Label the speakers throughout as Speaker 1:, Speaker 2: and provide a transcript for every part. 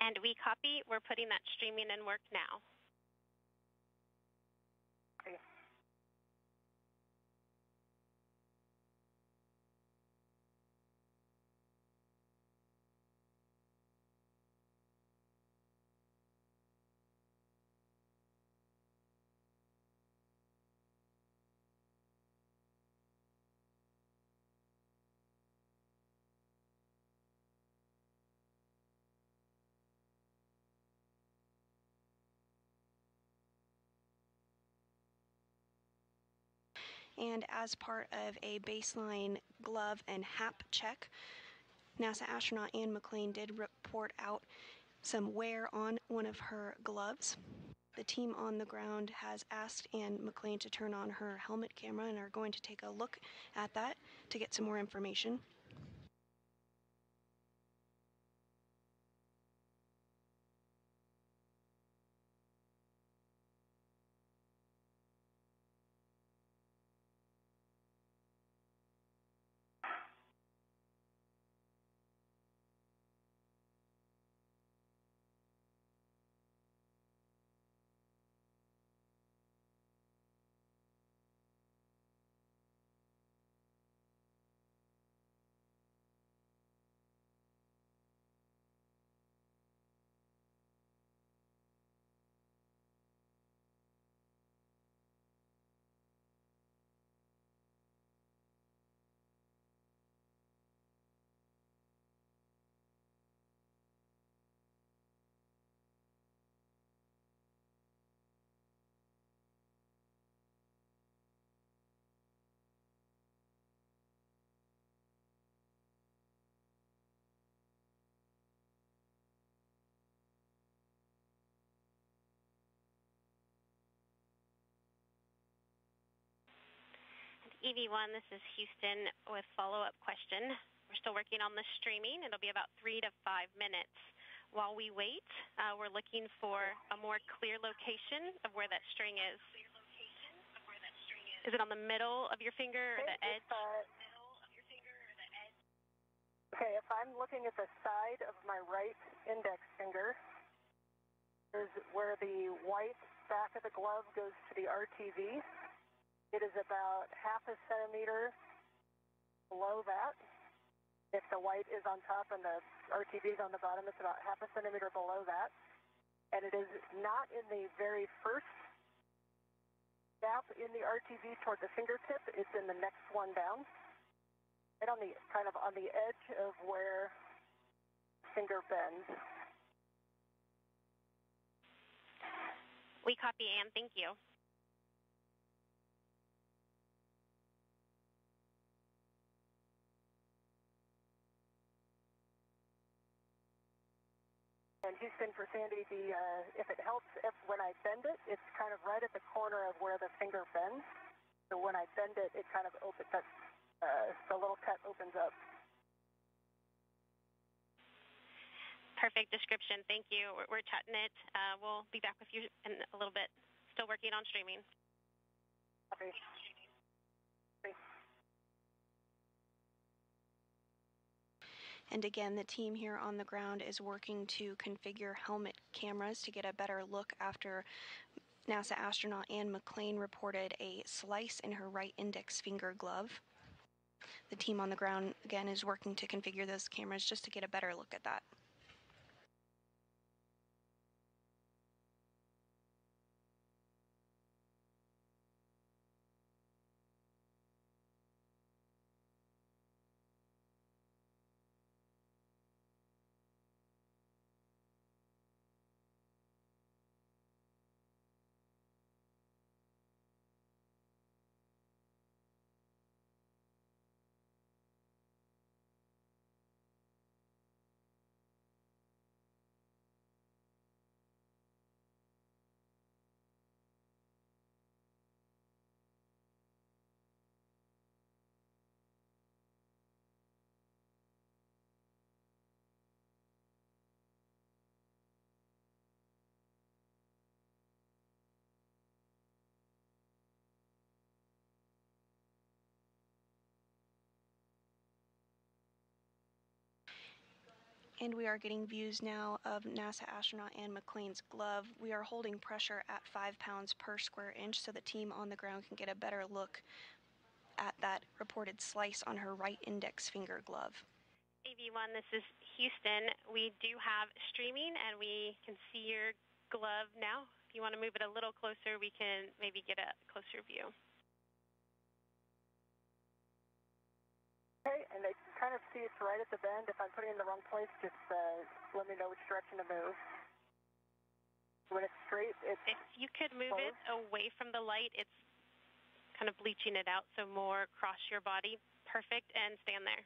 Speaker 1: And we copy. We're putting that streaming in work now.
Speaker 2: Okay.
Speaker 3: And as part of a baseline glove and HAP check, NASA astronaut Anne McClain did report out some wear on one of her gloves. The team on the ground has asked Anne McClain to turn on her helmet camera and are going to take a look at that to get some more information.
Speaker 1: EV1, this is Houston with follow-up question. We're still working on the streaming. It'll be about 3 to 5 minutes. While we wait, we're looking for a more clear location of where that string is. Is it on the middle of your finger or the edge?
Speaker 2: Okay, if I'm looking at the side of my right index finger, is where the white back of the glove goes to the RTV. It is about half a centimeter below that. If the white is on top and the RTV is on the bottom, it's about half a centimeter below that. And it is not in the very first gap in the RTV toward the fingertip. It's in the next one down. Right on the, kind of on the edge of where finger bends.
Speaker 1: We copy, Ann. Thank you.
Speaker 2: And Houston for Sandy, if it helps, when I bend it, it's kind of right at the corner of where the finger bends. So when I bend it, it kind of opens up, the little cut opens up.
Speaker 1: Perfect description. Thank you. We're chatting it. We'll be back with you in a little bit. Still working on streaming.
Speaker 2: Okay. Okay.
Speaker 3: And again, the team here on the ground is working to configure helmet cameras to get a better look after NASA astronaut Anne McClain reported a slice in her right index finger glove. The team on the ground, again, is working to configure those cameras just to get a better look at that. And we are getting views now of NASA astronaut Anne McClain's glove. We are holding pressure at 5 pounds per square inch so the team on the ground can get a better look at that reported slice on her right index finger glove.
Speaker 1: AV1, this is Houston. We do have streaming and we can see your glove now. If you want to move it a little closer, we can maybe get a closer view.
Speaker 2: Okay, and I kind of see it's right at the bend. If I'm putting it in the wrong place, just let me know which direction to move. When it's straight, it's...
Speaker 1: If you could move it away from the light, it's kind of bleaching it out, so more across your body. Perfect, and stand there.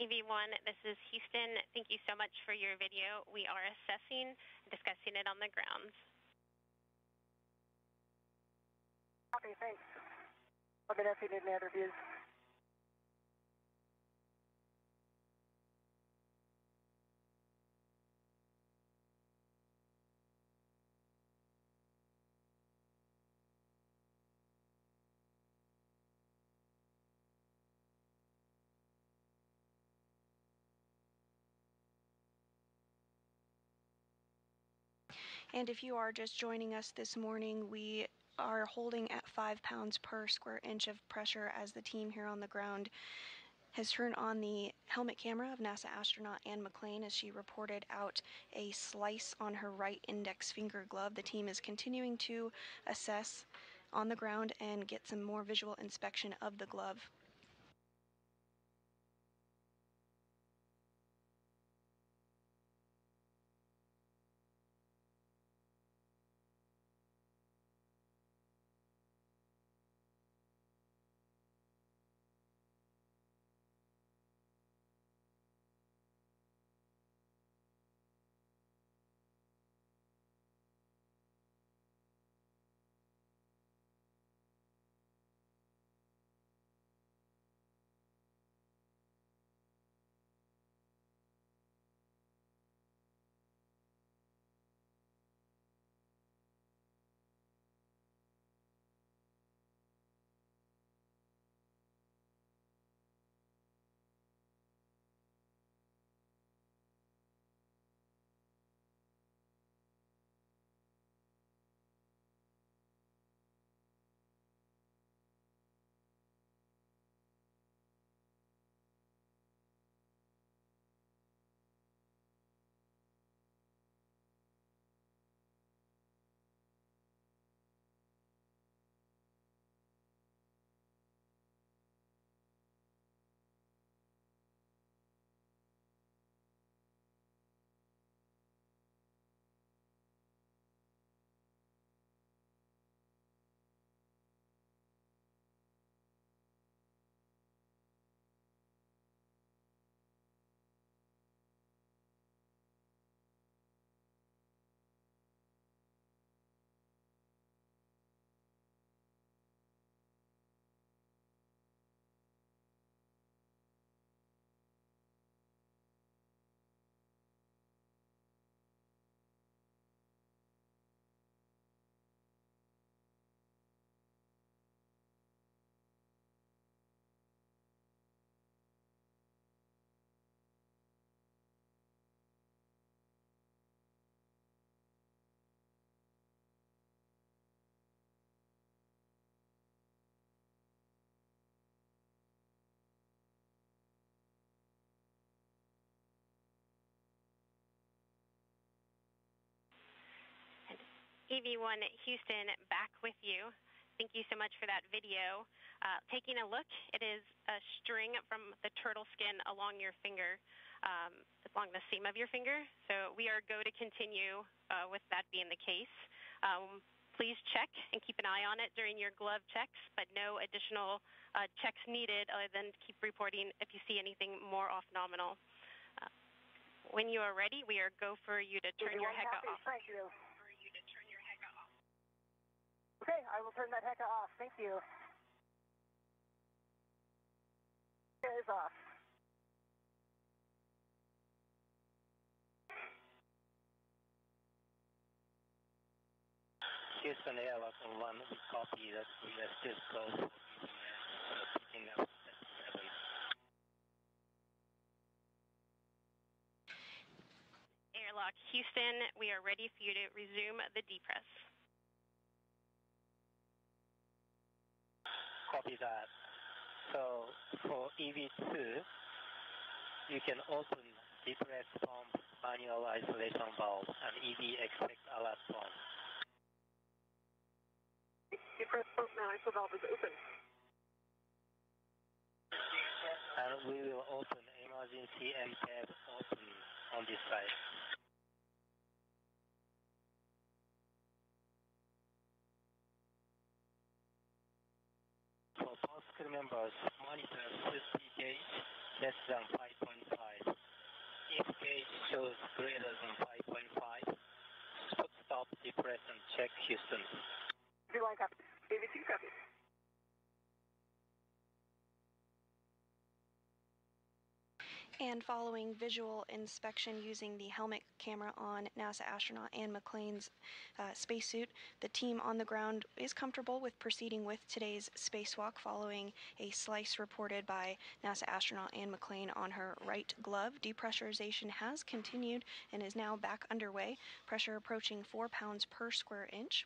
Speaker 1: EV1, this is Houston. Thank you so much for your video. We are assessing and discussing it on the grounds.
Speaker 2: Copy, thanks. Let me know if you need any other views.
Speaker 3: And if you are just joining us this morning, we are holding at 5 pounds per square inch of pressure as the team here on the ground has turned on the helmet camera of NASA astronaut Anne McClain as she reported out a slice on her right index finger glove. The team is continuing to assess on the ground and get some more visual inspection of the glove.
Speaker 1: EV1 Houston, back with you. Thank you so much for that video. Taking a look, it is a string from the turtle skin along your finger, along the seam of your finger. So we are go to continue with that being the case. Please check and keep an eye on it during your glove checks, but no additional checks needed other than keep reporting if you see anything more off nominal. When you are ready, we are go for you to turn your HECA off.
Speaker 2: Thank you. Okay, I will turn that HECA off. Thank you. It is off.
Speaker 4: Houston Airlock on 1, we copy that we are still close for picking up 7.
Speaker 1: Airlock Houston, we are ready for you to resume the depress.
Speaker 4: Copy that. So for EV2, you can open depress pump manual isolation valve and EV expect alert pump.
Speaker 2: Depress pump manual valve is open.
Speaker 4: And we will open emergency MTAB open on this side. For both crew members, monitor safety gauge less than 5.5. If gauge shows greater than 5.5, stop, depress, and check Houston.
Speaker 2: V1 copy. AV2 copy.
Speaker 3: And following visual inspection using the helmet camera on NASA astronaut Anne McClain's spacesuit, the team on the ground is comfortable with proceeding with today's spacewalk following a slice reported by NASA astronaut Anne McClain on her right glove. Depressurization has continued and is now back underway, pressure approaching 4 pounds per square inch.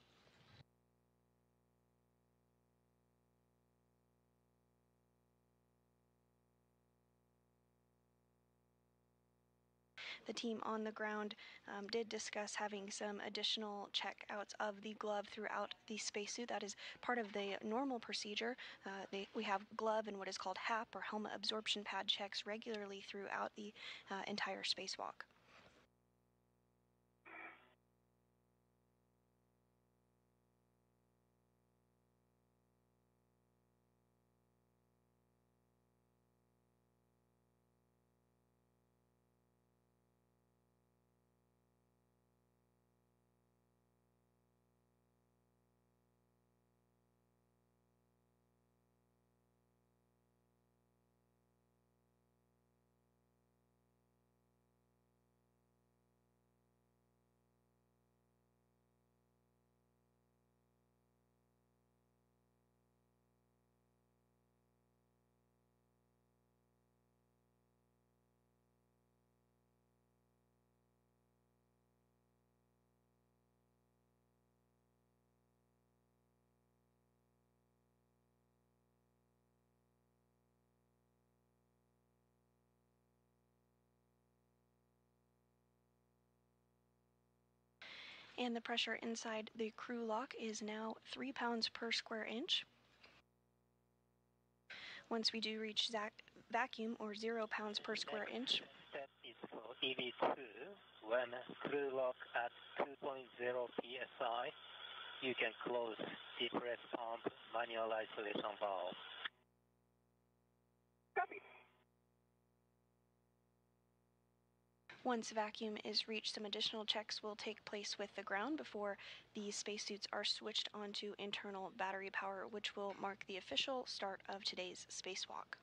Speaker 3: The team on the ground did discuss having some additional checkouts of the glove throughout the spacesuit. That is part of the normal procedure. We have glove and what is called HAP, or helmet absorption pad checks, regularly throughout the entire spacewalk. And the pressure inside the crew lock is now 3 pounds per square inch. Once we do reach vacuum, or 0 pounds per square inch.
Speaker 4: Step is for EV2. When crew lock at 2.0 psi, you can close depress pump manual isolation valve.
Speaker 2: Copy.
Speaker 3: Once vacuum is reached, some additional checks will take place with the ground before the spacesuits are switched onto internal battery power, which will mark the official start of today's spacewalk.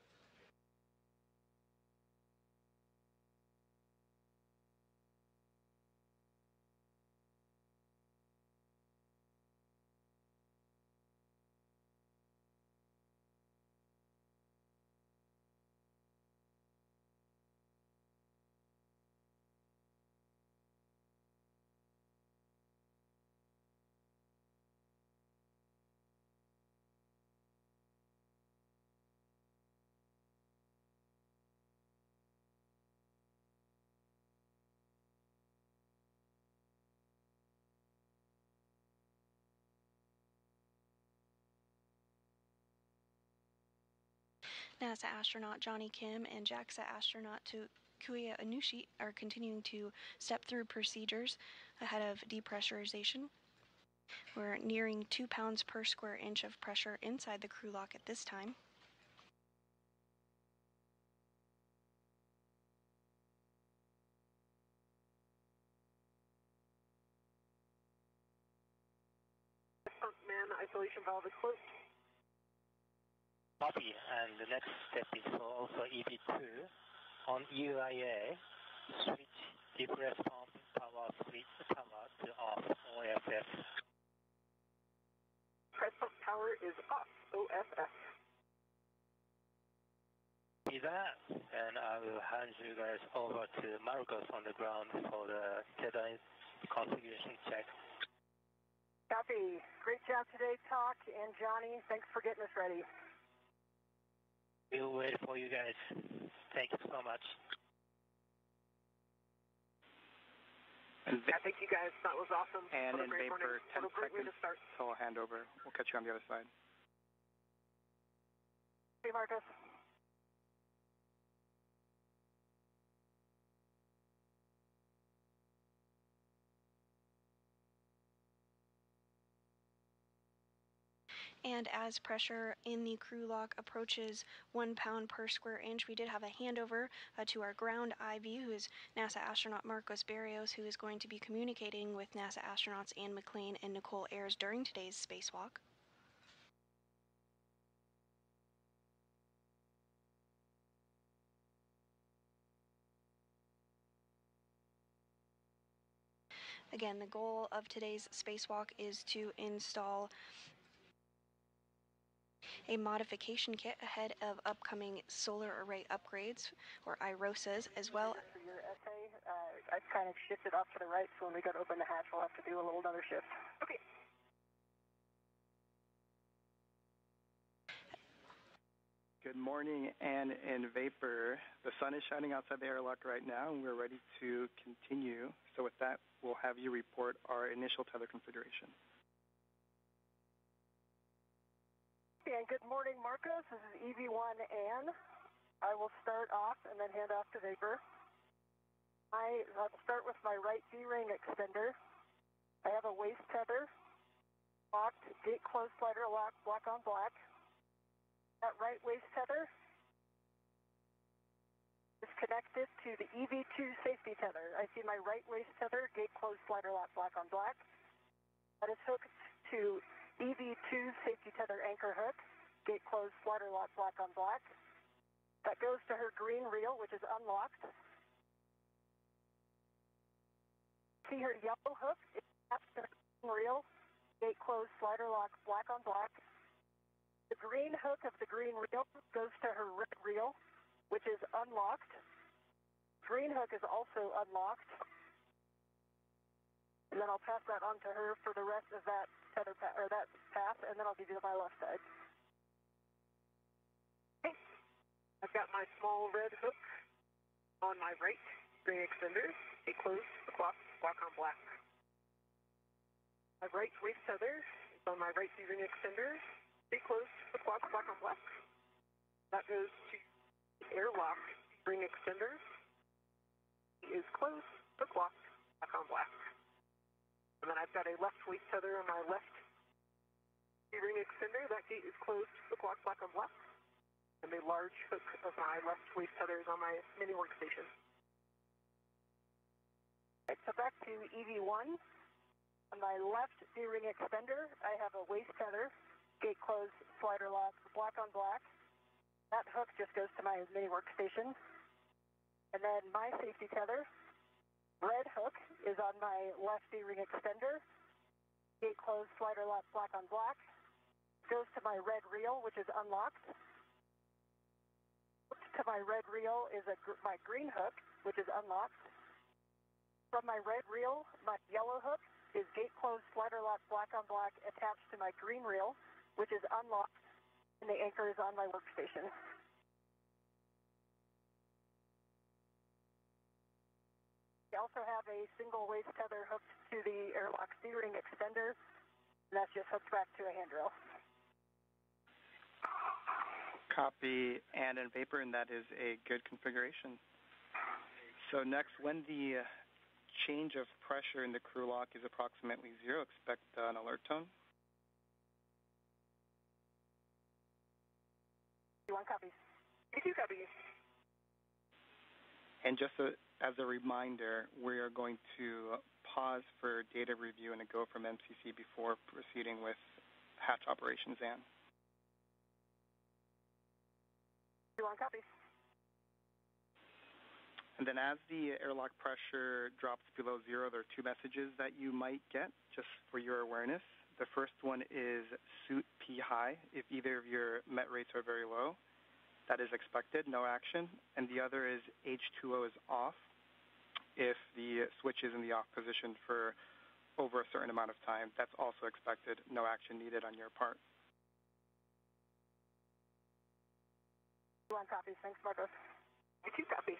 Speaker 3: NASA astronaut Johnny Kim and JAXA astronaut Takuya Anushi are continuing to step through procedures ahead of depressurization. We're nearing 2 pounds per square inch of pressure inside the crew lock at this time.
Speaker 2: Man, isolation valve is closed.
Speaker 4: Copy, and the next step is for also EV2 on UIA, switch depress pump power switch power to off OFF.
Speaker 2: Press pump power is off, OFF.
Speaker 4: With that, and I will hand you guys over to Marcos on the ground for the tether configuration check.
Speaker 2: Copy. Great job today, Talk and Johnny. Thanks for getting us ready.
Speaker 4: We'll wait for you guys. Thank you so much.
Speaker 2: Yeah, thank you guys. That was awesome.
Speaker 5: And in vapor, 10 seconds till handover. We'll catch you on the other side.
Speaker 2: Hey, Marcus.
Speaker 3: And as pressure in the crew lock approaches 1 pound per square inch, we did have a handover to our ground IV, who is NASA astronaut Marcos Barrios, who is going to be communicating with NASA astronauts Ann McClain and Nicole Ayers during today's spacewalk. Again, the goal of today's spacewalk is to install a modification kit ahead of upcoming solar array upgrades, or IROSAs, as well.
Speaker 2: For your essay, I've kind of shifted off to the right, so when we go to open the hatch, we'll have to do a little another shift. Okay.
Speaker 5: Good morning, and in vapor. The sun is shining outside the airlock right now, and we're ready to continue. So with that, we'll have you report our initial tether configuration.
Speaker 2: And good morning, Marcos. This is EV1 Ann. I will start off and then hand off to Vapor. I'll start with my right D-ring extender. I have a waist tether, locked, gate closed slider lock, black on black. That right waist tether is connected to the EV2 safety tether. I see my right waist tether, gate closed slider lock, black on black. That is hooked to EV2 safety tether anchor hook, gate closed, slider lock, black on black. That goes to her green reel, which is unlocked. See her yellow hook, it's attached to her green reel, gate closed, slider lock, black on black. The green hook of the green reel goes to her red reel, which is unlocked. Green hook is also unlocked. And then I'll pass that on to her for the rest of that tether or that path, and then I'll give you my left side. Okay. I've got my small red hook on my right ring extender. It closed the clock, black on black. My right waist tether is on my right ring extender. It closed the clock, black on black. That goes to the airlock ring extender. It is closed the clock, black on black. And then I've got a left waist tether on my left ring extender. That gate is closed, the clock, black on black. And the large hook of my left waist tether is on my mini workstation. Right, so back to EV1. On my left D-ring extender, I have a waist tether, gate closed, slider lock, black on black. That hook just goes to my mini workstation. And then my safety tether, red hook, is on my left D-ring extender. Gate closed, slider lock, black on black. Goes to my red reel, which is unlocked. To my red reel is my green hook, which is unlocked. From my red reel, my yellow hook is gate closed, slider lock, black on black, attached to my green reel, which is unlocked, and the anchor is on my workstation. I also have a single waist tether hooked to the airlock D-ring extender, and that's just hooked back to a handrail.
Speaker 5: Copy, and in vapor, and that is a good configuration. So next, when the change of pressure in the crew lock is approximately 0, expect an alert tone.
Speaker 2: One copy. Two copies.
Speaker 5: And just as a reminder, we are going to pause for data review and a go from MCC before proceeding with hatch operations, Ann.
Speaker 2: One copy.
Speaker 5: And then as the airlock pressure drops below 0, there are two messages that you might get just for your awareness. The first one is suit P high. If either of your MET rates are very low, that is expected, no action. And the other is H2O is off. If the switch is in the off position for over a certain amount of time, that's also expected, no action needed on your part.
Speaker 2: One copy. Thanks, Marcos. Two copy.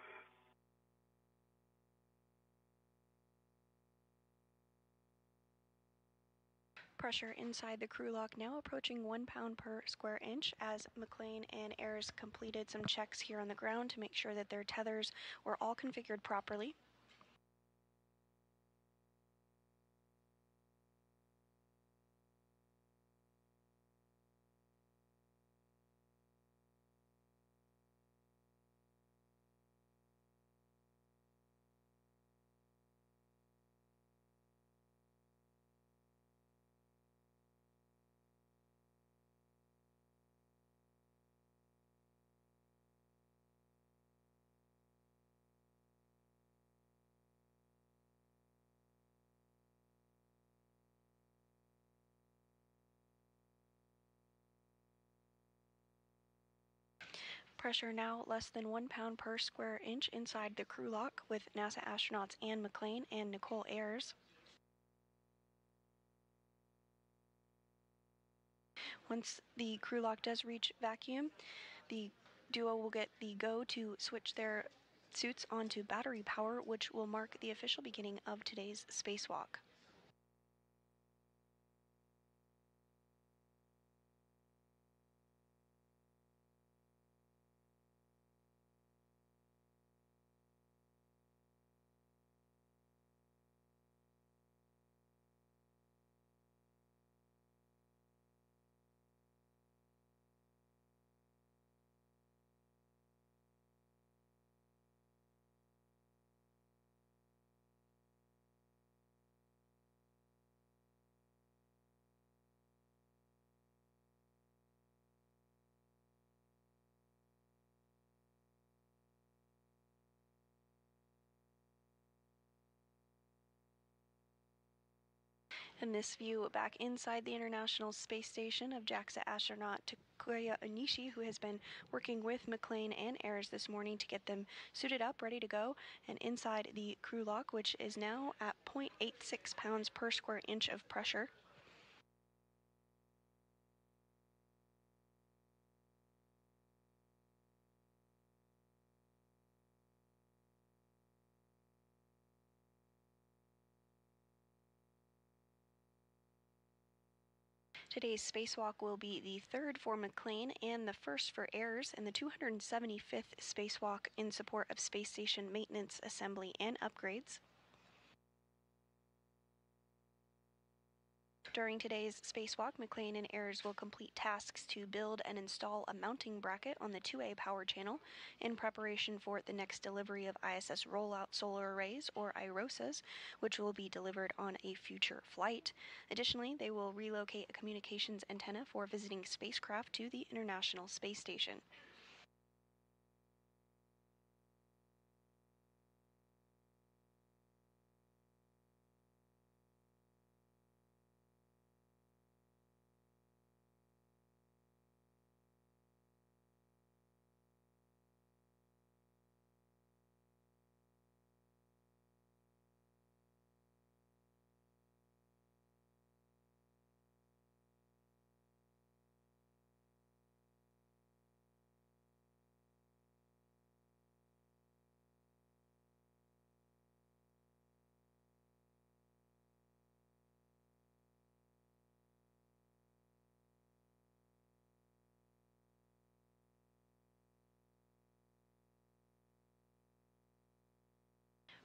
Speaker 3: Pressure inside the crew lock now approaching 1 pound per square inch as McLean and Ayres completed some checks here on the ground to make sure that their tethers were all configured properly. Pressure now less than 1 pound per square inch inside the crew lock with NASA astronauts Ann McLean and Nicole Ayres. Once the crew lock does reach vacuum, the duo will get the go to switch their suits onto battery power, which will mark the official beginning of today's spacewalk. In this view, back inside the International Space Station of JAXA astronaut Takuya Onishi, who has been working with McLean and Ayres this morning to get them suited up, ready to go, and inside the crew lock, which is now at 0.86 pounds per square inch of pressure. Today's spacewalk will be the third for McLean and the first for Ayres, and the 275th spacewalk in support of space station maintenance, assembly, and upgrades. During today's spacewalk, McLean and Ayres will complete tasks to build and install a mounting bracket on the 2A power channel in preparation for the next delivery of ISS rollout solar arrays, or IROSAs, which will be delivered on a future flight. Additionally, they will relocate a communications antenna for visiting spacecraft to the International Space Station.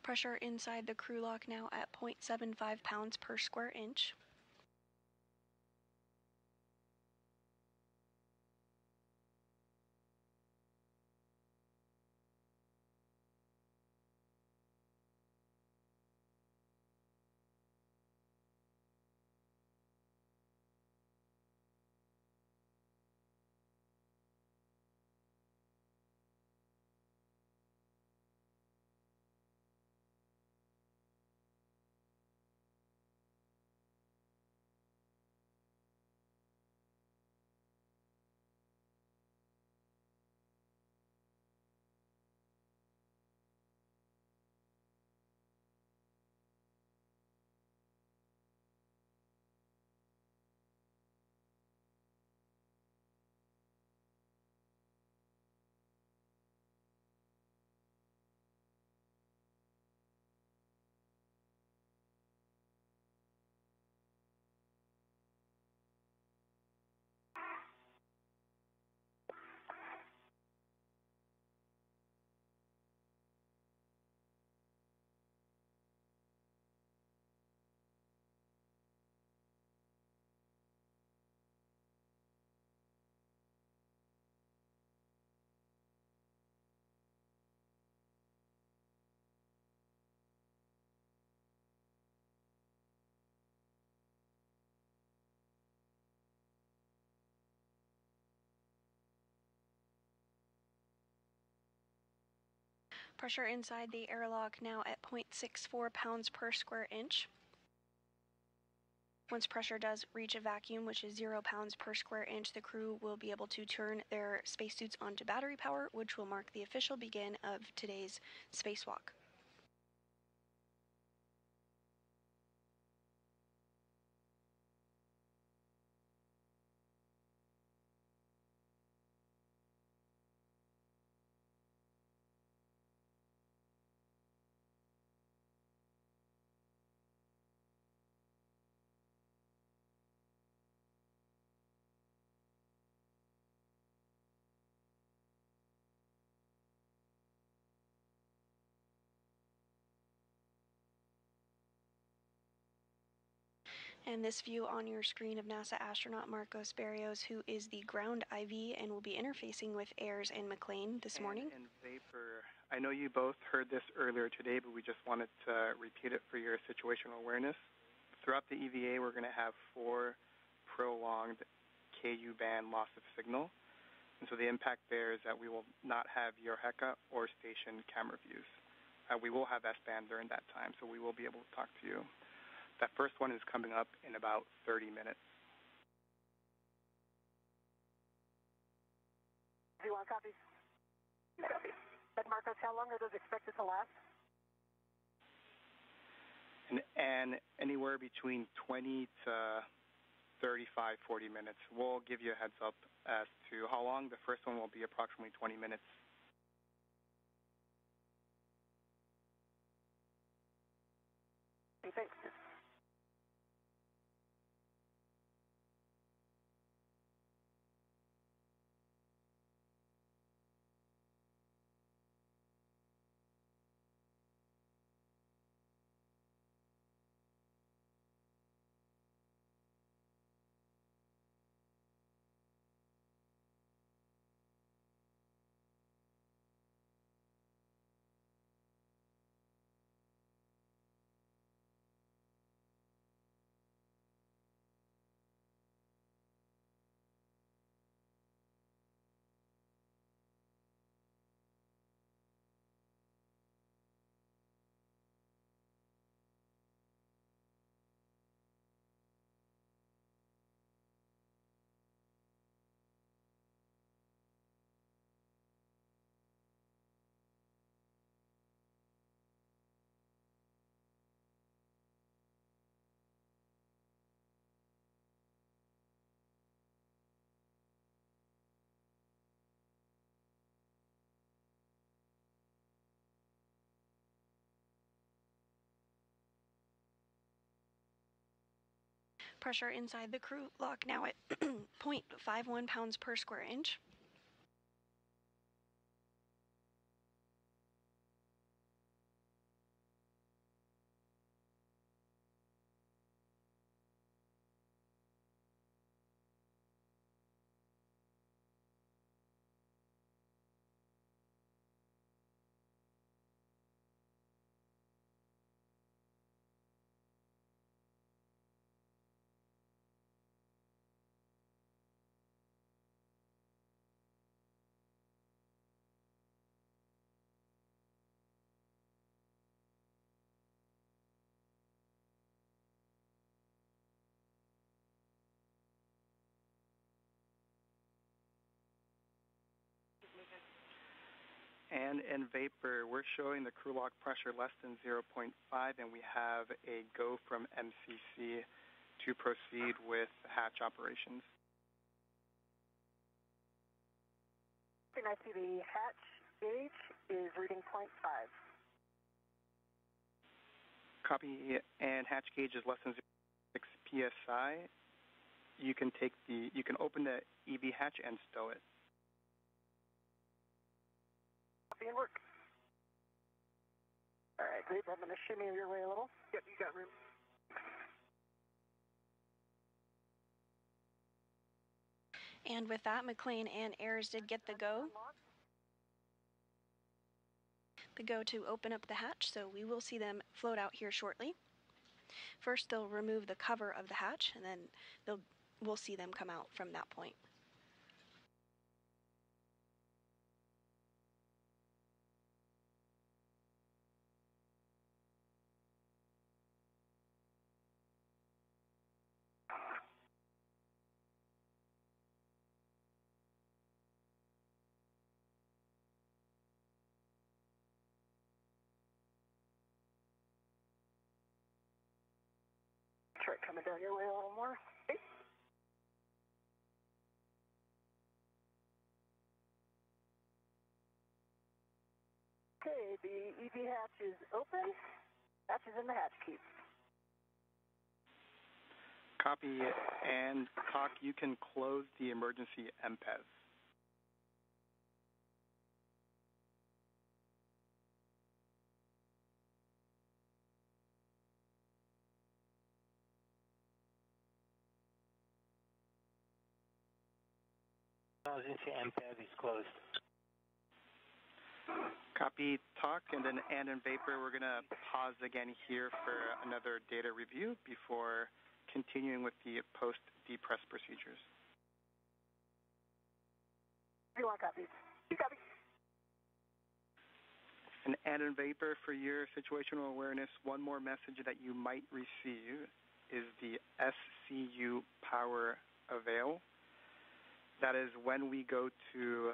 Speaker 3: Pressure inside the crew lock now at 0.75 pounds per square inch. Pressure inside the airlock now at 0.64 pounds per square inch. Once pressure does reach a vacuum, which is 0 pounds per square inch, the crew will be able to turn their spacesuits onto battery power, which will mark the official begin of today's spacewalk. And this view on your screen of NASA astronaut Marcos Berrios, who is the ground IV and will be interfacing with Ayers and McLean this morning.
Speaker 5: And Vapor, I know you both heard this earlier today, but we just wanted to repeat it for your situational awareness. Throughout the EVA, we're going to have 4 prolonged KU band loss of signal. And so the impact there is that we will not have your HECA or station camera views. We will have S-band during that time, so we will be able to talk to you. That first one is coming up in about 30 minutes.
Speaker 2: Do you want copies? Copy. And Marcos, how long are those expected to last?
Speaker 5: And anywhere between 20 to 35, 40 minutes. We'll give you a heads up as to how long. The first one will be approximately 20 minutes.
Speaker 2: Thanks.
Speaker 3: Pressure inside the crew lock now at 0.51 pounds per square inch.
Speaker 5: And in vapor, we're showing the crew lock pressure less than 0.5, and we have a go from MCC to proceed with hatch operations.
Speaker 2: And I see the hatch gauge is reading 0.5.
Speaker 5: Copy, and hatch gauge is less than 6 psi. You can open the EV hatch and stow it.
Speaker 2: Copy and work. All right, Gabe, I'm going to shimmy your way a little. Yep, you got room.
Speaker 3: And with that, McLean and Ayers did get the go to open up the hatch, so we will see them float out here shortly. First, they'll remove the cover of the hatch, and then we'll see them come out from that point.
Speaker 2: Try coming down your way a little more. Okay, the EV hatch is open. Hatch is in the hatch keep.
Speaker 5: Copy, and TOC, you can close the emergency MPES.
Speaker 4: Emergency MPES is closed.
Speaker 5: Copy, TOC, and then in vapor, we're going to pause again here for another data review before continuing with the post-depress procedures.
Speaker 2: You want copies? You copy?
Speaker 5: And in vapor, for your situational awareness, one more message that you might receive is the SCU power avail. That is when we go to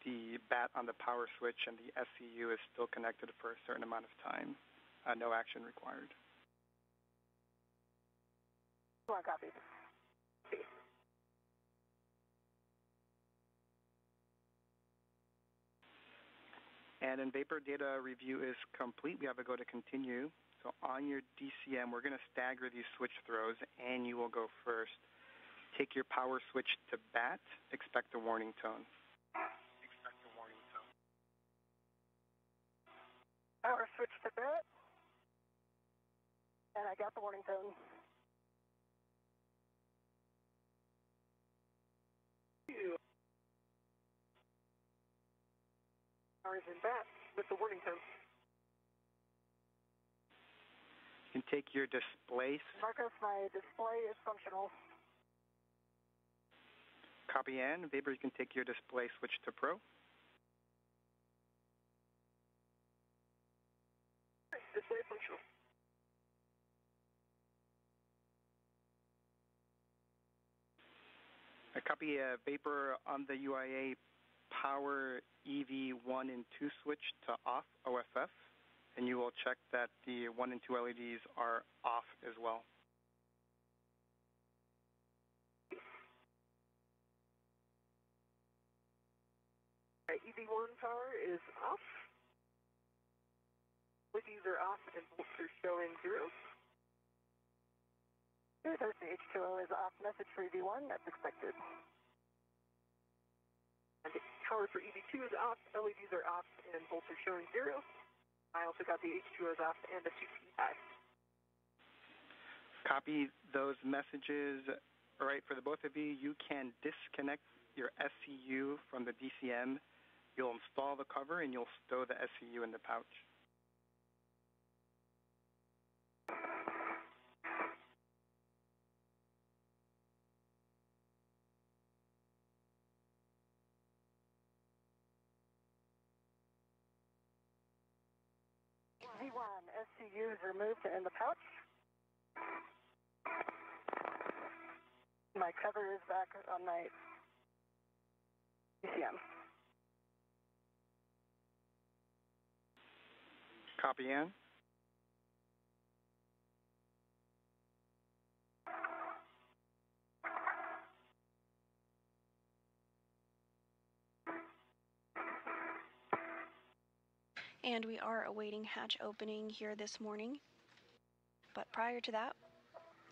Speaker 5: the bat on the power switch and the SCU is still connected for a certain amount of time. No action required.
Speaker 2: You want copies?
Speaker 5: And in vapor, data review is complete. We have a go to continue. So on your DCM, we're going to stagger these switch throws, and you will go first. Take your power switch to bat. Expect a warning tone.
Speaker 2: Power switch to bat. And I got the warning tone. Power is in bat with the warning tone.
Speaker 5: You can take your display.
Speaker 2: Marcos, my display is functional.
Speaker 5: Copy, and vapor, you can take your display switch to pro.
Speaker 2: Display functional.
Speaker 5: A copy vapor on the UIA power EV 1 and 2 switch to off OFF, and you will check that the 1 and 2 LEDs are off as well.
Speaker 2: EV1 power is off. LEDs are off and volts are showing 0. The H2O is off message for EV1, that's expected. And the power for EV2 is off, LEDs are off, and volts are showing 0. I also got the H2Os off and the 2P high.
Speaker 5: Copy those messages. All right, for the both of you, you can disconnect your SCU from the DCM. You'll install the cover, and you'll stow the SCU in the pouch.
Speaker 2: Z1, SCUs removed in the pouch. My cover is back on my DCM.
Speaker 5: Copy, Ann.
Speaker 3: And we are awaiting hatch opening here this morning. But prior to that,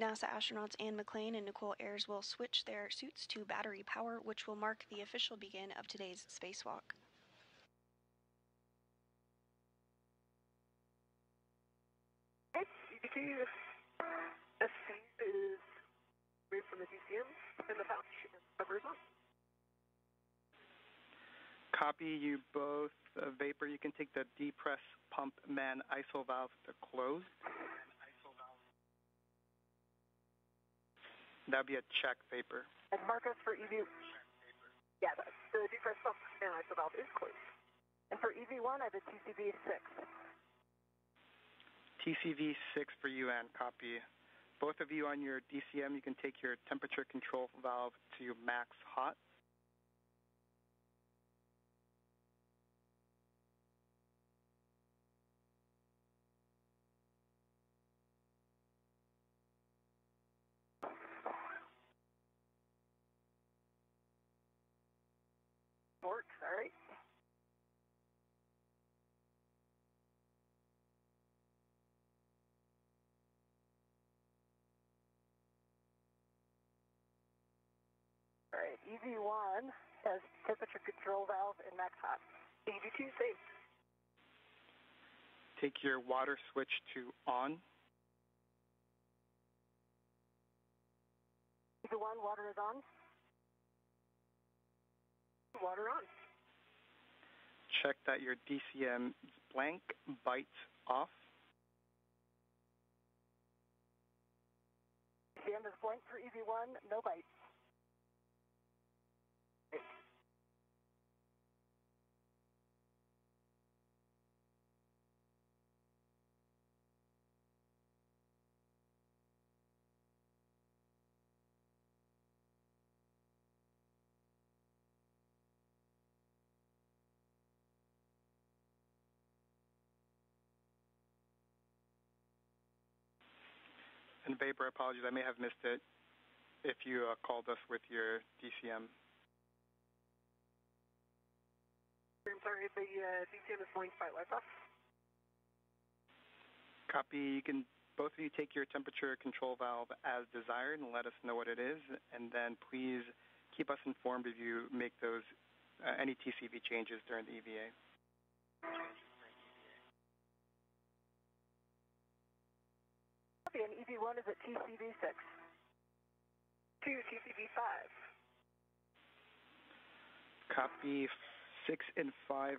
Speaker 3: NASA astronauts Anne McClain and Nicole Ayers will switch their suits to battery power, which will mark the official begin of today's spacewalk.
Speaker 2: EVT, SC is removed from the DCM and the pouch covers on.
Speaker 5: Copy, you both. Vapor, you can take the depress pump man ISO valve to close. That'd be a check, Vapor.
Speaker 2: And Marcus for EV. Yeah, the depress pump man ISO valve is closed. And for EV1, I have a TCV 6.
Speaker 5: TCV 6 for you, Ann. Copy. Both of you on your DCM, you can take your temperature control valve to max hot.
Speaker 2: Works, all right. All right, EV1 has temperature control valve and max hot. EV2 safe.
Speaker 5: Take your water switch to on.
Speaker 2: EV1, water is on. Water on.
Speaker 5: Check that your DCM is blank, bites off.
Speaker 2: DCM is blank for EV1, no bites.
Speaker 5: And Vapor, apologies, I may have missed it if you called us with your DCM.
Speaker 2: I'm sorry, the DCM is blank, by lights off.
Speaker 5: Copy. You can, both of you, take your temperature control valve as desired and let us know what it is, and then please keep us informed if you make those any TCV changes during the EVA.
Speaker 2: And EV1 is at TCV 6. 2 TCV 5.
Speaker 5: Copy 6 and 5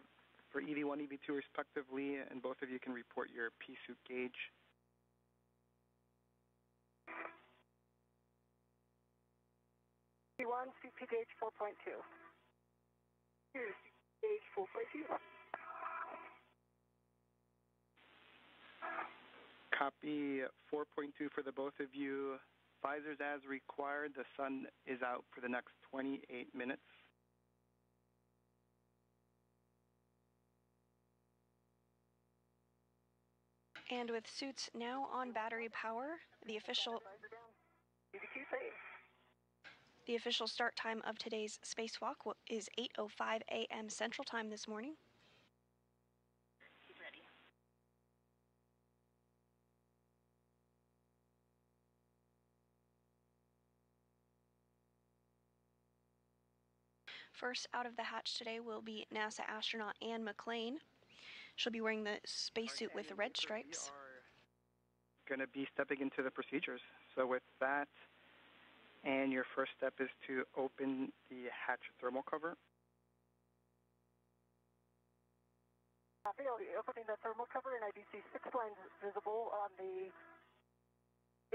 Speaker 5: for EV1, EV2 respectively, and both of you can report your P-suit gauge.
Speaker 2: EV1, CP gauge 4.2. Here's gauge 4.2.
Speaker 5: Copy 4.2 for the both of you. Visors as required. The sun is out for the next 28 minutes.
Speaker 3: And with suits now on battery power, the official start time of today's spacewalk is 8:05 a.m. Central Time this morning. First out of the hatch today will be NASA astronaut Anne McClain. She'll be wearing the spacesuit with the red stripes.
Speaker 5: Going to be stepping into the procedures. So with that, and your first step is to open the hatch thermal cover.
Speaker 2: Copy. I'll be opening the thermal cover, and I do see 6 lines visible on the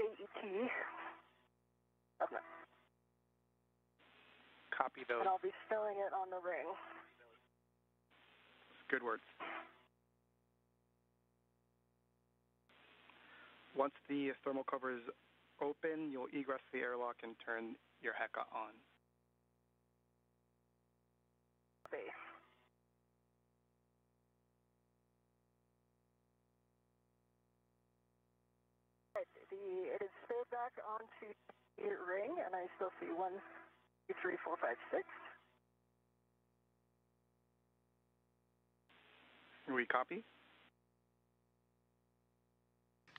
Speaker 2: AET.
Speaker 5: Copy those.
Speaker 2: And I'll be filling it on the ring.
Speaker 5: Good words. Once the thermal cover is open, you'll egress the airlock and turn your HECA on.
Speaker 2: Base. It is stowed back onto the ring, and I still see 1, 2, 3, 4, 5, 6.
Speaker 5: We copy.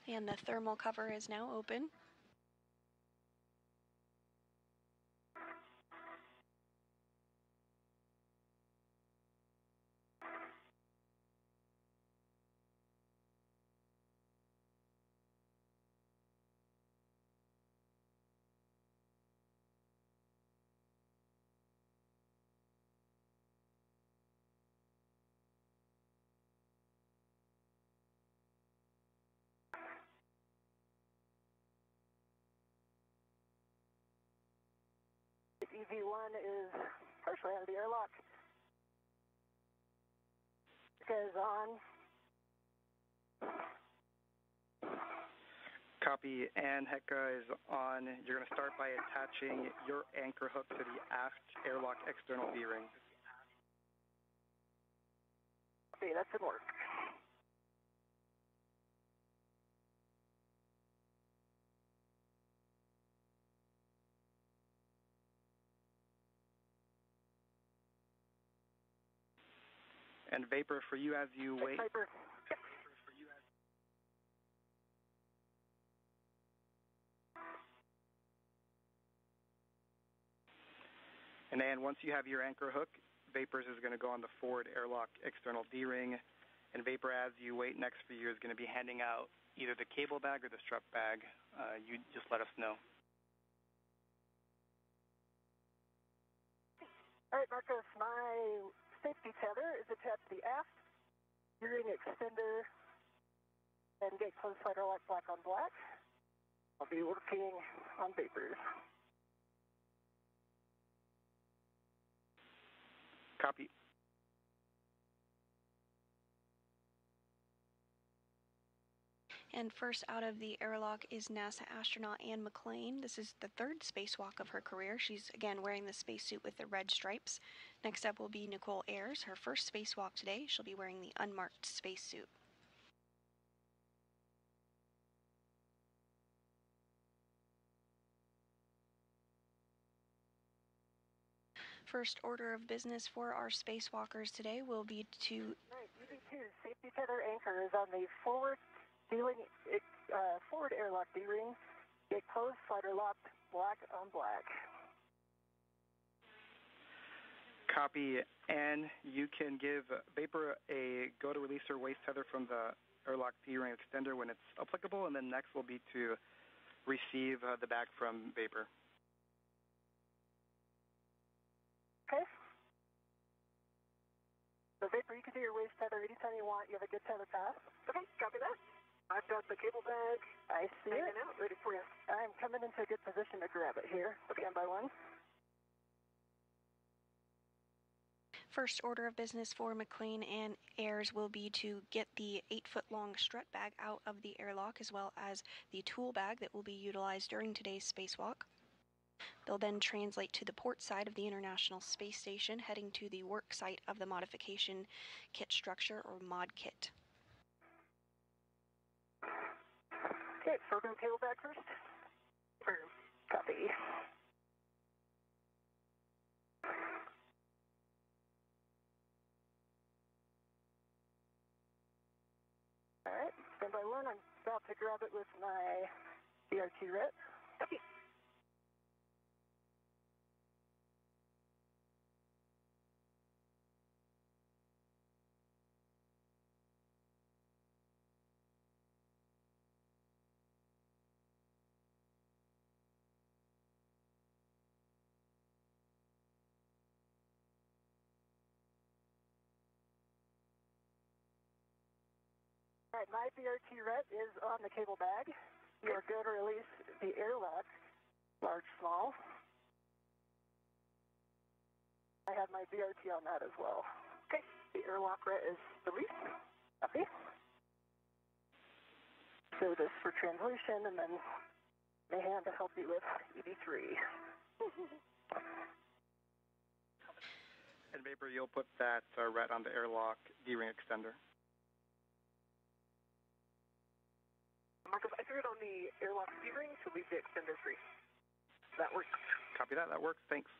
Speaker 3: And the thermal cover is now open.
Speaker 2: EV1 is partially out of the airlock. Is on.
Speaker 5: Copy. And Heka is on. You're going to start by attaching your anchor hook to the aft airlock external D-ring.
Speaker 2: Okay, that's in work.
Speaker 5: And vapor for you as you wait.
Speaker 2: Vapor.
Speaker 5: And once you have your anchor hook, Vapors is going to go on the forward airlock external D-ring. And Vapor, as you wait next for you, is going to be handing out either the cable bag or the strap bag. You just let us know.
Speaker 2: All right, Marcos, my safety tether is attached to the aft D-ring extender and gate closed slider lock black on black. I'll be working on Vapors.
Speaker 5: Copy.
Speaker 3: And first out of the airlock is NASA astronaut Anne McClain. This is the third spacewalk of her career. She's again wearing the spacesuit with the red stripes. Next up will be Nicole Ayers, her first spacewalk today. She'll be wearing the unmarked spacesuit. First order of business for our spacewalkers today will be to...
Speaker 2: Right, EV2, safety tether anchor is on the forward airlock D-ring. Gate closed, slider locked, black on black.
Speaker 5: Copy. And you can give Vapor a go to release her waist tether from the airlock D-ring extender when it's applicable, and then next will be to receive the bag from Vapor.
Speaker 2: Okay. So Vapor, you can do your waist tether anytime you want. You have a good tether path. Okay, copy that. I've got the cable bag. I see it. Out, ready for you. I'm coming into a good position to grab it here. Stand by one.
Speaker 3: First order of business for McClain and Ayers will be to get the 8-foot-long strut bag out of the airlock, as well as the tool bag that will be utilized during today's spacewalk. They'll then translate to the port side of the International Space Station, heading to the work site of the modification kit structure, or mod kit.
Speaker 2: Okay, so we're going to cable back first. Copy. All right, stand by one. I'm about to grab it with my DRT rep. Copy. All right, my BRT ret is on the cable bag. You are going to release the airlock, large, small. I have my BRT on that as well. Okay, the airlock ret is released. Copy. So this for translation, and then my hand to help you with EV3.
Speaker 5: And Vapor, you'll put that ret on the airlock D-ring extender.
Speaker 2: Marcus, I threw it on the airlock steering to leave the extender free. That works.
Speaker 5: Copy that. That works. Thanks.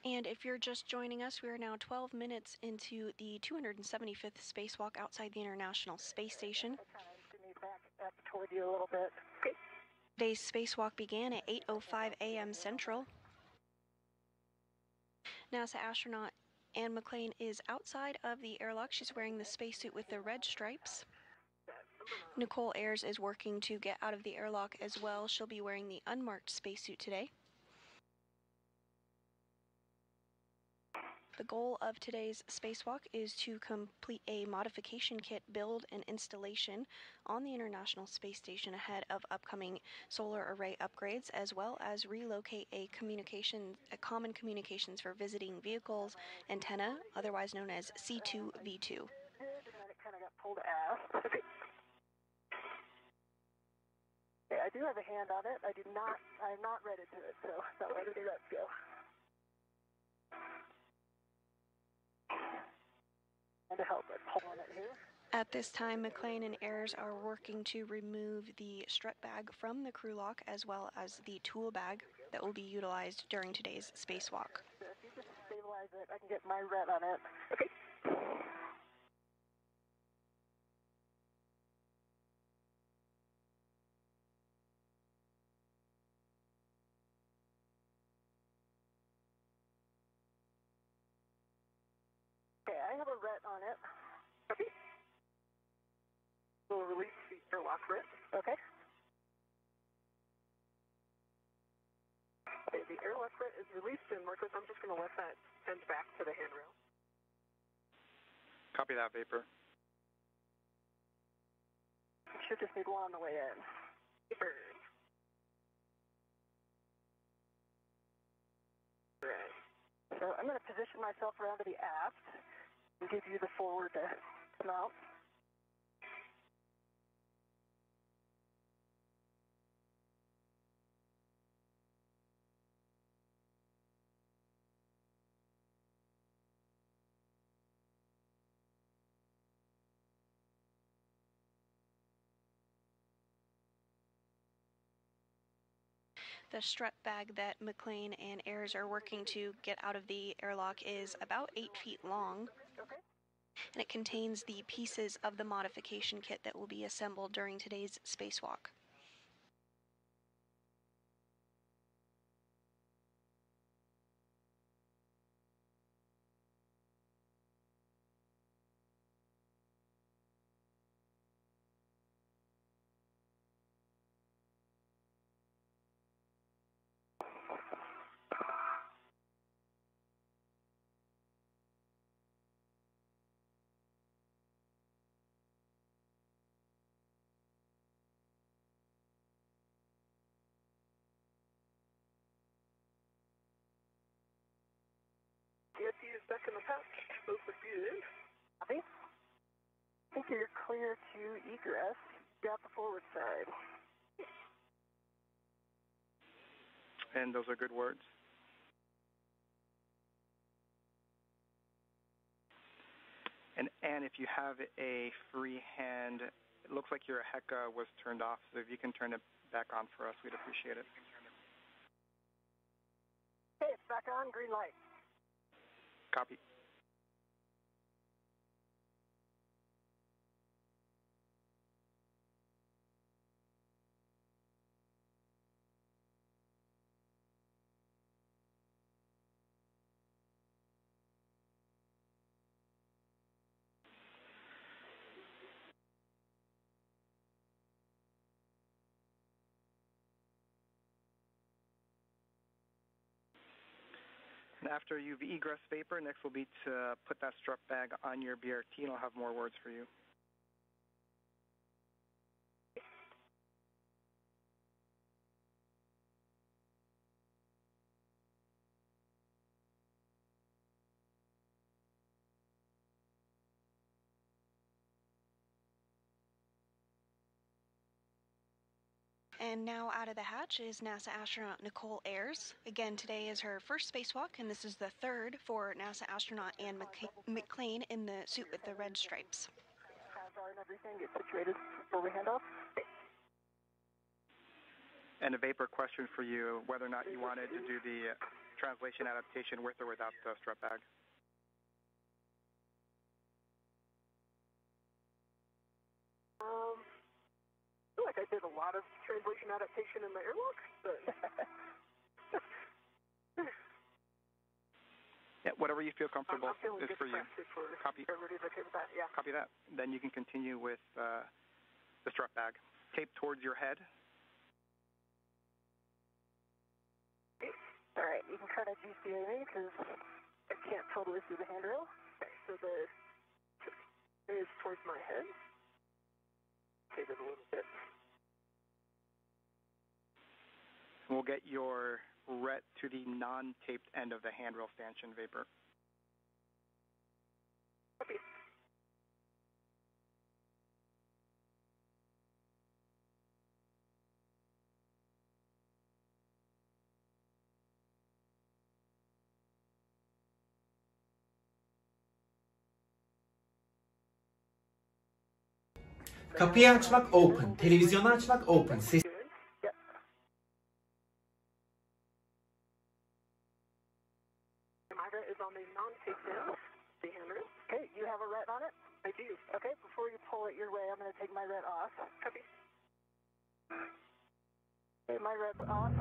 Speaker 3: And if you're just joining us, we are now 12 minutes into the 275th spacewalk outside the International Space Station.
Speaker 2: I kind of need to back up toward you a little bit. Okay.
Speaker 3: Today's spacewalk began at 8:05 a.m. Central. NASA astronaut Anne McClain is outside of the airlock. She's wearing the spacesuit with the red stripes. Nicole Ayers is working to get out of the airlock as well. She'll be wearing the unmarked spacesuit today. The goal of today's spacewalk is to complete a modification kit build and installation on the International Space Station ahead of upcoming solar array upgrades, as well as relocate a common communications for visiting vehicles antenna, otherwise known as C2V2.
Speaker 2: And then it kind of got pulled aft. Okay, I do have a hand on it. I'm not ready to it, so let's go. And to help it, pulling it here.
Speaker 3: At this time, McClain and Ayers are working to remove the strut bag from the crew lock, as well as the tool bag that will be utilized during today's spacewalk.
Speaker 2: So if you just stabilize it, I can get my red on it. Okay. Okay, I have a ret on it. Okay. We'll release the airlock ret. Okay. Okay, the airlock ret is released, and Marcus, I'm just going to let that send back to the handrail.
Speaker 5: Copy that, Vapor.
Speaker 2: Should just need one on the way in. Vapor. Right. So I'm going to position myself around to the aft and give you the forward to mount.
Speaker 3: The strut bag that McClain and Ayers are working to get out of the airlock is about 8 feet long,
Speaker 2: Okay.
Speaker 3: and it contains the pieces of the modification kit that will be assembled during today's spacewalk.
Speaker 2: DSC is back in the pouch. Those look good. Copy. I think you're clear to egress. Got the forward side.
Speaker 5: And those are good words. And if you have a free hand, it looks like your HECA was turned off, so if you can turn it back on for us, we'd appreciate it.
Speaker 2: Okay, it's back on. Green light.
Speaker 5: Copy. And after you've egress Vapor, next will be to put that strut bag on your BRT, and I'll have more words for you.
Speaker 3: And now out of the hatch is NASA astronaut Nicole Ayers. Again, today is her first spacewalk, and this is the third for NASA astronaut Anne McClain in the suit with the red stripes.
Speaker 2: Has our car and everything get situated before we hand off.
Speaker 5: And a Vapor question for you, whether or not you wanted to do the translation adaptation with or without the strap bag.
Speaker 2: I feel like I did a lot of translation adaptation in my airlock, but...
Speaker 5: Yeah, whatever you feel comfortable is for you. Copy.
Speaker 2: Everybody's okay with that, yeah.
Speaker 5: Copy that. Then you can continue with the strap bag. Tape towards your head.
Speaker 2: All right, you can kind of GCA me because I can't totally see the handrail. Okay, so the is towards my head. Tape it a little bit.
Speaker 5: We'll get your ret to the non-taped end of the handrail stanchion, Vapor.
Speaker 2: Okay.
Speaker 6: Kapıyı açmak open, televizyonu açmak open. Ses
Speaker 2: Okay, you have a ret on it? I do. Okay, before you pull it your way, I'm going to take my ret off. Copy. Okay, my ret's off.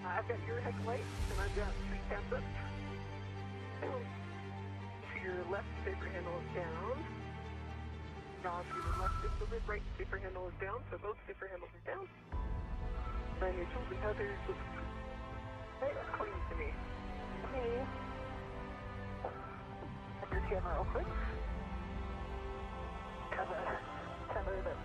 Speaker 2: I've got your head light, and I've got three tabs up. So your left paper handle is down. Now to the left is the right paper handle is down, so both paper handles are down. And your tools and tethers look clean to me. Okay. And your camera real quick. Tether that.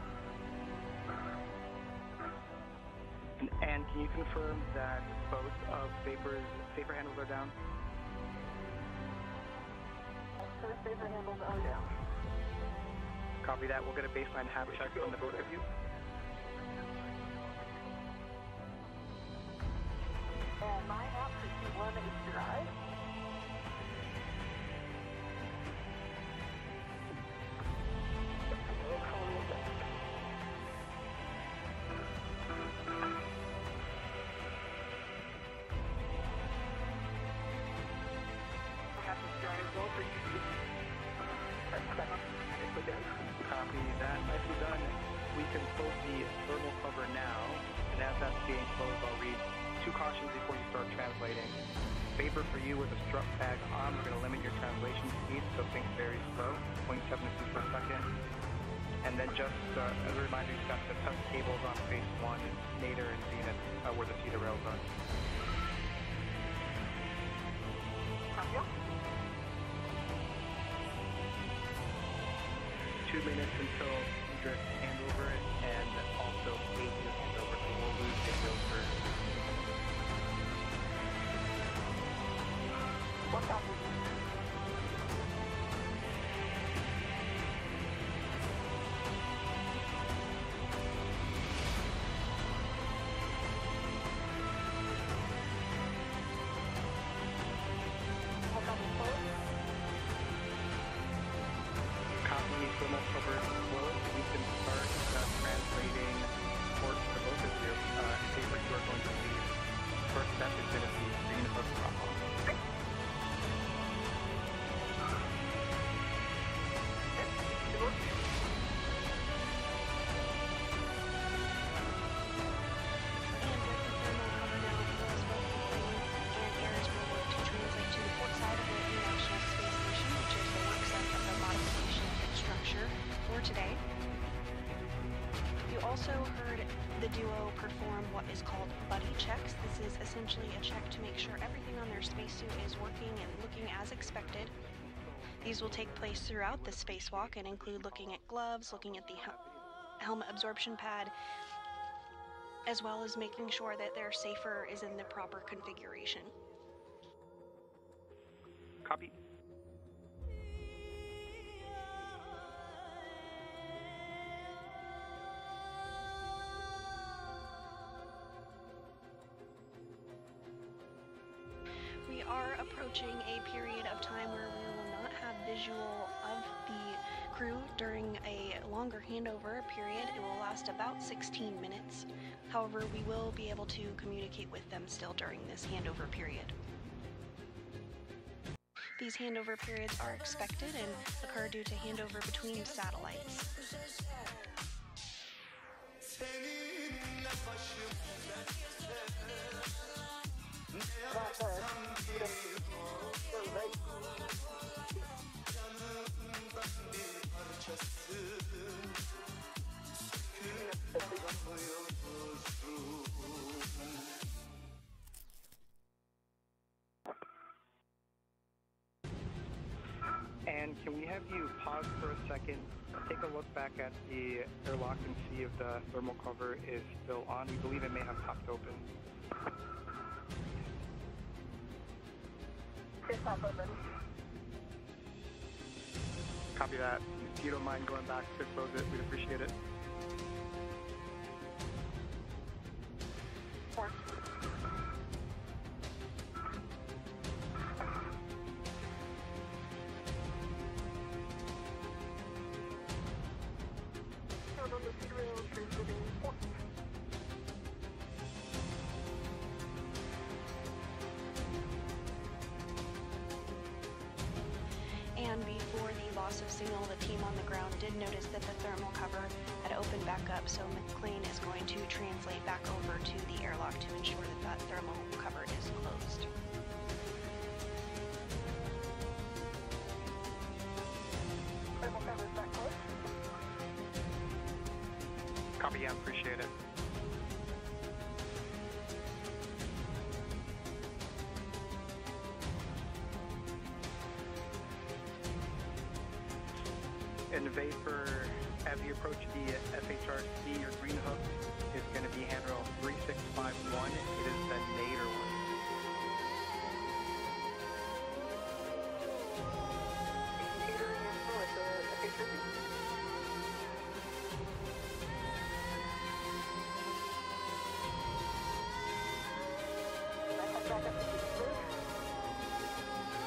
Speaker 5: And can you confirm that both of Vapor's paper handles are down?
Speaker 2: Both paper handles are down.
Speaker 5: Copy that. We'll get a baseline half check on the both of you.
Speaker 2: And my half for Q1 is dry.
Speaker 5: Copy that. Nicely done. We can close the thermal cover now, and as that's being closed, I'll read two cautions before you start translating. Vapor for you with a strut bag on, we're going to limit your translation speed, so think very slow, 0.7 meters per second. And then just as a reminder, you've got the test cables on phase 1, nadir and zenith, where the feeder rails are.
Speaker 2: Copy.
Speaker 5: 2 minutes until you drift hand over it, and also 8 to hand over, so we'll lose video for...
Speaker 2: What copy?
Speaker 5: Copy, thermal cover closed. We can start translating ports for both of you. Vapor, you are going to leave. First step is going to be green hook drop off.
Speaker 3: Today. You also heard the duo perform what is called buddy checks. This is essentially a check to make sure everything on their spacesuit is working and looking as expected. These will take place throughout the spacewalk and include looking at gloves, looking at the helmet absorption pad, as well as making sure that their safer is in the proper configuration.
Speaker 5: Copy.
Speaker 3: We are approaching a period of time where we will not have visual of the crew during a longer handover period. It will last about 16 minutes. However, we will be able to communicate with them still during this handover period. These handover periods are expected and occur due to handover between satellites.
Speaker 5: And can we have you pause for a second, take a look back at the airlock and see if the thermal cover is still on? We believe it may have popped open.
Speaker 2: It's not open.
Speaker 5: Copy that. If you don't mind going back to close it, we'd appreciate it.
Speaker 2: Four.
Speaker 3: And before the loss of signal, the team on the ground did notice that the thermal cover had opened back up, so McLean is going to translate back over to the airlock to ensure that that thermal cover is closed.
Speaker 2: Thermal cover is back closed.
Speaker 5: Copy, yeah, appreciate it. In Vapor, as you approach the FHRC, your green hook is going to be handrail 3651. It is the nadir one.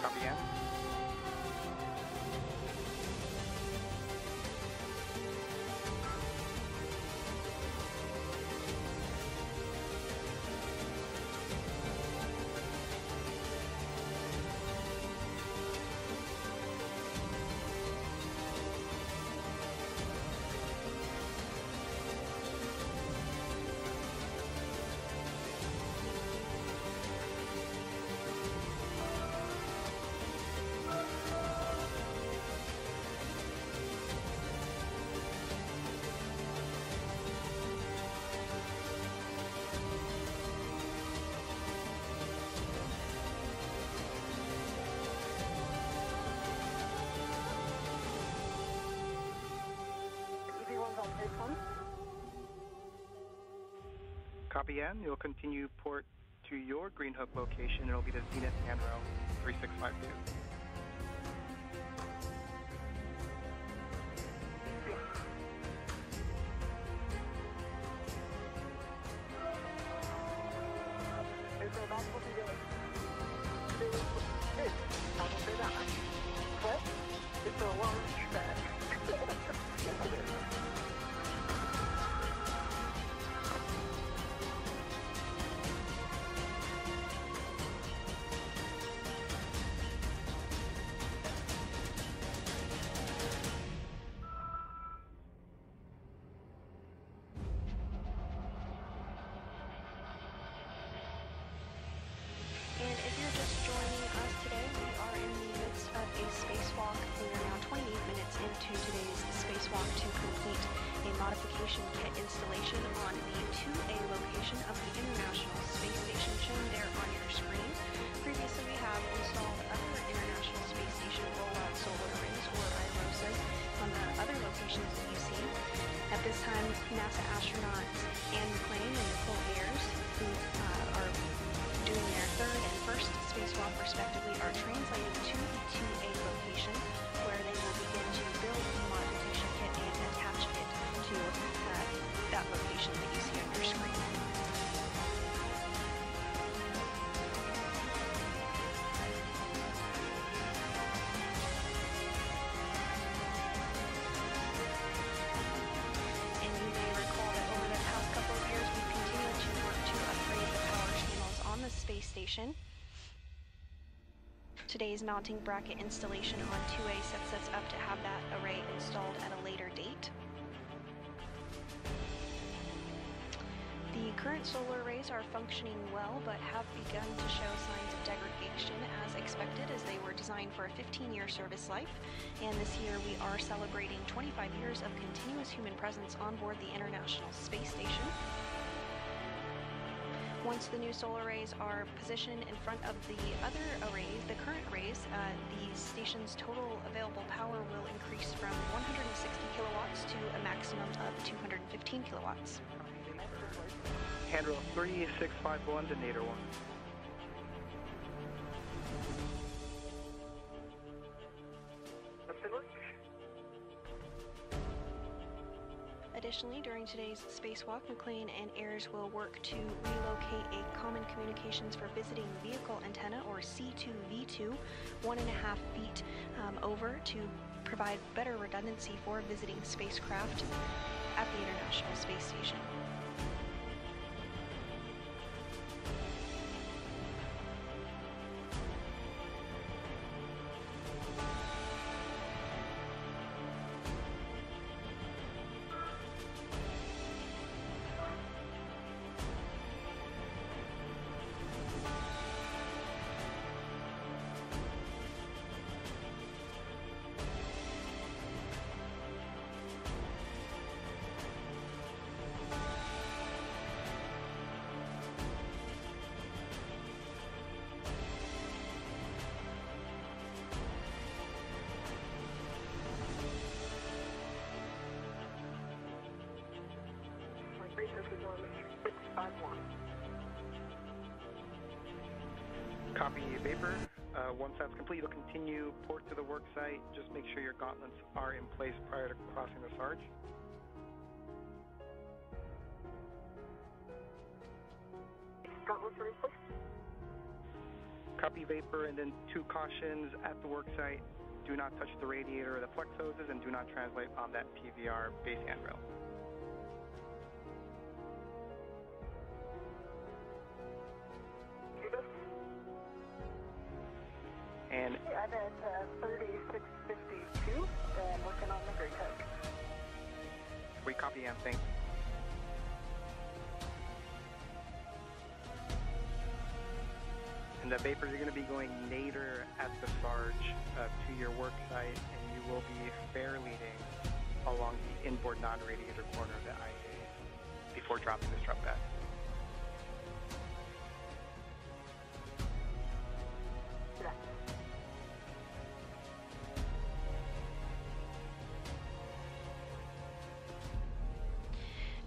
Speaker 5: Copy, yeah. Copy N. You'll continue port to your green hook location. It'll be the Zenith handrail 3652.
Speaker 2: It's a large bag.
Speaker 3: And if you're just joining us today, we are in the midst of a spacewalk. We are now 28 minutes into today's spacewalk to complete a modification kit installation on the 2A location of the International Space Station shown there on your screen. Previously, we have installed other International Space Station rollout solar arrays, or IROSAs, on the other locations that you see. At this time, NASA astronauts Anne McClain and Nicole Ayers, who are doing their third and first spacewalk respectively, are translating to the 2A location, where they will begin to build the modification kit and attach it to that location that you see on your screen. And you may recall that over the past couple of years, we've continued to work to upgrade the power channels on the space station. Today's mounting bracket installation on 2A sets us up to have that array installed at a later date. The current solar arrays are functioning well, but have begun to show signs of degradation as expected, as they were designed for a 15-year service life. And this year we are celebrating 25 years of continuous human presence on board the International Space Station. Once the new solar arrays are positioned in front of the other arrays, the current arrays, the station's total available power will increase from 160 kilowatts to a maximum of 215 kilowatts.
Speaker 5: Handrail 3651 to Nader 1.
Speaker 3: Additionally, during today's spacewalk, McClain and Ayers will work to relocate a common communications for visiting vehicle antenna, or C2V2, 1.5 feet over to provide better redundancy for visiting spacecraft at the International Space Station.
Speaker 5: Copy Vapor. Once that's complete, you'll continue port to the work site. Just make sure your gauntlets are in place prior to crossing the Sarge.
Speaker 2: Gauntlets are in place.
Speaker 5: Copy Vapor, and then 2 cautions at the work site. Do not touch the radiator or the flex hoses, and do not translate on that PVR base handrail. And
Speaker 2: I'm at 3652 and working on the gray tech.
Speaker 5: we copy and thanks. And the vapors are going to be going nadir at the Sarge to your work site, and you will be fair leading along the inboard non-radiator corner of the IA before dropping the strut back.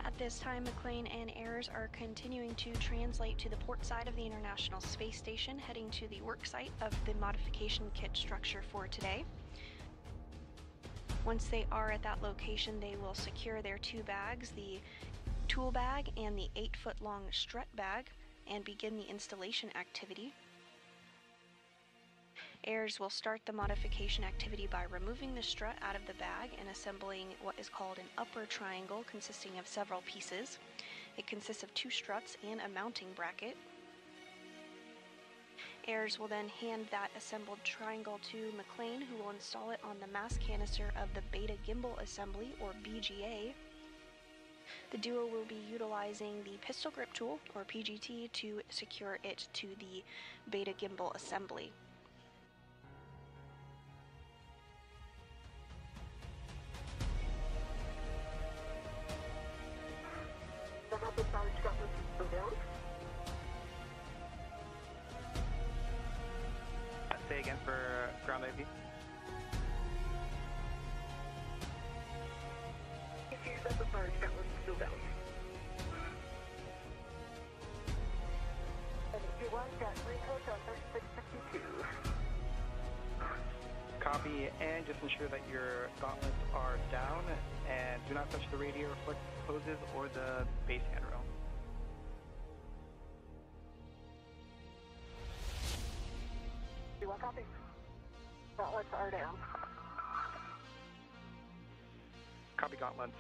Speaker 3: At this time, McLean and Ayres are continuing to translate to the port side of the International Space Station, heading to the work site of the modification kit structure for today. Once they are at that location, they will secure their two bags, the tool bag and the 8-foot-long strut bag, and begin the installation activity. Ayres will start the modification activity by removing the strut out of the bag and assembling what is called an upper triangle consisting of several pieces. It consists of 2 struts and a mounting bracket. Ayres will then hand that assembled triangle to McLean, who will install it on the mass canister of the Beta Gimbal Assembly, or BGA. The duo will be utilizing the pistol grip tool, or PGT, to secure it to the Beta Gimbal Assembly.
Speaker 5: Say again for ground IV. Copy, and just ensure that your gauntlets are down and do not touch the radiator reflect hoses or the base handrail.
Speaker 2: Copy. Gauntlets are down.
Speaker 5: Copy, gauntlets.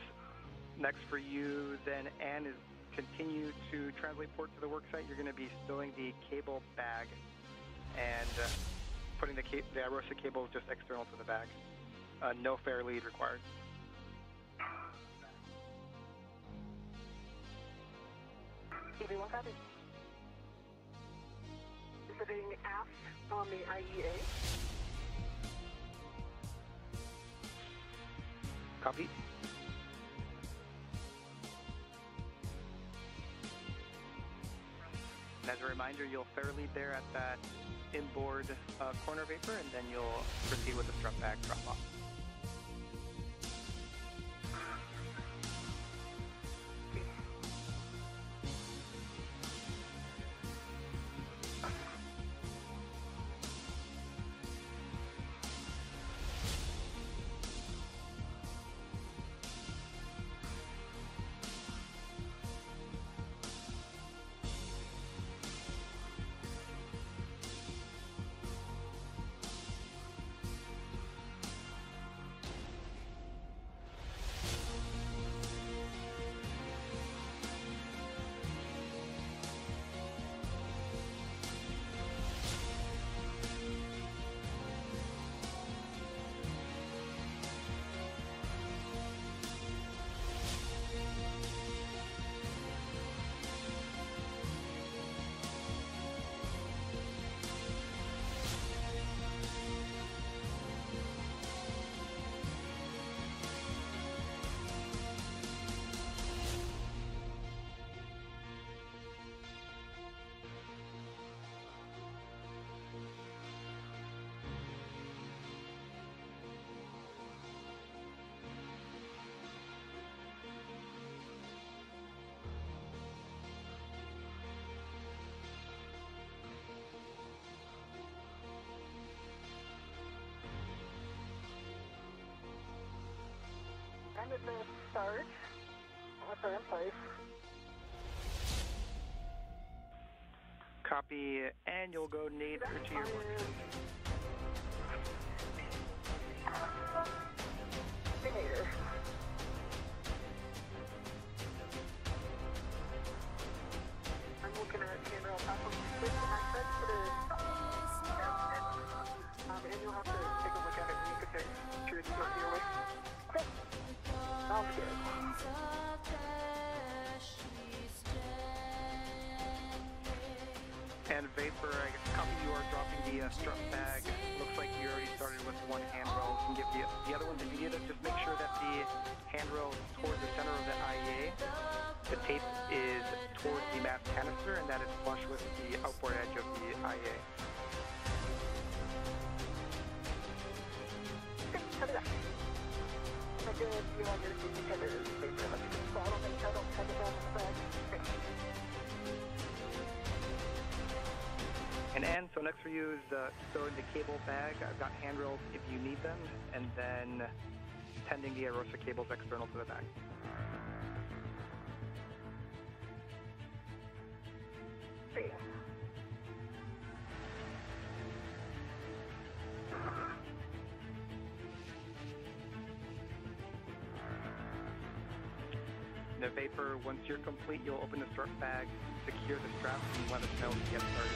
Speaker 5: Next for you, then, Anne, is continue to translate port to the work site. You're going to be stowing the cable bag and putting the IROSA cable just external to the bag. No fair lead required.
Speaker 2: TV1 copy. Sitting aft on the IEA.
Speaker 5: Copy. And as a reminder, you'll fair lead there at that inboard corner vapor, and then you'll proceed with the strut bag drop off.
Speaker 2: I'm at the start. Once they're in place.
Speaker 5: Copy, and you'll go nade to your work.
Speaker 2: Nader. I'm looking at handrail with my set to the and you'll have to take a look at it when you get there. Sure it's not your way. Okay. Sounds good.
Speaker 5: And Vapor, copy, you are dropping the strut bag. Looks like you already started with one handrail. You can give the other ones if you need it. Just make sure that the handrail is towards the center of the IEA. The tape is towards the mass canister, and that is flush with the outboard edge of the IEA.
Speaker 2: Okay, copy that. you have your indicator paper. Let me just follow me. I don't have it on the back.
Speaker 5: And Ann, so next for you is throw in the cable bag. I've got handrails if you need them, and then tending the aerosa cables external to the bag.
Speaker 2: See.
Speaker 5: The Vapor, once you're complete, you'll open the strap bag, secure the straps, and let us know to get started.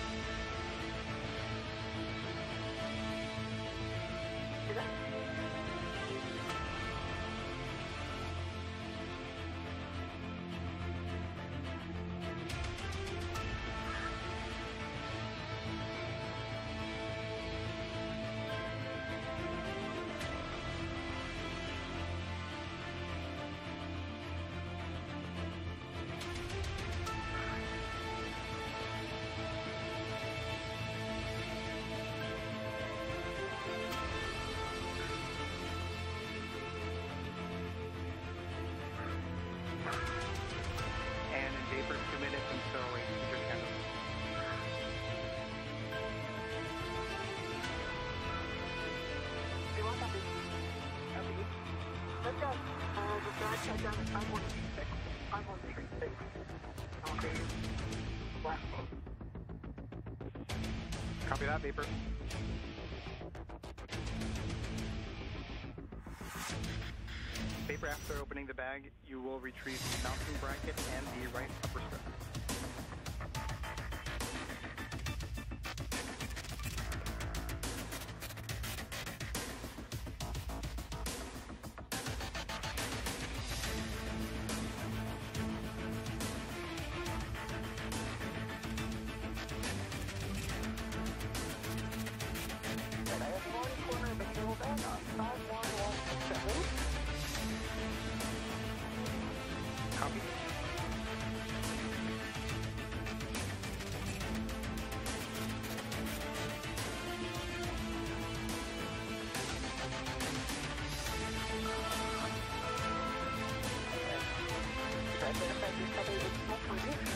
Speaker 5: And in Vapor, 2 minutes until a teacher's handover.
Speaker 2: Do you want something? Copy. Let's go. The drive check down at 5136. 5136. Okay. Last one.
Speaker 5: Copy that, Vapor. Vapor, after opening the bag, you will retrieve the mounting bracket and the right upper strip.
Speaker 2: And I have one corner of the cable bag on 5117.
Speaker 5: Copy.
Speaker 2: Try to identify your cover with smoke release.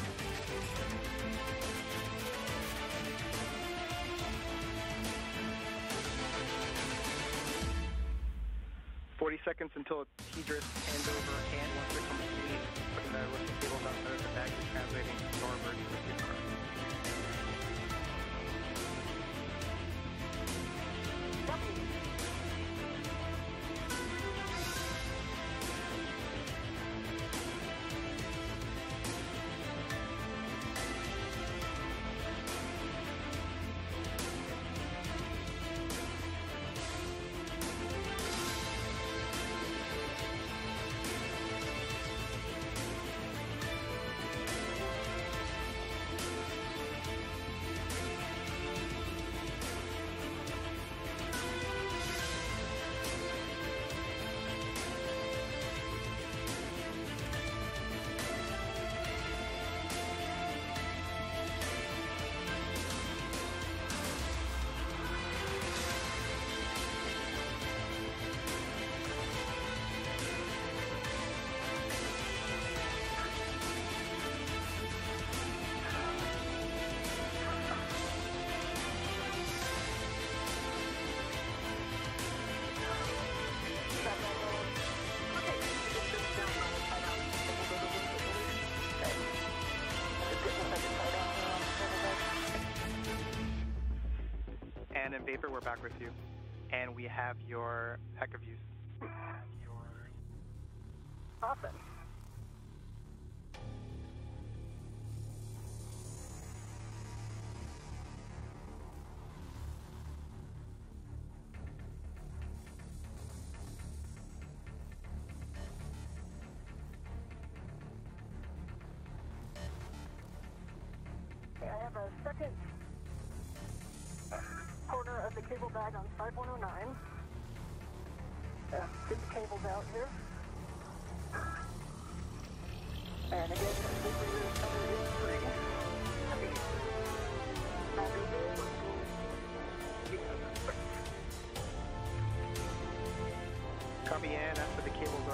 Speaker 5: 40 seconds until T-drift handover, and once you're complete, putting the lifting cables outside of the bag is translating starboard to the future. And in Vapor, we're back with you. And we have your heck of views.
Speaker 2: Awesome. Okay, I have a second corner of the cable bag on 5109. Get the cables out here. And again, the cover is free.
Speaker 5: Copy, and after the cables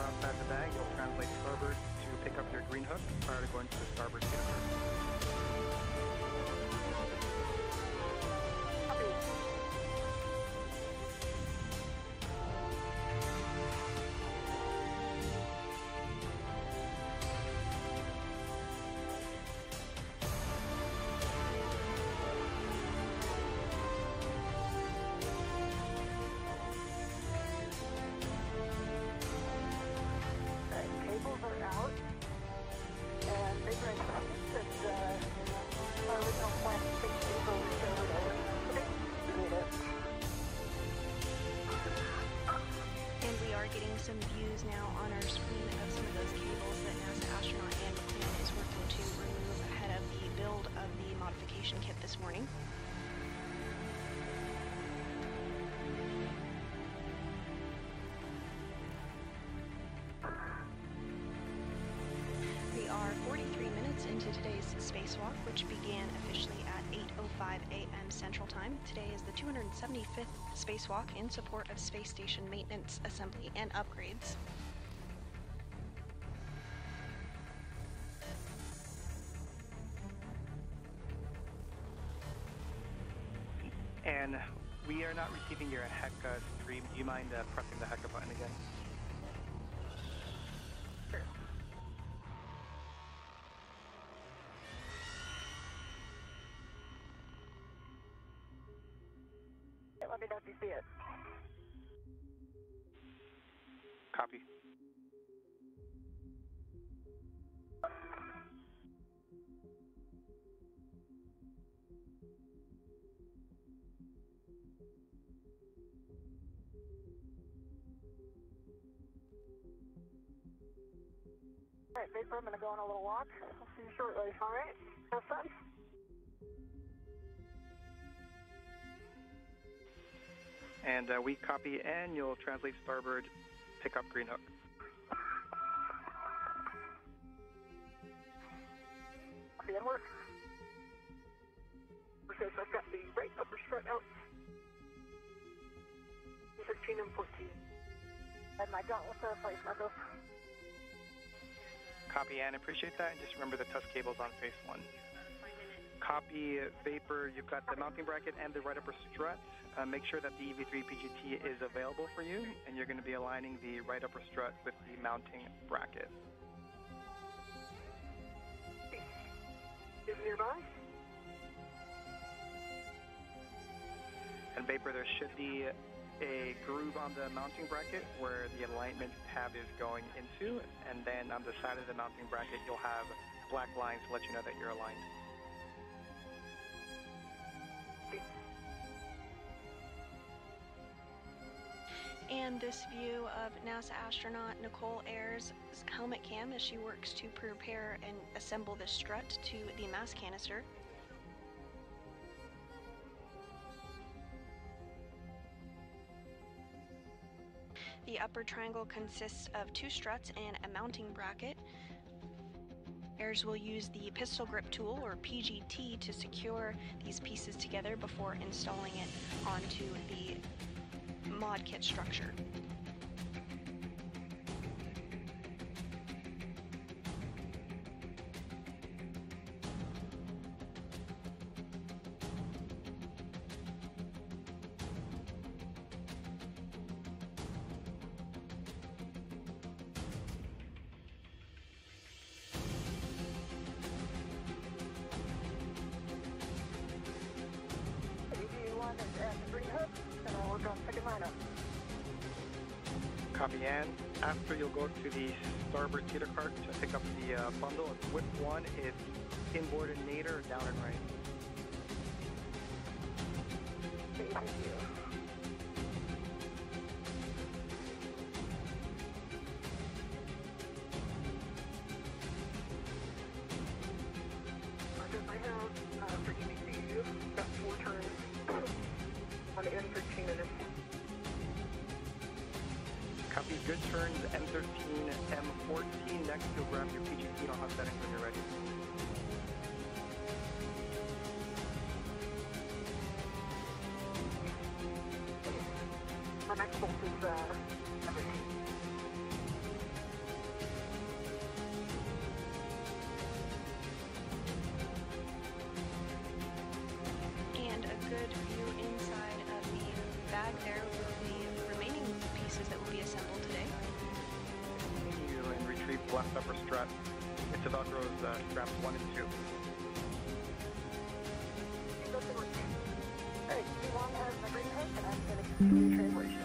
Speaker 3: hold of the modification kit this morning. We are 43 minutes into today's spacewalk, which began officially at 8:05 a.m. Central Time. Today is the 275th spacewalk in support of space station maintenance, assembly, and upgrades.
Speaker 5: And we are not receiving your HECA stream. Do you mind pressing the HECA button again?
Speaker 2: Sure. Let me know if you see it.
Speaker 5: Copy.
Speaker 2: All right, Vapor, I'm going to go on a little walk. I'll see you shortly. All right? Have fun.
Speaker 5: And we copy, and you'll translate starboard, pick up green hook.
Speaker 2: Copy and work. Because I've got the right upper strut out. 13 and 14. And my gauntlets are placed, Marco.
Speaker 5: Copy, and appreciate that. And just remember the tusk cables on phase 1. Copy, Vapor. You've got the mounting bracket and the right upper strut. Make sure that the EV3 PGT is available for you, and you're going to be aligning the right upper strut with the mounting bracket.
Speaker 2: Is nearby.
Speaker 5: And Vapor, there should be a groove on the mounting bracket where the alignment tab is going into, and then on the side of the mounting bracket you'll have black lines to let you know that you're aligned.
Speaker 3: And this view of NASA astronaut Nicole Ayers' helmet cam as she works to prepare and assemble the strut to the mass canister. The upper triangle consists of 2 struts and a mounting bracket. Ayers will use the pistol grip tool, or PGT, to secure these pieces together before installing it onto the mod kit structure.
Speaker 5: Copy, and after you'll go to the starboard teeter cart to pick up the bundle. It's whip 1, it's inboard and nadir, down and right.
Speaker 2: Thank you. I have, for EBC, got 4 turns on the N13 and
Speaker 5: Copy, good turns, M13, M14. Next, you'll grab your PGT on hot settings when you're ready.
Speaker 2: my next bolt is everything.
Speaker 3: And a good view inside of the bag there with the remaining pieces that will be assembled today.
Speaker 5: Continue and retrieve the left upper strut. It's the Velcro's straps 1 and 2.
Speaker 2: Alright, C1 has my green hook and I'm going to continue translation.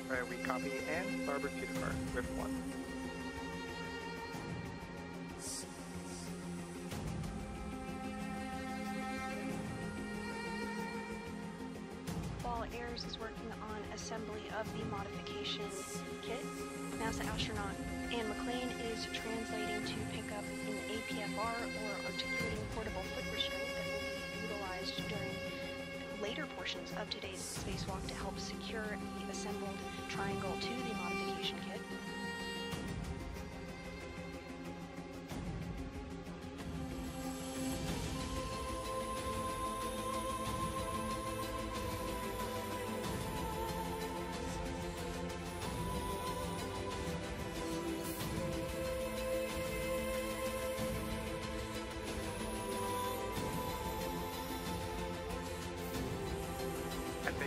Speaker 5: Alright, we copy and starboard to the car, Rift 1.
Speaker 3: While Ayers is working on assembly of the modification kit, NASA astronaut Anne McLean is translating to pick up an APFR or later portions of today's spacewalk to help secure the assembled triangle to the modification kit.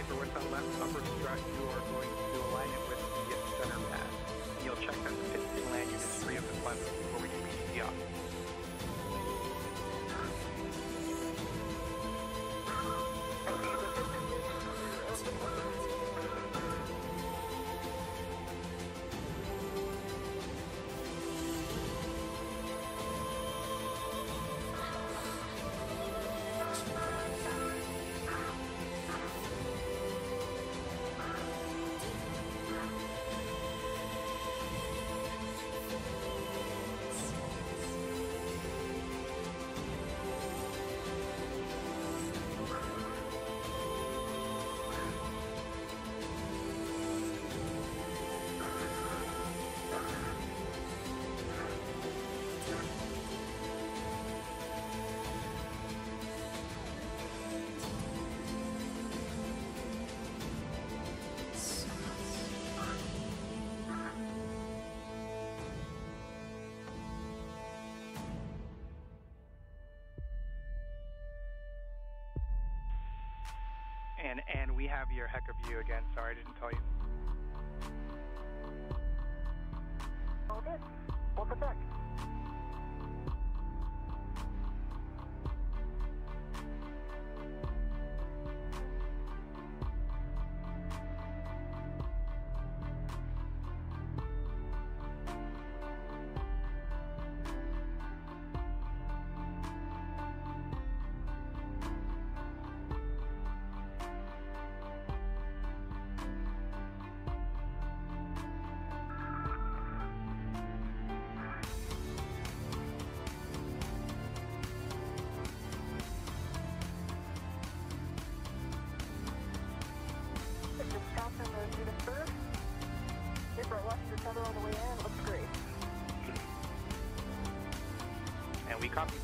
Speaker 5: With the left upper strut, you are going to align it with the center pad. You'll check that the piston lanyard is free of the clamp before we release the yacht. And we have your heck of view again. Sorry, I didn't tell you.
Speaker 2: All good. Welcome back. On the way in, looks great.
Speaker 5: And we copy.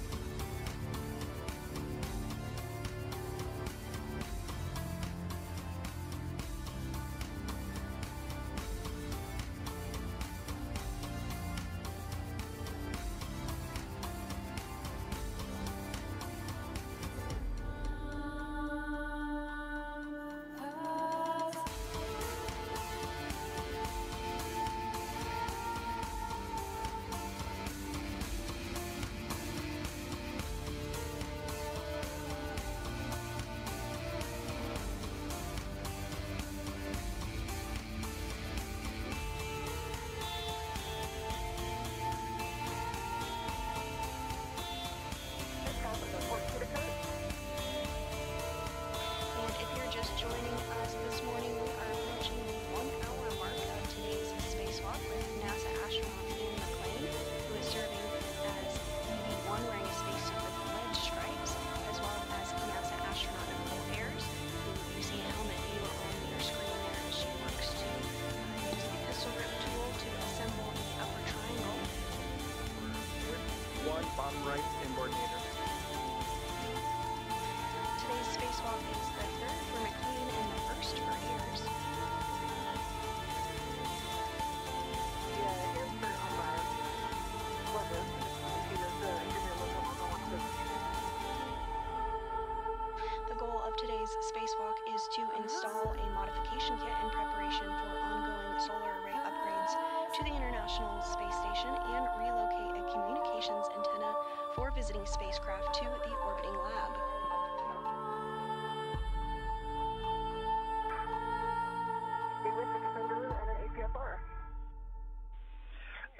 Speaker 3: Joining us this morning, we are approaching the 1 hour mark of today's spacewalk with NASA astronaut Ian McLean, who is serving as EV1 wearing a spacesuit with lead stripes, as well as NASA astronaut Nicole Ayers, who you see a helmet view on your screen there as she works to use the pistol grip tool to assemble the upper triangle.
Speaker 5: One bottom right inboard meter.
Speaker 3: Today's spacewalk is the third for McLean and the first for Ayers. The goal of today's spacewalk is to install a modification kit in preparation for ongoing solar array upgrades to the International Space Station and relocate a communications antenna for visiting spacecraft to the orbiting lab.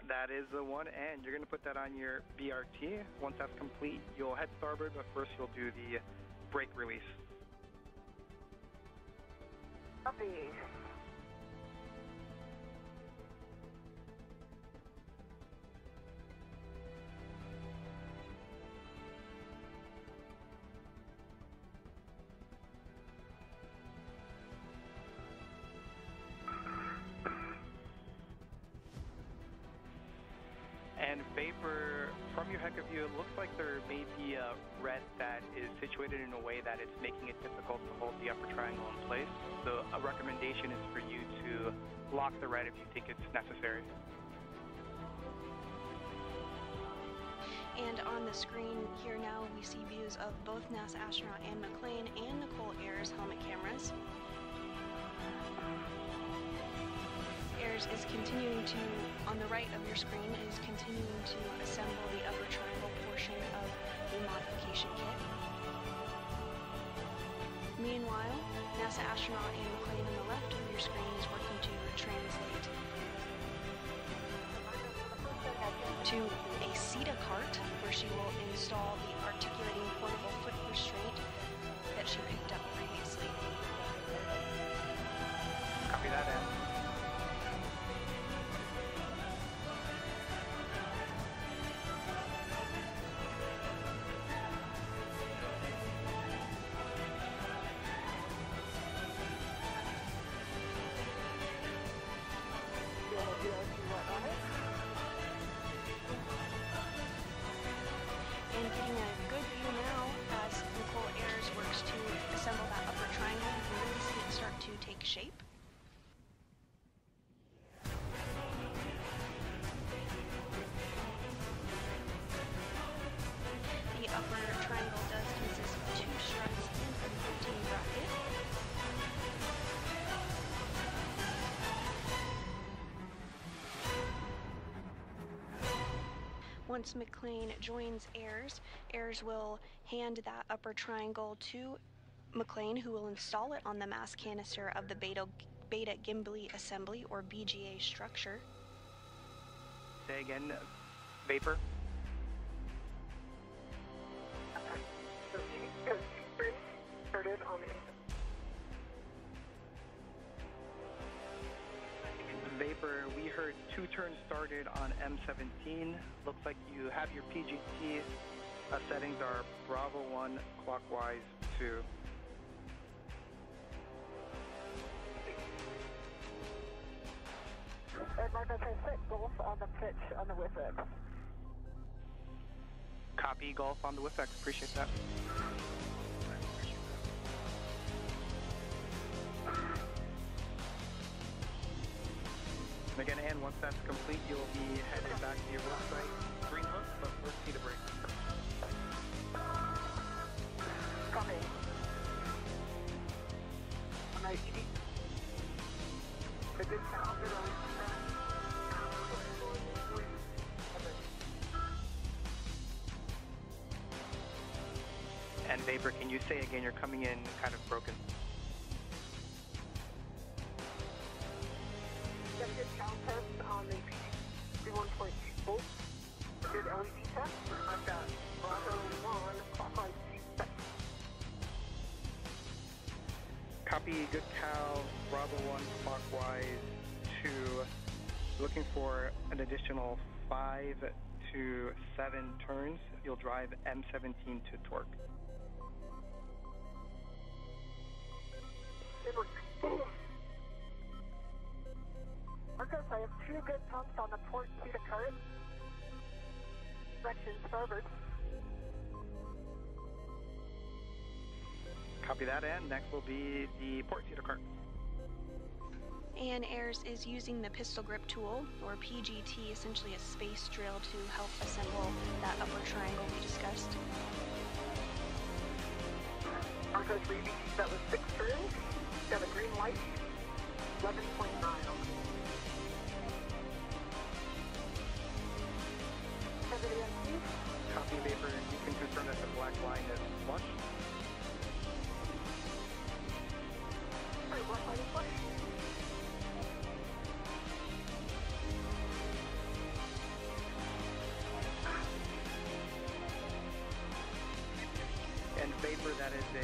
Speaker 5: That is the one, and you're going to put that on your BRT. Once that's complete, you'll head starboard, but first you'll do the brake release.
Speaker 2: Copy.
Speaker 5: And vapor, from your HECA view, it looks like there may be a red that is situated in a way that it's making it difficult to hold the upper triangle in place. So a recommendation is for you to lock the red if you think it's necessary.
Speaker 3: And on the screen here now, we see views of both NASA astronaut Anne McClain and Nicole Ayers' helmet cameras. Ayers is continuing to, on the right of your screen, is continuing to assemble the upper triangle portion of the modification kit. Meanwhile, NASA astronaut Anne McClain on the left of your screen is working to translate to a CETA cart, where she will install the articulating portable foot restraint that she picked up previously.
Speaker 5: Copy that in.
Speaker 3: And getting a good view now as Nicole Ayers works to assemble that upper triangle. You can really see it start to take shape. The upper triangle does consist of 2 struts and a 15 bracket. Once McClain joins Ayers, Ayers will hand that upper triangle to McClain, who will install it on the mass canister of the Beta Gimbly Assembly, or BGA structure.
Speaker 5: Say again, vapor.
Speaker 2: Started on the
Speaker 5: Vapor, we heard 2 turns started on M17. Looks like you have your PGT settings are Bravo 1, clockwise 2.
Speaker 2: And like I said, set golf on the pitch on the WIFX.
Speaker 5: Copy, golf on the WIFX. Appreciate that. And again, Ann, once that's complete, you'll be headed back to your work site. Green hook, but let's see the break.
Speaker 2: Copy. On ID. The good sound, good on.
Speaker 5: And Vapor, can you say again, you're coming in kind of broken?
Speaker 2: Got a good sound test on the PD 3.1.2 volts. Good LED test. I've got Bravo 1, clockwise 2.
Speaker 5: Copy, good Cal, Bravo 1, clockwise 2. Looking for an additional 5 to 7 turns. You'll drive M17 to torque.
Speaker 2: Marcos, I have 2 good pumps on the port CETA cart. Section starboard.
Speaker 5: Copy that, and next will be the port CETA cart.
Speaker 3: And Ayers is using the pistol grip tool, or PGT, essentially a space drill, to help assemble that upper triangle we discussed.
Speaker 2: Marcos Reedy, that was 6 turns. Got a green light, 11.9.
Speaker 5: Copy, Vapor. You can confirm that the black line is flush.
Speaker 2: Black line is flush.
Speaker 5: And Vapor, that is a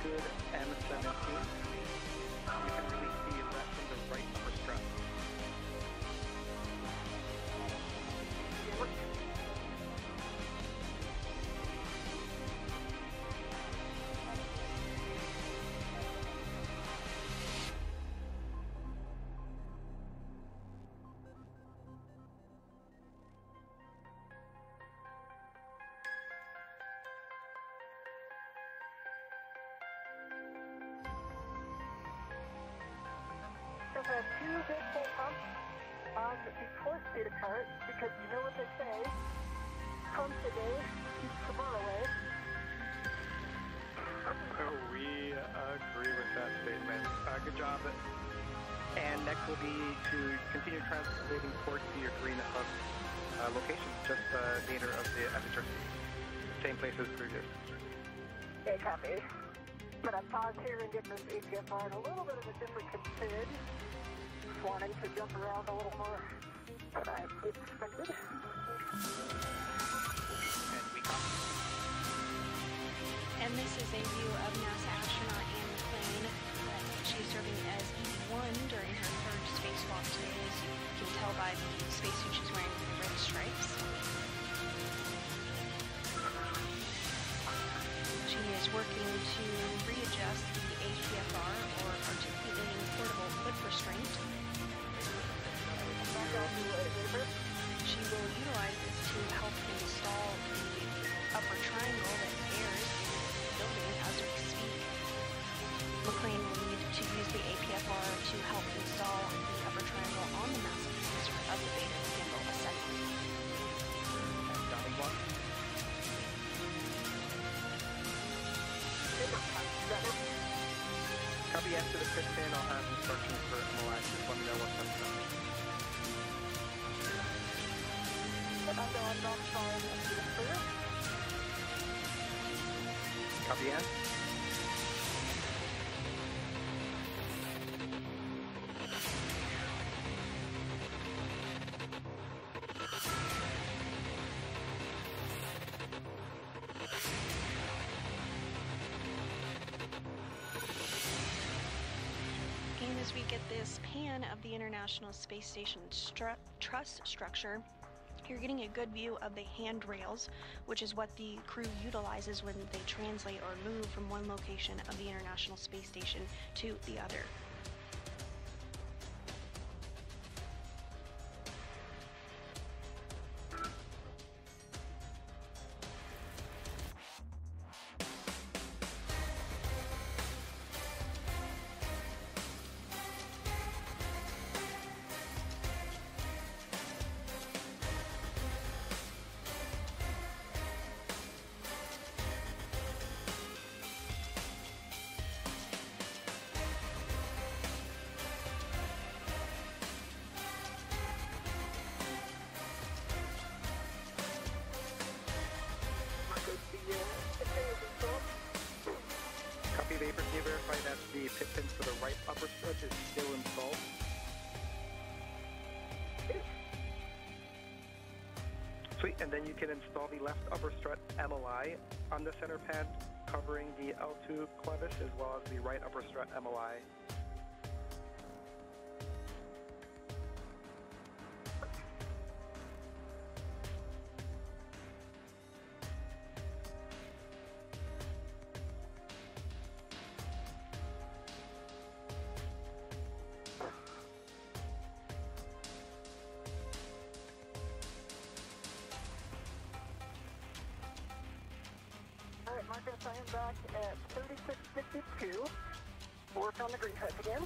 Speaker 5: good M17. You can release the left from the right upper strut.
Speaker 2: big full pumps on the four-seater cart because you know what they say, pump today, keep tomorrow away.
Speaker 5: We agree with that statement. Good job. And next will be to continue translating towards your green hub location, just nadir of the epicenter. Same place as previous.
Speaker 2: Okay, copy. I'm going to pause here and get this APFR in a little bit of a different config. Just wanting to jump around a little more than I expected.
Speaker 5: And we copy.
Speaker 3: And this is a view of NASA astronaut Anne McClain. She's serving as E1 during her third spacewalk today, as you can tell by the spacesuit she's wearing with the red stripes. She is working to readjust the APFR, or articulating portable foot restraint. She will utilize this to help install the upper triangle that airs in the building as we speak. McClain will need to use the APFR to help install the upper triangle on the massive sensor of the beta to handle assembly.
Speaker 5: Grounding block. Copy yes to the pit pin. I'll have instructions for MLI. Just let me know what's up. Copy yes.
Speaker 3: And as we get this pan of the International Space Station truss structure, you're getting a good view of the handrails, which is what the crew utilizes when they translate or move from one location of the International Space Station to the other.
Speaker 5: Vapor, can you verify that the pit pin for the right upper strut is still installed? Sweet, and then you can install the left upper strut MLI on the center pad, covering the L2 clevis, as well as the right upper strut MLI.
Speaker 2: Marcus, I am back at 3652. Work on the green hook again.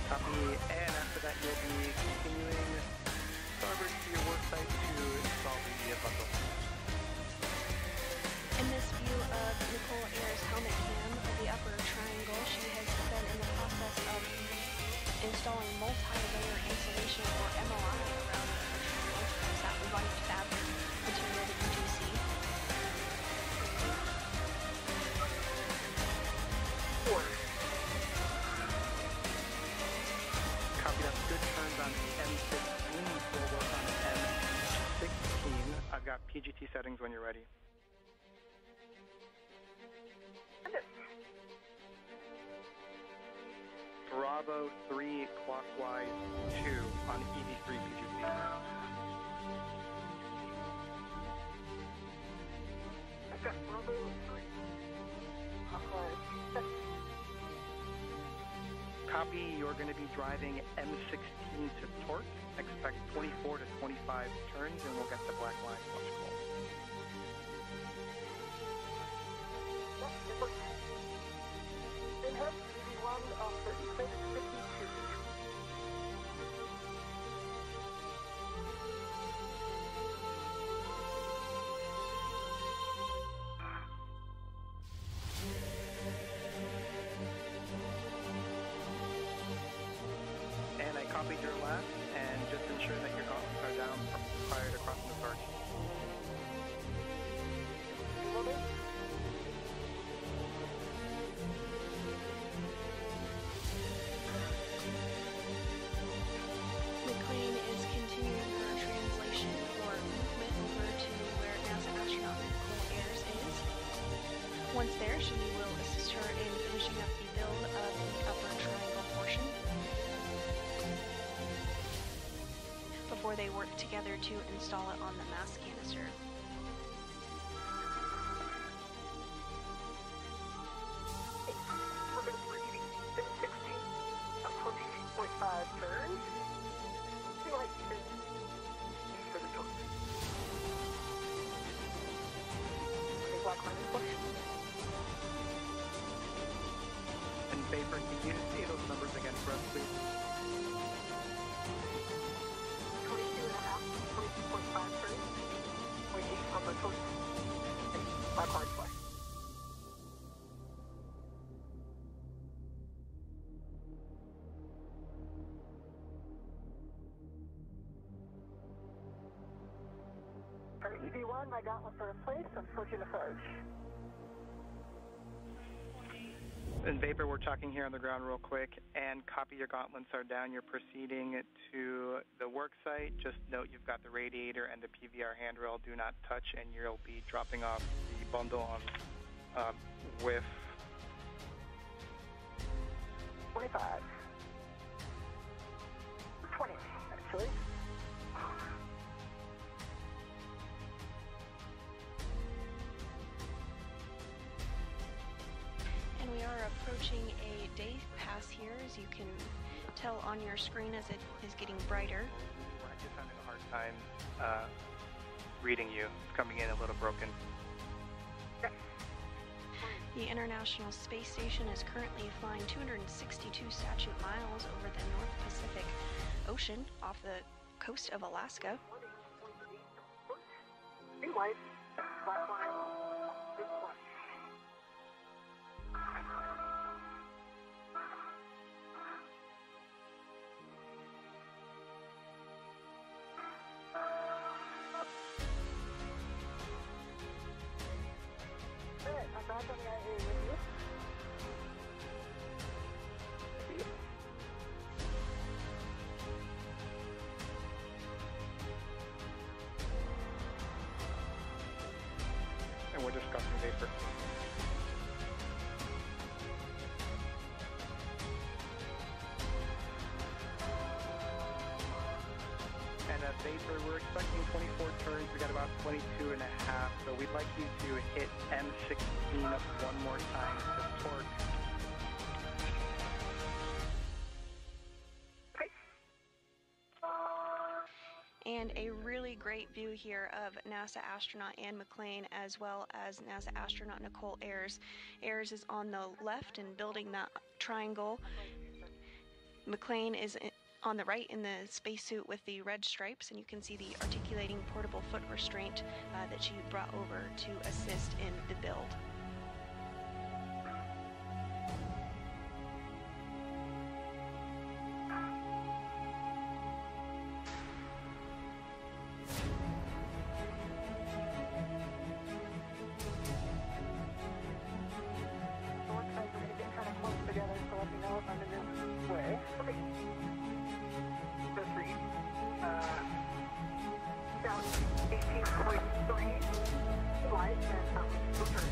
Speaker 5: Copy, and after that you'll be continuing starboard to your work site to install the bundle.
Speaker 3: In this view of Nicole Ayer's helmet cam of the upper triangle, she has been in the process of installing multi-layer insulation or MLI around the upper triangle. That white fabric material that you do see.
Speaker 5: Copy that. Good turns on M15. We'll work on M16. I've got PGT settings when you're ready. Bravo 3 clockwise 2 on EV3 PGT.
Speaker 2: Bravo 3 clockwise.
Speaker 5: Copy, you're going to be driving M16 to torque. Expect 24 to 25 turns, and we'll get the black line flush call.
Speaker 2: In hub, EV1 on 3652.
Speaker 3: station will assist her in finishing up the build of the upper triangle portion before they work together to install it on the mass canister.
Speaker 2: We're going to be reading 16, 14.5 turns. Like this. For the torque. Black line is push.
Speaker 5: And Vapor, can you say those numbers again for us, please?
Speaker 2: 22.5 turns. Waiting on the torque. Black line push. For EV1, my gauntlets are in place. I'm switching to Sarge.
Speaker 5: And Vapor, we're talking here on the ground real quick, and copy your gauntlets are down. You're proceeding to the work site. Just note you've got the radiator and the PVR handrail. Do not touch, and you'll be dropping off the bundle on with
Speaker 2: 25. 20, actually.
Speaker 3: And we are approaching a day pass here, as you can tell on your screen as it is getting brighter.
Speaker 5: We're just having a hard time reading you. It's coming in a little broken.
Speaker 3: The International Space Station is currently flying 262 statute miles over the North Pacific Ocean off the coast of Alaska.
Speaker 2: Green light, black line, this one. Good, I'm back on the IA with you.
Speaker 5: And we're discussing Vapor. And Vapor, we're expecting 24 turns. We got about 22 and a half. So we'd like you to hit M16 one more time to torque.
Speaker 3: And a really great view here of NASA astronaut Anne McClain, as well as NASA astronaut Nicole Ayers. Ayers is on the left and building that triangle. McClain is on the right in the spacesuit with the red stripes, and you can see the articulating portable foot restraint that she brought over to assist in the build.
Speaker 2: Down 18.3 light and filter.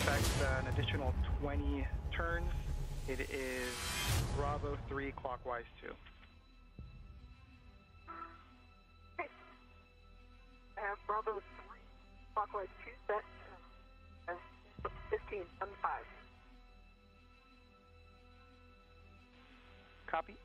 Speaker 5: expect an additional 20 turns. It is Bravo 3 clockwise 2.
Speaker 2: Okay. I have Bravo 3 clockwise 2 set as 15 on 5.
Speaker 5: Copy.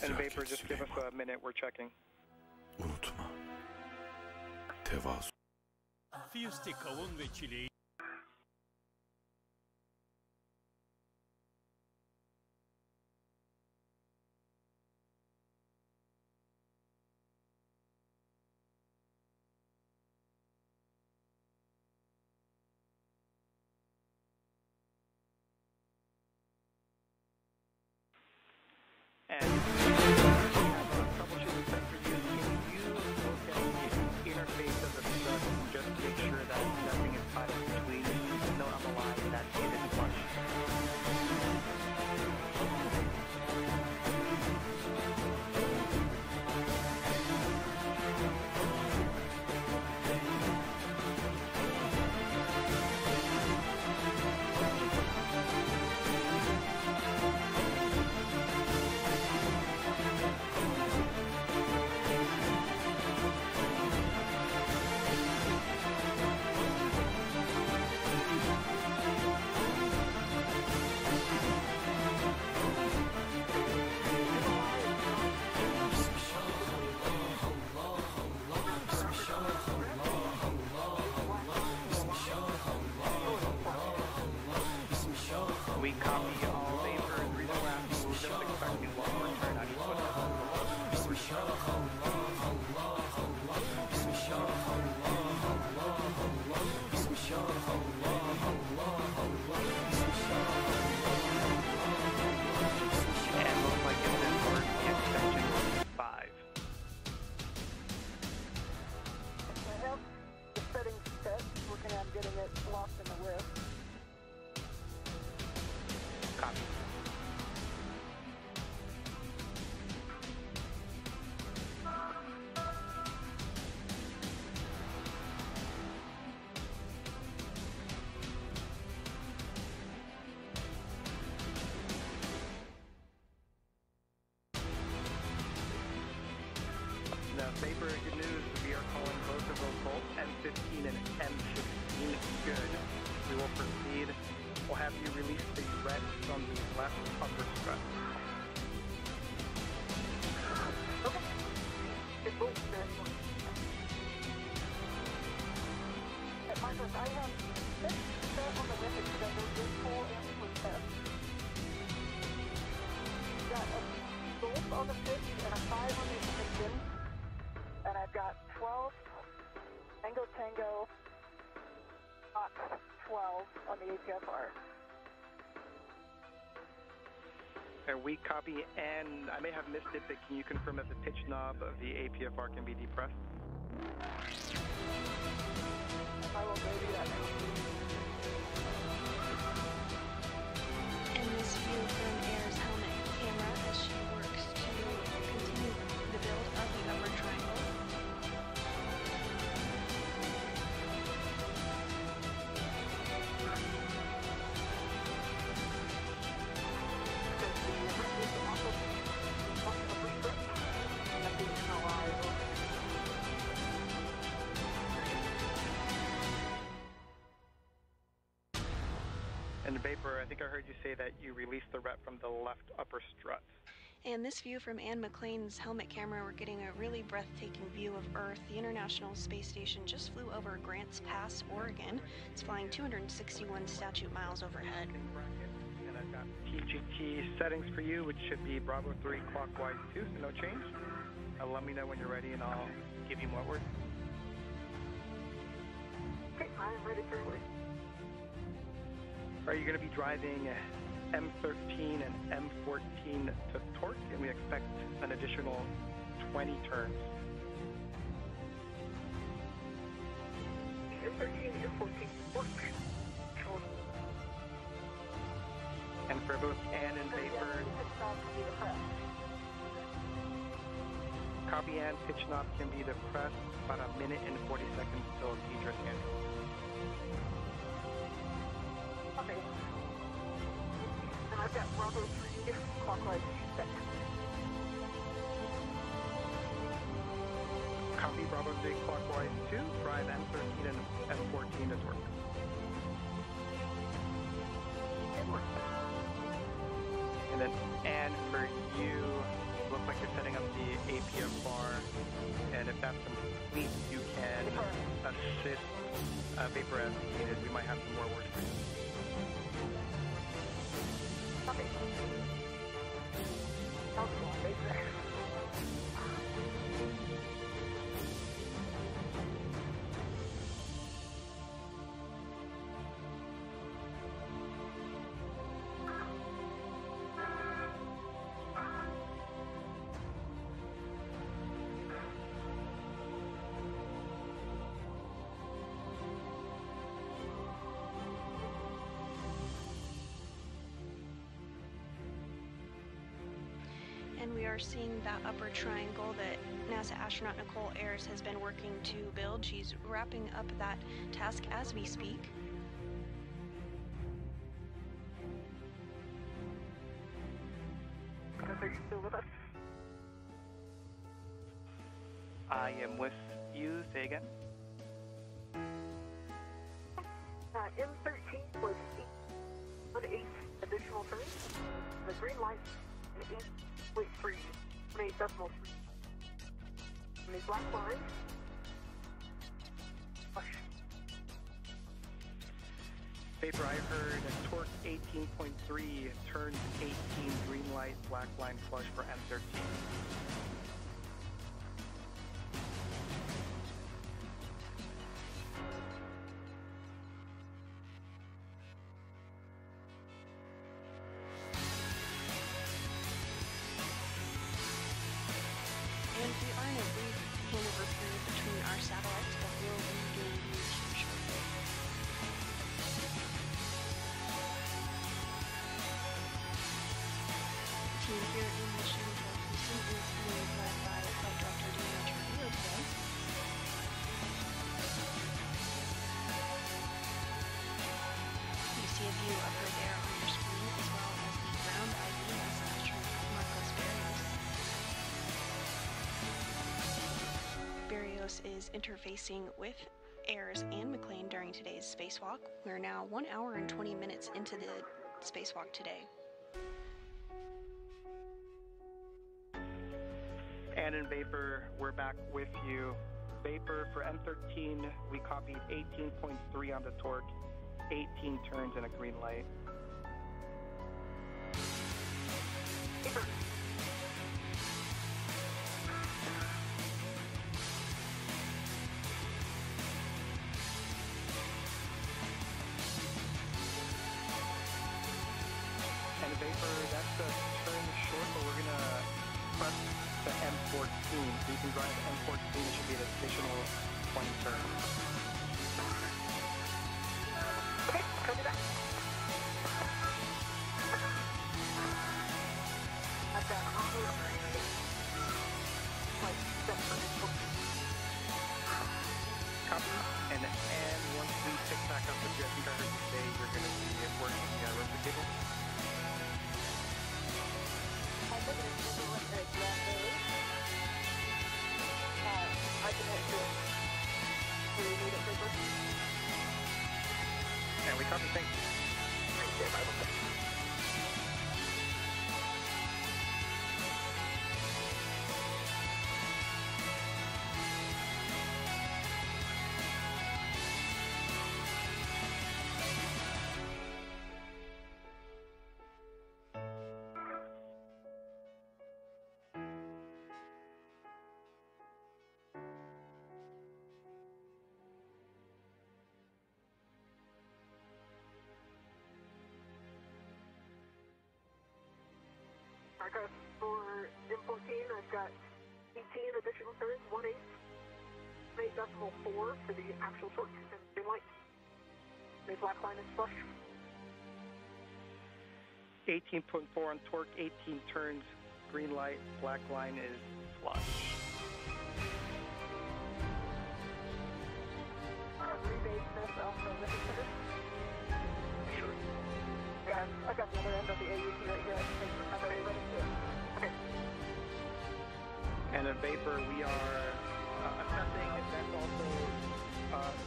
Speaker 5: And Vapor, just give us a minute, we're checking.
Speaker 7: Unutma. Tevazu.
Speaker 8: Fiusti kavun ve çileği.
Speaker 5: We copy all Vapor 3 left, just expecting one more turn on each one.
Speaker 2: I'm getting it lost in the wrist.
Speaker 5: Copy. Now, Vapor, good news. We are calling both of those bolts, M15 and M16. Good. We will proceed. We'll have you release the red from the left upper strut.
Speaker 2: Okay. It moves very well. At Marcos, I have 6 set on the weapon because I moved this full and with test. Got a bolt on the pitch and a 5 on the ignition. And I've got 12 Tango Fox 12 on the APFR.
Speaker 5: And we copy, and I may have missed it, but can you confirm that the pitch knob of the APFR can be depressed?
Speaker 2: I will go do that now.
Speaker 3: And this view from Air's helmet camera as she works to continue the build of the upper triangle.
Speaker 5: And Vapor, I think I heard you say that you released the rep from the left upper strut.
Speaker 3: And this view from Ann McClain's helmet camera, we're getting a really breathtaking view of Earth. The International Space Station just flew over Grants Pass, Oregon. It's flying 261 statute miles overhead.
Speaker 5: And I've got TGT settings for you, which should be Bravo 3 clockwise 2, so no change. Let me know when you're ready, and I'll give you more words.
Speaker 2: Okay, I'm ready for it.
Speaker 5: Are you going to be driving M13 and M14 to torque, and we expect an additional 20 turns.
Speaker 2: M13 and M14 torque.
Speaker 5: And for both Ann and Vapor, copy and pitch knob can be depressed about a minute and 40 seconds till Deidre scan.
Speaker 2: Okay. And I've got Bravo 3 clockwise set.
Speaker 5: Copy Bravo 3 clockwise 2, drive M13 and M14 to torque. And then, and for you, looks like you're setting up the APFR, and if that's complete, you can assist Vapor as needed. We might have some more work for you.
Speaker 2: Okay. Okay.
Speaker 3: And we are seeing that upper triangle that NASA astronaut Nicole Ayers has been working to build. She's wrapping up that task as we speak.
Speaker 2: Are you still with us?
Speaker 5: I am with you. Say again.
Speaker 2: M13 was 8 additional turns. The green light is 8.3 decimal 3. And the black line.
Speaker 5: Vapor, I heard torque 18.3, turns 18, green light, black line flush for M13.
Speaker 3: And we are in a brief handover period between our satellites, but we'll regain you shortly. Marcos is interfacing with Ayers and McLean during today's spacewalk. We're now 1 hour and 20 minutes into the spacewalk today.
Speaker 5: And in Vapor, we're back with you. Vapor, for M13, we copied 18.3 on the torque, 18 turns and a green light.
Speaker 2: Vapor.
Speaker 5: And Vapor, that's the turn short, but we're going to press the M14. So you can drive the M14, it should be an additional 20 turns.
Speaker 2: Okay, copy that. I've got
Speaker 5: Copy. And once we pick back up with you, I think I heard you say you're going to be working the rotor cable.
Speaker 2: I can hit it. Do you need it, Vapor?
Speaker 5: And we copy, thanks.
Speaker 2: Marcos, for M14, I've got 18 additional turns, 1/8, 8.4 for the actual torque and green light. The black line is flush.
Speaker 5: 18.4 on torque, 18 turns, green light, black line is flush.
Speaker 2: Rebase this also with the center. Sure. Yeah, I got the other end of the AUT right here. I'm ready to do it. Okay.
Speaker 5: And in Vapor, we are assessing if that's also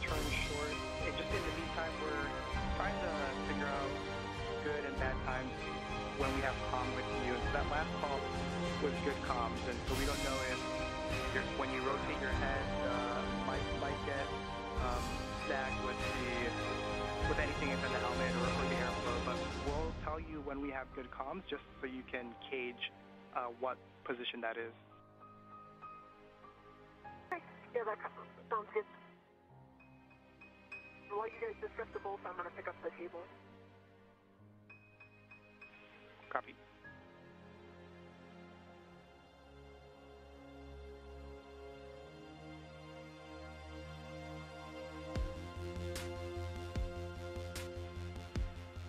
Speaker 5: turn short. And just in the meantime, we're trying to figure out good and bad times when we have comm with you. And so that last call was good comms, and so we don't know if when you rotate your head, might get snagged with anything inside the helmet or the airflow. But we'll tell you when we have good comms, just so you can gauge what position that is.
Speaker 2: Yeah, that sounds good. While you guys discuss the bolts, I'm going to pick up the cable.
Speaker 5: Copy.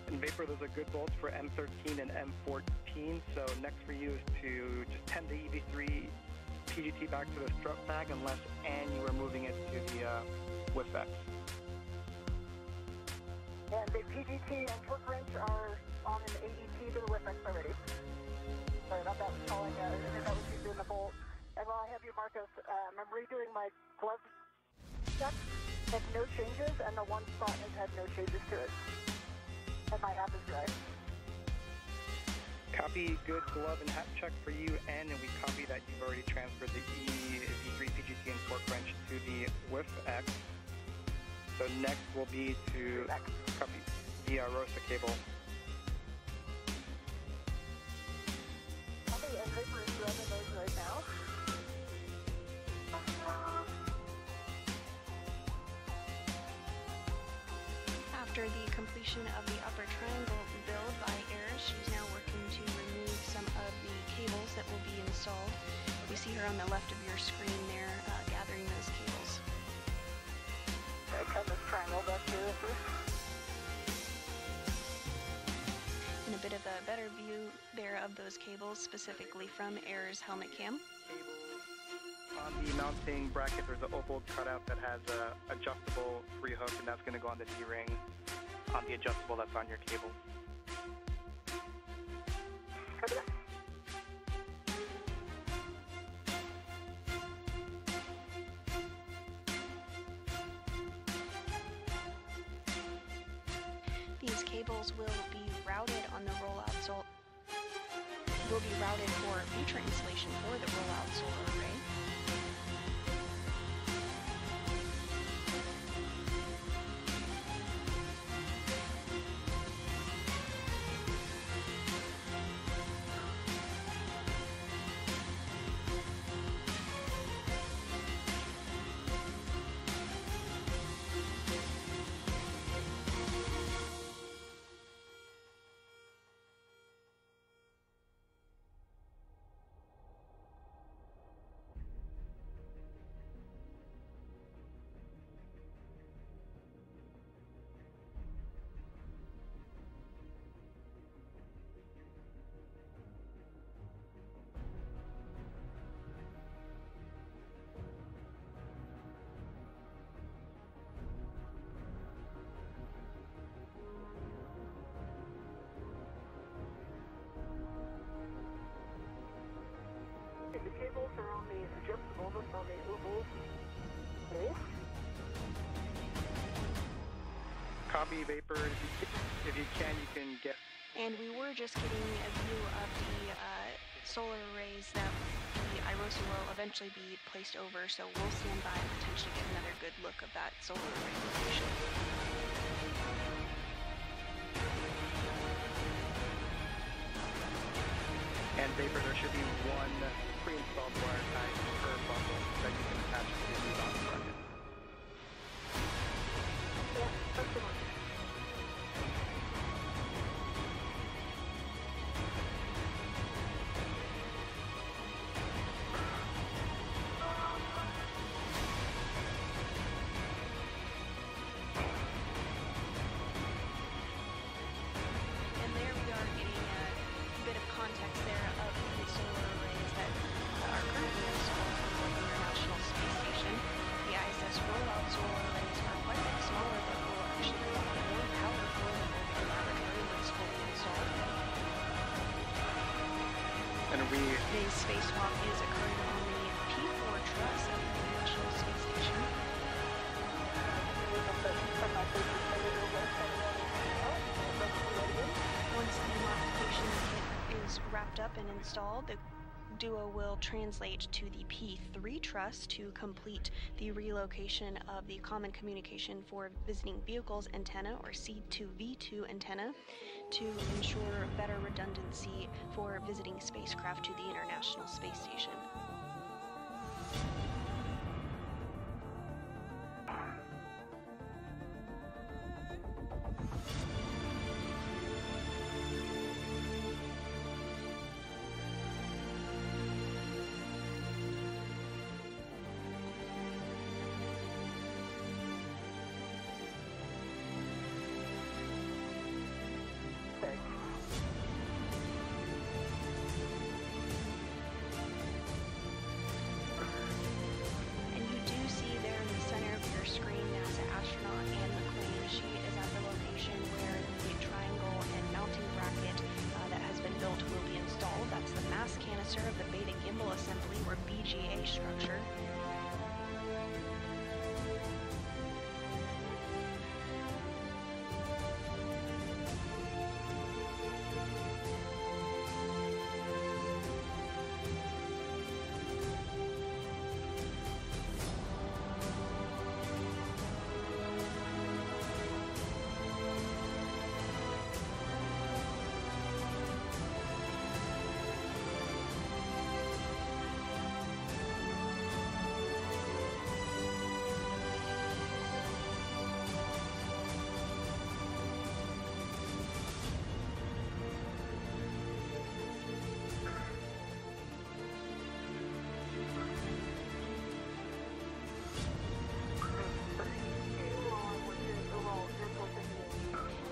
Speaker 5: And Vapor, those are good bolts for M13 and M14. So next for you is to just tend the EV3 PGT back to the strut bag unless you are moving it to the WIFX.
Speaker 2: And the PGT and torque wrench are on an AET to the WIFX already. Sorry about that, calling, that was you doing the bolt. And while I have you, Marcos, I'm redoing my glove check. Had no changes, and the one spot has had no changes to it. And my app is dry.
Speaker 5: Copy, good glove and hat check for you, and we copy that you've already transferred the EV3 PGT and torque wrench to the WIFX. So next will be to copy the ROSA cable.
Speaker 2: Copy, and Vapor is grabbing those right now.
Speaker 3: After the completion of the upper triangle build by Ayers, she's now working to remove some of the cables that will be installed. You see her on the left of your screen there, gathering those cables.
Speaker 2: Okay, cut this triangle back here.
Speaker 3: And a bit of a better view there of those cables, specifically from Ayers' helmet cam.
Speaker 5: On the mounting bracket, there's an oval cutout that has a adjustable free hook, and that's going to go on the D-ring on the adjustable that's on your cable.
Speaker 2: Copy that.
Speaker 3: cables will be routed on the rollout will be routed for future installation for the rollout solar array.
Speaker 2: The cables are on the strips almost on the ovals. Okay.
Speaker 5: Copy, Vapor. If you can get...
Speaker 3: And we were just getting a view of the solar arrays that the IROSA will eventually be placed over, so we'll stand by and potentially get another good look of that solar array location.
Speaker 5: And Vapor, there should be one pre-installed wire tie per bundle that you can attach to the exhaust bracket.
Speaker 2: Yeah, that's the one.
Speaker 3: And there we are getting a bit of context there of the solar arrays that are currently installed on the International Space Station. The ISS rollout solar arrays are quite a bit smaller, but will actually provide more power for the laboratory once fully installed.
Speaker 5: And
Speaker 3: The spacewalk is occurring on the P4 truss of the International Space Station. Once the modification kit is wrapped up and installed, the duo will translate to the P3 truss to complete the relocation of the Common Communication for Visiting Vehicles antenna, or C2V2 antenna, to ensure better redundancy for visiting spacecraft to the International Space Station. And you do see there in the center of your screen NASA astronaut Anne McLean. She is at the location where the triangle and mounting bracket that has been built will be installed. That's the mass canister of the Beta Gimbal Assembly, or BGA structure.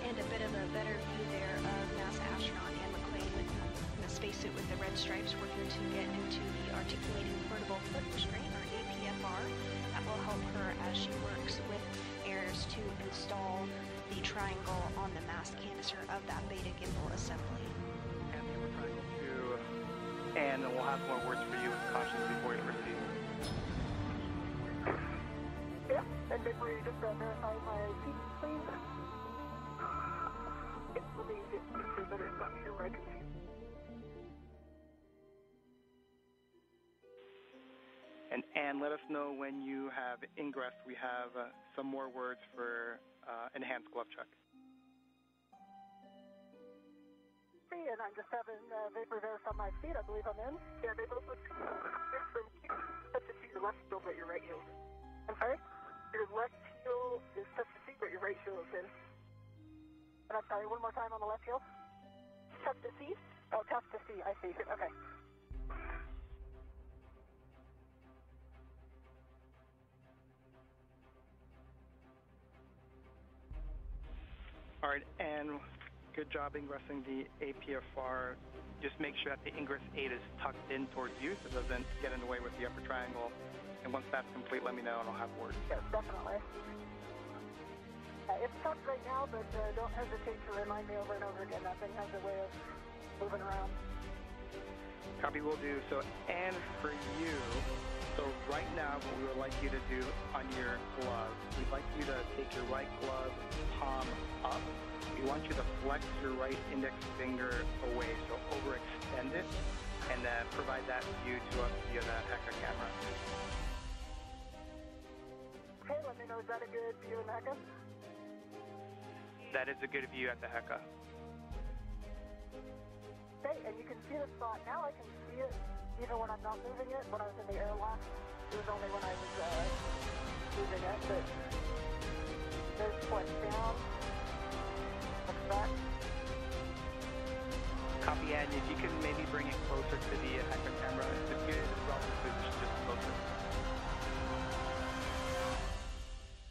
Speaker 3: And a bit of a better view there of NASA astronaut Anne McLean in the spacesuit with the red stripes, working to get into the Articulating Portable Foot Restraint, or APFR. That will help her as she works with heirs to install the triangle on the mass canister of that Beta Gimbal assembly.
Speaker 5: And we're trying to... And we'll have more words for you with cautions before you proceed.
Speaker 2: Yeah, and then we just verify my seat, please. Let me get a better shot here where I can see.
Speaker 5: And let us know when you have ingress. We have some more words for enhanced glove check.
Speaker 2: And I'm just having vapor verify my feet. I believe I'm in. Yeah, they both look from touch the seat. Your left heel, but your right heel. I'm sorry? Your left heel is touch the seat, but your right heel is in. And I'm sorry, one more time on the left heel. Touch the seat? Oh, touch the seat. I see. Okay.
Speaker 5: All right, and good job ingressing the APFR. Just make sure that the ingress 8 is tucked in towards you so it doesn't get in the way with the upper triangle. And once that's complete, let me know and I'll have words.
Speaker 2: Yes, definitely. It's tucked right now, but don't hesitate to remind me over and over again. That thing has a way of moving around.
Speaker 5: Copy, will do. So, and for you, so right now what we would like you to do on your glove, we'd like you to take your right glove palm up. We want you to flex your right index finger away, so overextend it, and provide that view to us via the HECA camera.
Speaker 2: Okay, let me know, is that a good view in the HECA?
Speaker 5: That is a good view at the HECA.
Speaker 2: Okay, and you can see the spot. Now I can see it even when I'm not moving it. When I was in the airlock, it was only when I was moving it, but there's flex down. Back.
Speaker 5: Copy, and if you can maybe bring it closer to the HECA camera, it's a good relative position, just closer.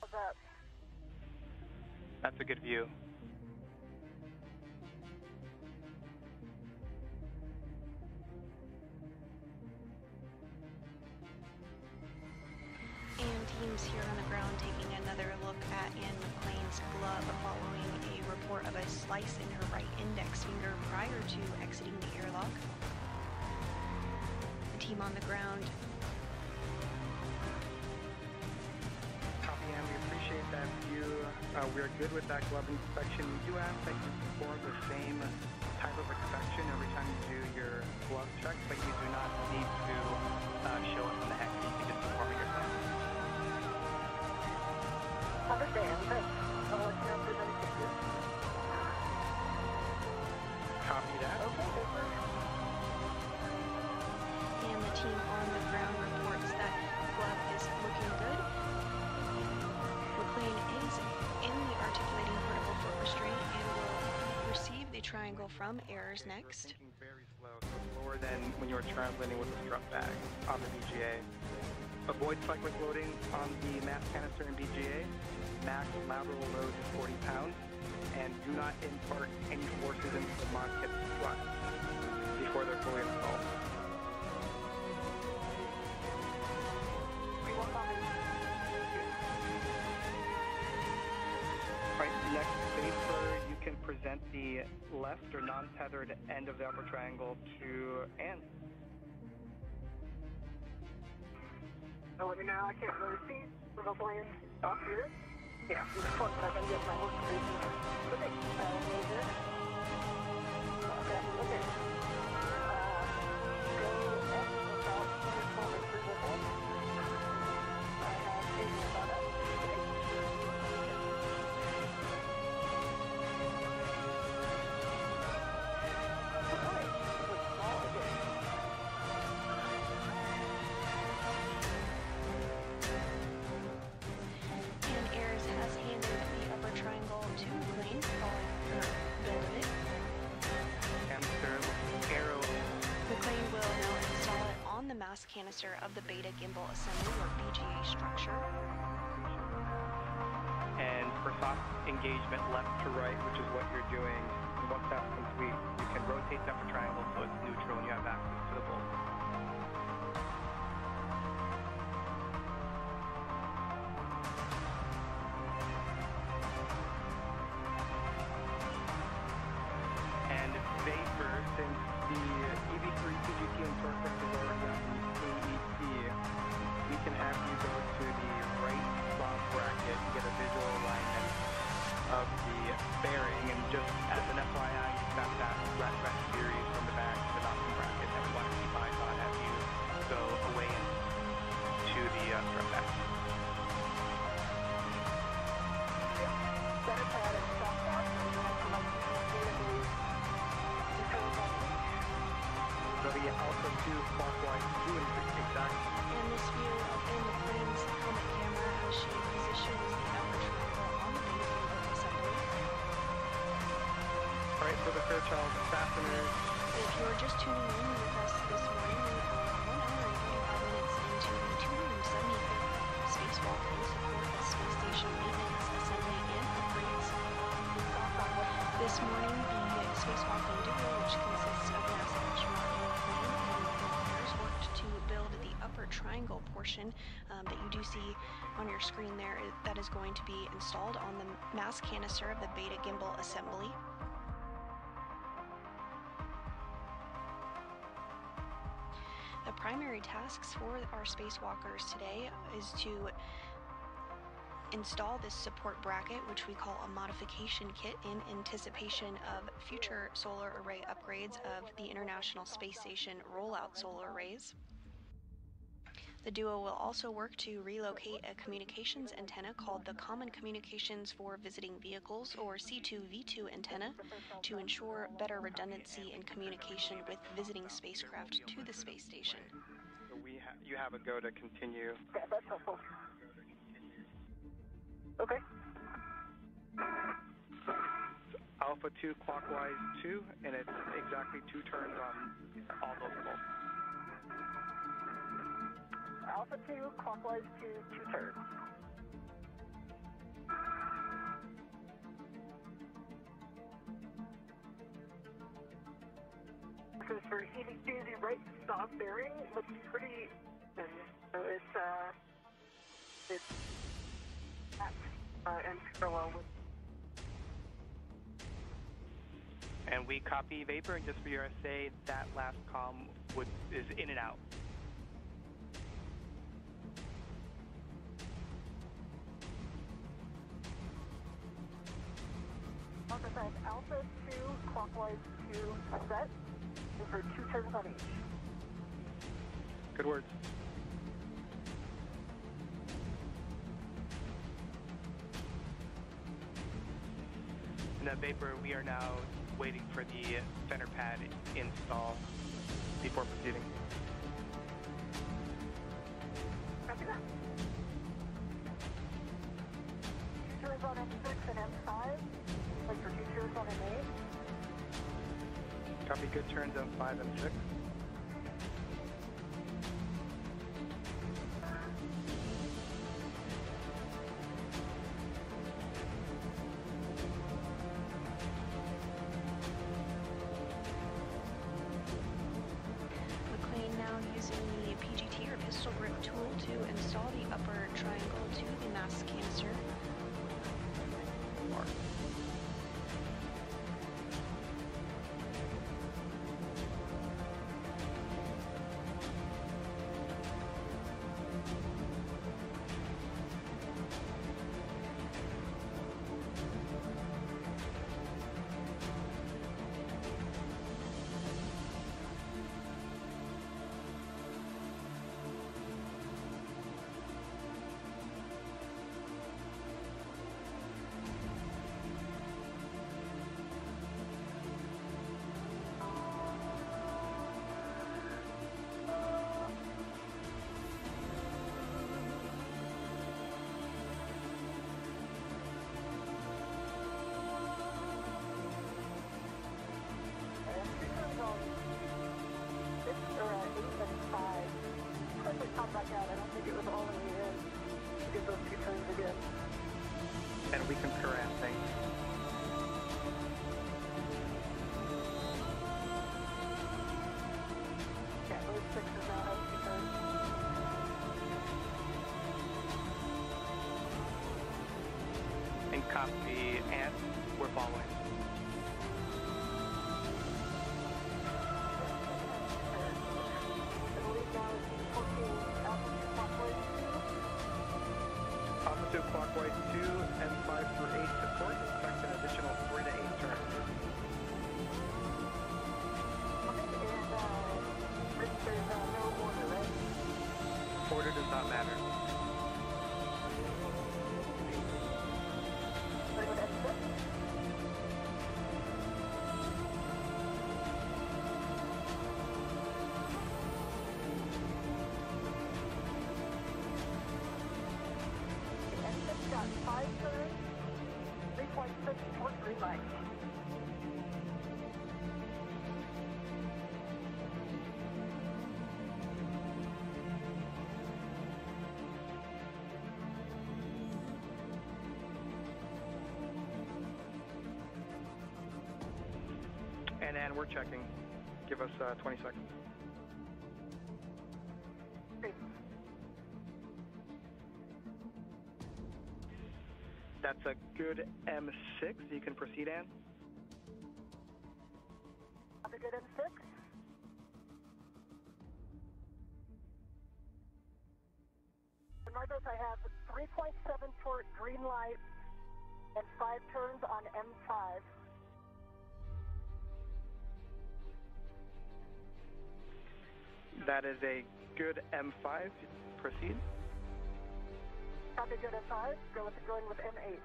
Speaker 2: How's that?
Speaker 5: That's a good view.
Speaker 3: And teams here on the ground taking another look at Ann McLean's glove following a report of a slice in her right index finger prior to exiting the airlock. The team on the ground.
Speaker 5: Copy, and we appreciate that view. We're good with that glove inspection. We do ask that you perform the same type of inspection every time you do your glove check, but you do not need to show us on the HECA. You can just perform it yourself.
Speaker 2: Understand. Thanks. I'll let you know if there's any changes.
Speaker 5: Copy that.
Speaker 2: Okay, super.
Speaker 3: And the team on the ground reports that glove is looking good. McLean is in the articulating vertical foot restraint and will receive the triangle from errors next.
Speaker 5: Thinking very slow, so slower than when you were translating with the strut bag on the BGA. Avoid cyclic loading on the mass canister in BGA. Max lateral load is 40 pounds. And do not impart any forces into the mod kit strut before they're fully installed. Alright, next vapor, you can present the left or non-tethered end of the upper triangle to Ann.
Speaker 2: So let me know. I can't really see. We're going to play off here. Yeah, just one second. Get my workstation. Okay. Over. Okay. Okay. Go up about 112 inches ahead. I have 80 about that. Okay. Alright. Looks small again.
Speaker 3: And Ayers has handed the upper triangle to McLean, following her build of it.
Speaker 5: Hamster arrow.
Speaker 3: McLean will now install it on the mass canister of the beta gimbal assembly or BGA structure.
Speaker 5: And for soft engagement left to right, which is what you're doing, and once that's complete, you can rotate the upper triangle so it's neutral and you have access to the bolt. And vapor, since the EV3 CGT and torque is already on the AET, we can have you go to the right slot bracket and get a visual alignment of the bearing, and just as an FYI, you've got that rest series from the back to the mounting bracket that we want to keep eyes on as you go away to the front back.
Speaker 2: Center pad and stop that.
Speaker 5: So the Alpha 2 clockwise 2 and 6 exact.
Speaker 3: And this view of McLean's helmet camera as she positions the upper triangle on the base gimbal assembly.
Speaker 5: Alright, for the Fairchild fasteners.
Speaker 3: If you're just tuning in with us this morning, we are 1 hour and 45 minutes into the 275th spacewalk in support of space station maintenance, assembly, and upgrades. This morning, the spacewalking duo, which consists of NASA astronaut Ian McLean and engineers, worked to build the upper triangle portion that you do see on your screen there that is going to be installed on the mass canister of the beta gimbal assembly. The primary tasks for our spacewalkers today is to install this support bracket, which we call a modification kit, in anticipation of future solar array upgrades of the International Space Station rollout solar arrays. The duo will also work to relocate a communications antenna called the Common Communications for Visiting Vehicles, or C2V2 antenna, to ensure better redundancy in communication with visiting spacecraft to the space station.
Speaker 5: So you have a go to continue.
Speaker 2: Okay, that's helpful. Okay.
Speaker 5: Alpha 2 clockwise 2, and it's exactly 2 turns on all those bolts.
Speaker 2: Alpha 2, clockwise 2, 2 turns. This is for heating the right stop bearing. Looks pretty thin. So it's and parallel with.
Speaker 5: And we copy Vapor, and just for your SA, that last comm is in and out.
Speaker 2: Exercise Alpha 2, clockwise 2 set, and for 2 turns on each.
Speaker 5: Good words. And that Vapor, we are now waiting for the center pad install before proceeding.
Speaker 2: Copy that. 2 turns on M6 and M5. Like for 2 turns on M8.
Speaker 5: Copy, good turns on 5 and 6.
Speaker 3: McLean now using the PGT or pistol grip tool to install the upper triangle to the mass canister.
Speaker 5: And we concur, Ann, thanks.
Speaker 2: Yeah, those 6 is now out 2 turns.
Speaker 5: And copy, and we're following. Alpha Pursuit clockwise 2, M5 through 8 to port. Expect an additional 4 to 8 turns.
Speaker 2: There's no order, right?
Speaker 5: Order does not matter.
Speaker 2: Got 5 turns, 3.6 towards green light.
Speaker 5: And we're checking. Give us 20 seconds.
Speaker 2: Great.
Speaker 5: That's a good M6. You can proceed, Ann.
Speaker 2: Have a good M6. And Marcos, I have 3.7 toward green light and 5 turns on M5.
Speaker 5: That is a good M5. Proceed.
Speaker 2: Copy, good M5. Going with M8.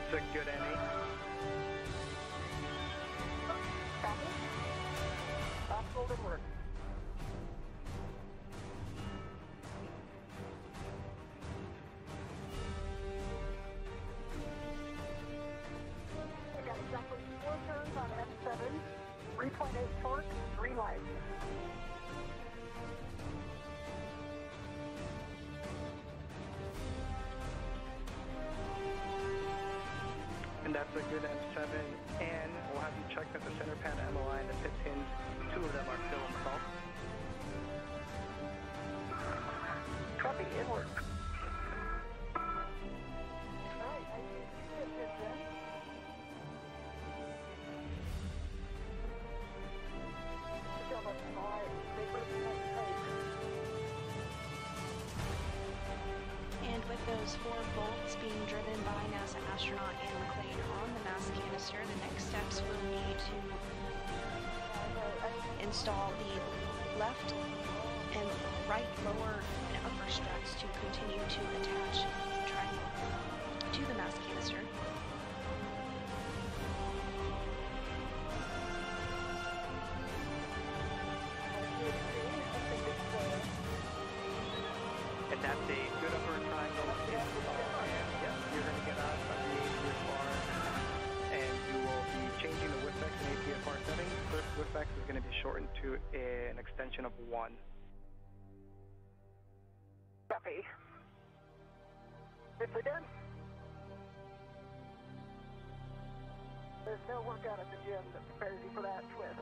Speaker 5: It's a good M8.
Speaker 2: Copy. Last golden word. I got exactly 4 turns on M7, 3.8 torque, green light.
Speaker 5: And that's a good M7. And we'll have you check that the center pad MOI and the pit pins, 2 of them are still installed.
Speaker 2: Copy, inward. Alright, I see 2 pits in. Good job on MOI. They put it in the tape.
Speaker 3: And with those 4 bolts being driven by NASA astronaut Ann McClain on the mass canister, the next steps will be to install the left and right lower and upper struts to continue to attach the triangle to the mass canister.
Speaker 5: And that's a good upper triangle install. And yes, you're going to get out of the APFR, and you will be changing the WIFX and APFR settings. First WIFX is going to be shortened to an extension of 1.
Speaker 2: Copy. If we're done. There's no workout at the gym that prepares you for that twist.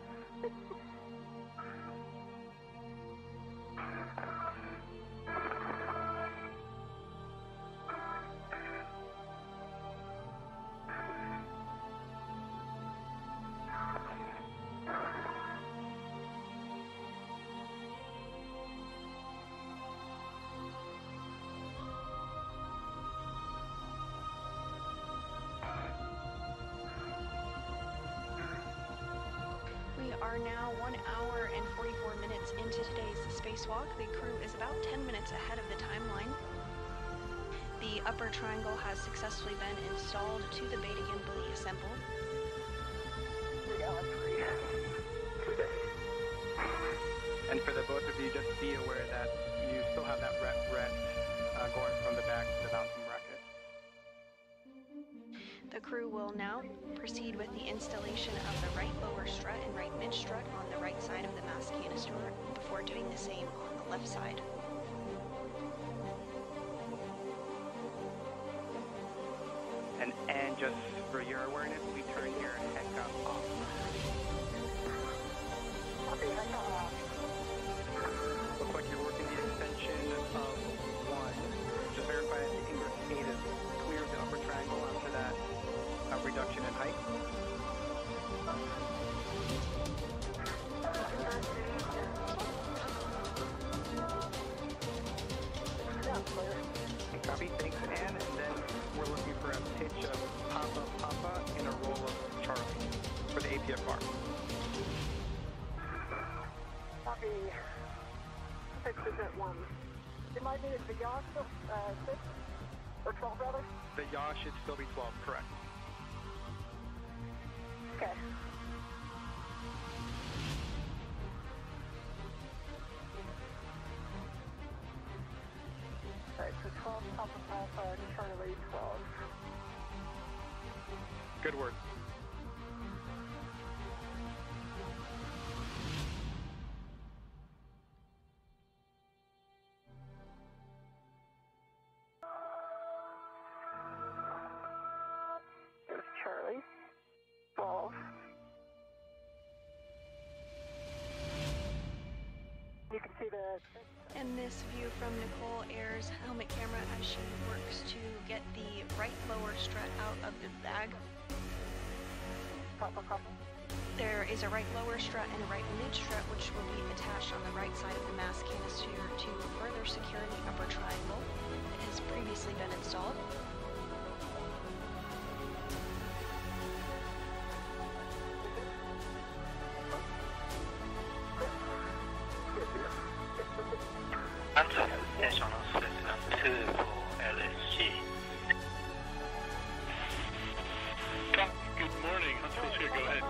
Speaker 3: We are now 1 hour and 44 minutes into today's spacewalk. The crew is about 10 minutes ahead of the timeline. The upper triangle has successfully been installed to the beta gimbal assemble.
Speaker 5: And for the both of you, just be aware that you still have that rest going from the back to the mounting bracket.
Speaker 3: The crew will now proceed with the installation of the right lower strut and right mid strut on the right side of the mass canister before doing the same on the left side.
Speaker 5: And just for your awareness, we turn your head up APFR.
Speaker 2: Copy. 6 is at 1. Remind me, is the yaw still 6? Or 12 rather?
Speaker 5: The yaw should still be 12, correct.
Speaker 2: Okay. Alright, so 12 Papa Alpha, Charlie 12.
Speaker 5: Good work.
Speaker 2: There's Charlie 12. You can see the...
Speaker 3: And this view from Nicole Ayers' helmet camera as she works to get the right lower strut out of the bag.
Speaker 2: Papa.
Speaker 3: There is a right lower strut and a right mid strut which will be attached on the right side of the mass canister to further secure the upper triangle. It has previously been installed.
Speaker 4: National System 2 for LSG.
Speaker 8: Good morning. Huntsville, go ahead.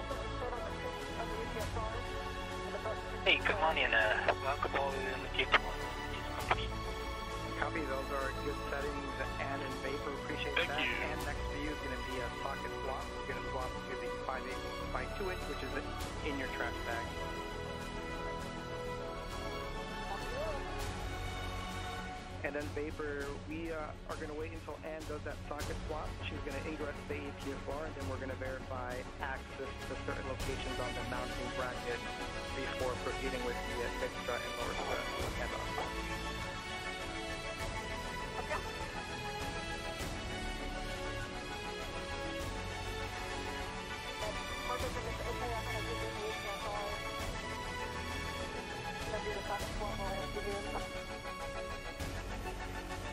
Speaker 4: Hey, good morning. Work volume deploy is complete.
Speaker 5: Copy, those are good settings. And in vapor, appreciate
Speaker 8: Thank
Speaker 5: that.
Speaker 8: you.
Speaker 5: And next for you is going to be a socket swap. We're going to swap to the 5/8 by 2-inch, which is in your trash bag. And then vapor, we are going to wait until Ann does that socket swap. She's going to ingress the APFR, and then we're going to verify access to certain locations on the mounting bracket before proceeding with the mid strut and lower strut handoff.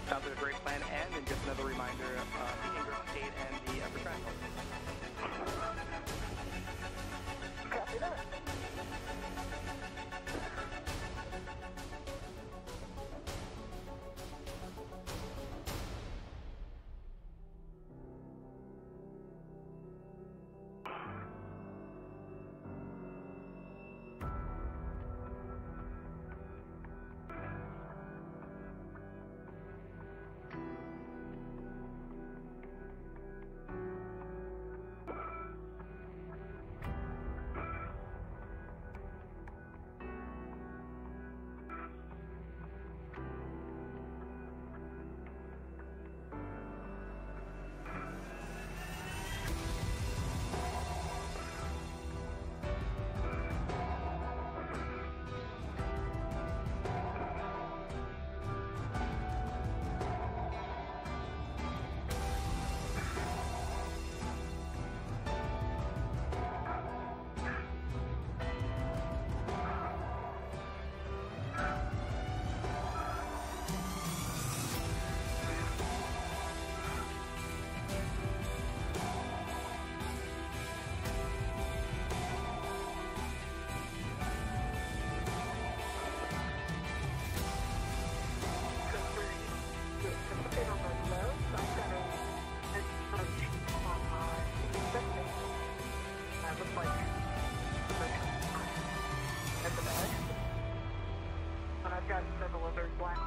Speaker 5: Sounds like a great plan, and just another reminder of the ingress gate and the upper triangle.
Speaker 2: Copy that. I've got several other black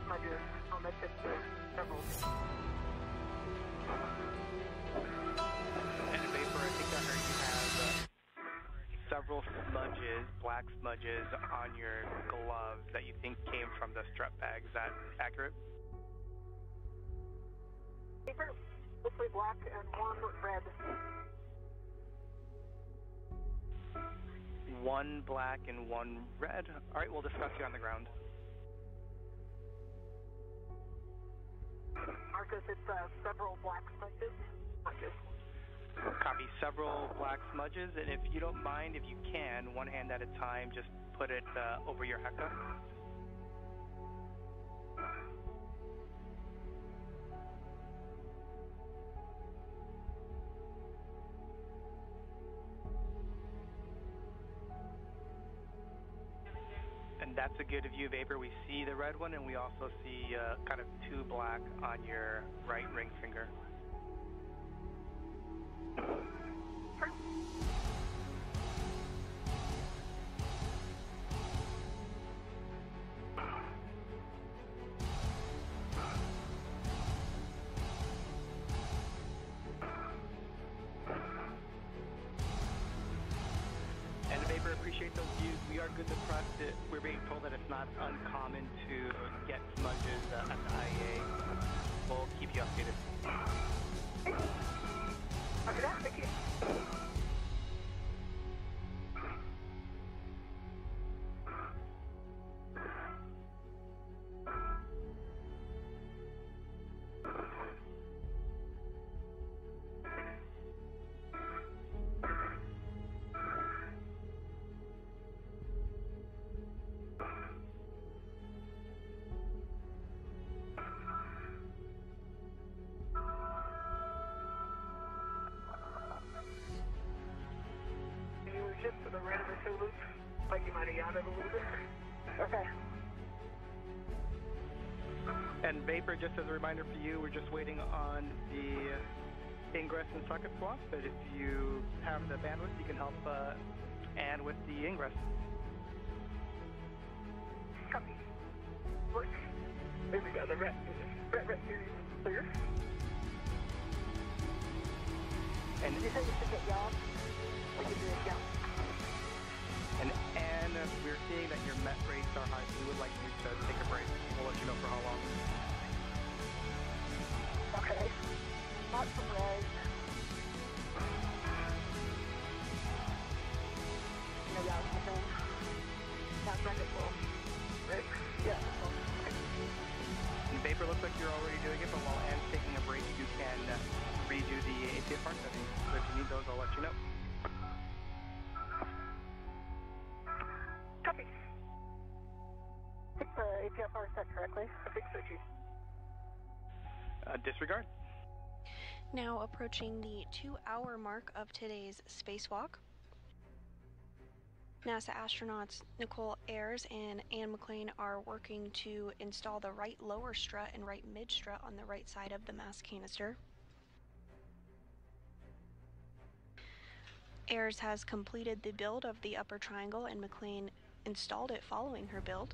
Speaker 2: smudges on the tip of several.
Speaker 5: And in vapor, I think I heard you have several smudges, black smudges on your gloves that you think came from the strut bag. Is that accurate?
Speaker 2: Paper, mostly black and one red.
Speaker 5: One black and one red. All right, we'll discuss you on the ground.
Speaker 2: Marcus, it's several black smudges.
Speaker 5: Copy, several black smudges, and if you don't mind, if you can, one hand at a time, just put it over your heka. That's a good view, Vapor. We see the red one, and we also see kind of two black on your right ring finger. And Vapor, appreciate those views. We are good to trust it. We're being told that it's not uncommon to get smudges at the IAA. We'll keep you updated.
Speaker 2: Thank you. Just to the right of the two loops, like you might have yawed it a little bit. Okay.
Speaker 5: And Vapor, just as a reminder for you, we're just waiting on the ingress and socket swap, but if you have the bandwidth, you can help Ann with the ingress.
Speaker 2: Copy. Look. There we go, the red series clear.
Speaker 5: And
Speaker 2: did you say you should get yawed? Or you did yawn?
Speaker 5: And we're seeing that your met rates are high, so we would like you to take a break. We'll let you know for how long.
Speaker 2: Okay. Lots of red. No yawn, I think. Sounds like it will. Right? Yeah.
Speaker 5: And Vapor, looks like you're already doing it, but while Ann's taking a break, you can redo the APFR settings. So if you need those, I'll let you know.
Speaker 2: Copy. I think the APFR is set correctly. I think so, Chief.
Speaker 5: Disregard.
Speaker 3: Now approaching the 2-hour mark of today's spacewalk. NASA astronauts Nicole Ayers and Ann McClain are working to install the right lower strut and right mid strut on the right side of the mass canister. Ayers has completed the build of the upper triangle and McClain installed it following her build.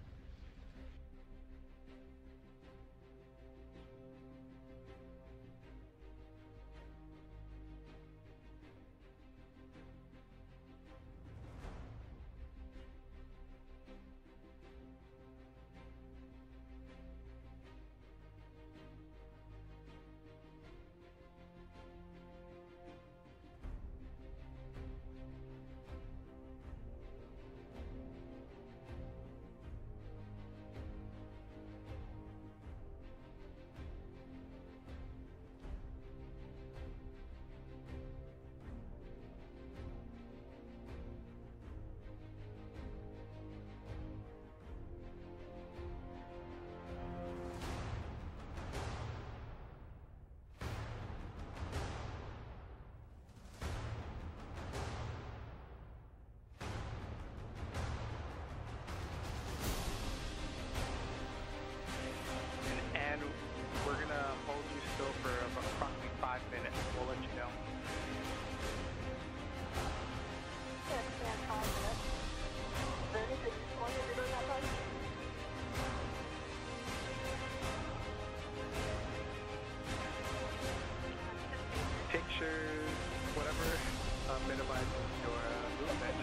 Speaker 5: Pictures, whatever minimizes your movement.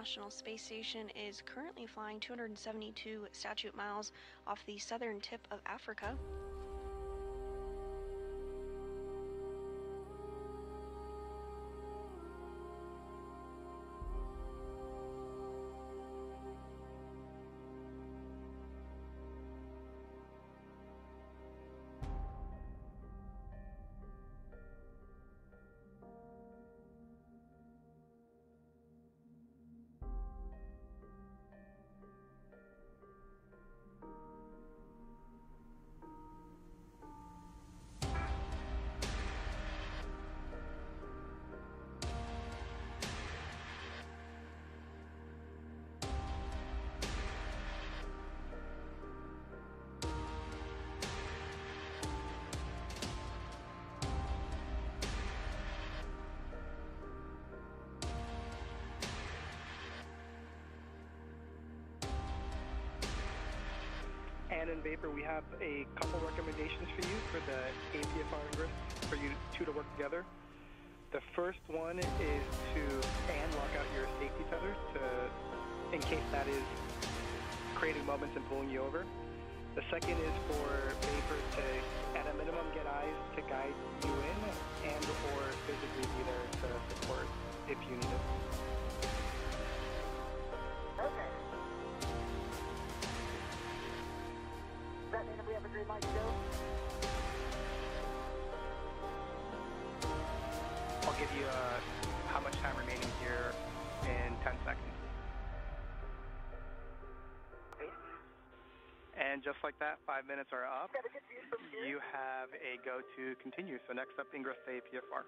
Speaker 3: International Space Station is currently flying 272 statute miles off the southern tip of Africa.
Speaker 5: And in Vapor, we have a couple recommendations for you for the APFR ingress for you two to work together. The first one is to lock out your safety tether in case that is creating moments and pulling you over. The second is for Vapor to, at a minimum, get eyes to guide you in and or physically be there to support if you need it.
Speaker 2: Okay. Does that mean that we have a green light to go?
Speaker 5: I'll give you how much time remaining here in 10 seconds.
Speaker 2: Okay.
Speaker 5: And just like that, 5 minutes are up.
Speaker 2: Got a good view from here.
Speaker 5: You have a go to continue. So next up, ingress to APFR.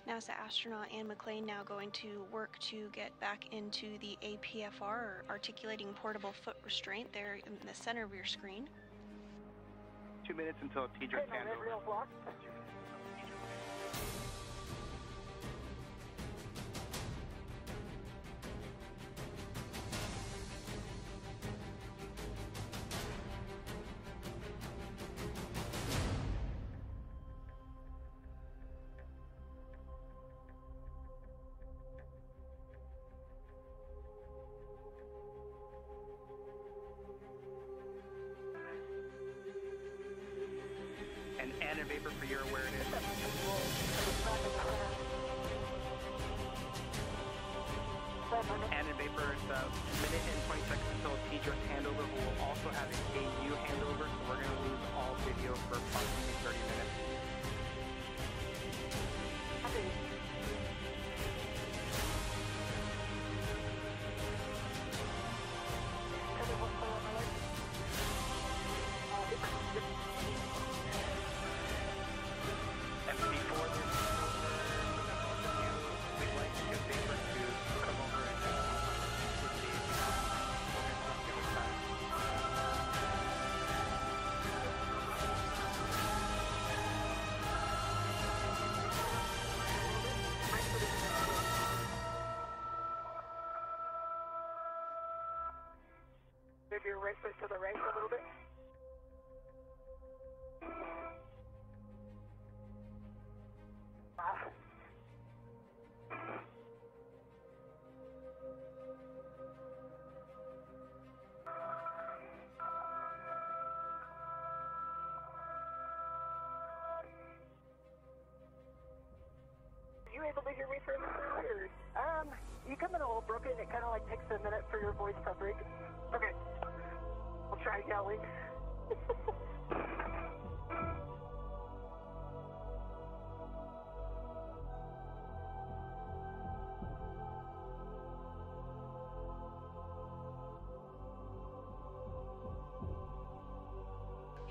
Speaker 3: NASA astronaut Ann McClain now going to work to get back into the APFR, or Articulating Portable Foot Restraint, there in the center of your screen.
Speaker 5: 2 minutes until teacher's
Speaker 2: Okay, my red
Speaker 5: handover.
Speaker 2: rail's locked.
Speaker 5: And Ann and Vapor for your awareness. Ann and Vapor, it's a minute and 20 seconds until teacher's handover. We will also have a KU handover, so we're going to lose all video for approximately 30 minutes. And before this we'd like to get Vapor to come over and
Speaker 2: Maybe your right foot to the right a little bit. You able to hear me from here? You come in a little broken. It kind of like takes a minute for your voice to break. Okay. I'll try yelling.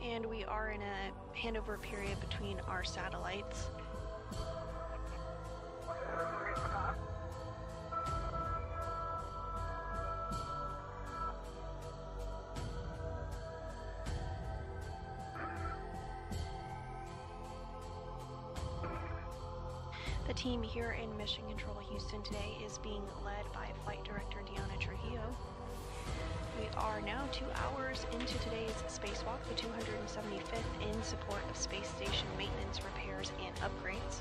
Speaker 3: And we are in a handover period between our satellites. team here in Mission Control Houston today is being led by Flight Director Deanna Trujillo. We are now 2 hours into today's spacewalk, the 275th in support of space station maintenance, repairs, and upgrades.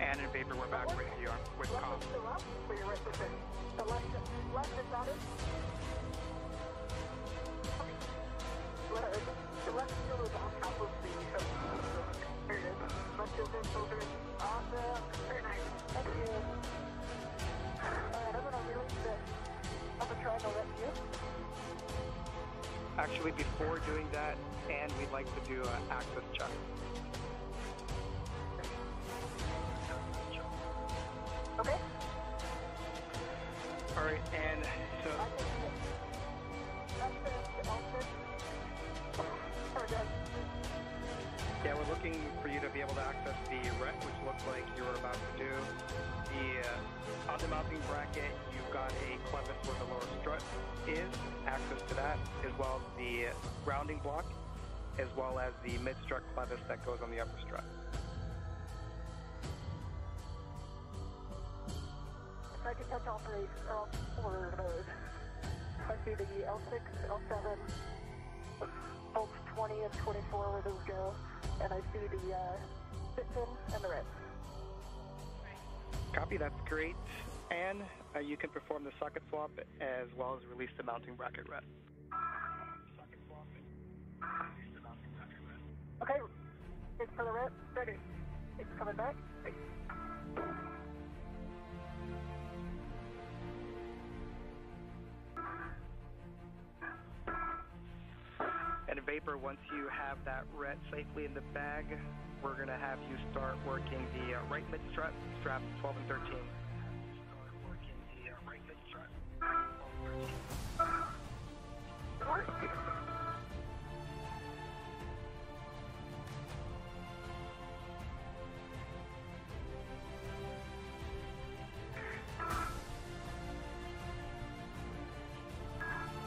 Speaker 5: And in vapor, we're back with you with comm.
Speaker 2: The left is on it. The left still is on top of the there it is. Left still is over. Awesome. Very nice. Thank you. Alright, I'm gonna release this. I'm gonna try to let you.
Speaker 5: Actually, before doing that, and we'd like to do an access check.
Speaker 2: Okay.
Speaker 5: All right, and so. Yeah, we're looking for you to be able to access the RET, which looks like you were about to do. On the mounting bracket, you've got a clevis where the lower strut is, access to that, as well as the rounding block, as well as the mid-strut clevis that goes on the upper strut.
Speaker 2: I can touch all three, all four of those. I see the L6, L7, bolts 20 and 24 where those go, and I see the piston and the red.
Speaker 5: Copy, that's great. And you can perform the socket swap as well as release the mounting bracket red. Socket swap, release the mounting bracket red.
Speaker 2: Okay, it's for the red, ready. It's coming back.
Speaker 5: And Vapor, once you have that ret safely in the bag, we're going to have you start working the right mid strut, straps 12 and 13. Start working the right mid strut, 12 and 13.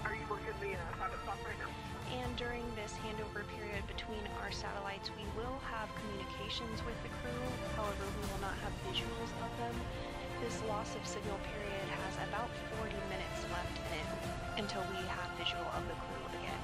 Speaker 2: Are you working the socket swap right now?
Speaker 3: And during this handover period between our satellites, we will have communications with the crew. However, we will not have visuals of them. This loss of signal period has about 40 minutes left in it until we have visual of the crew again.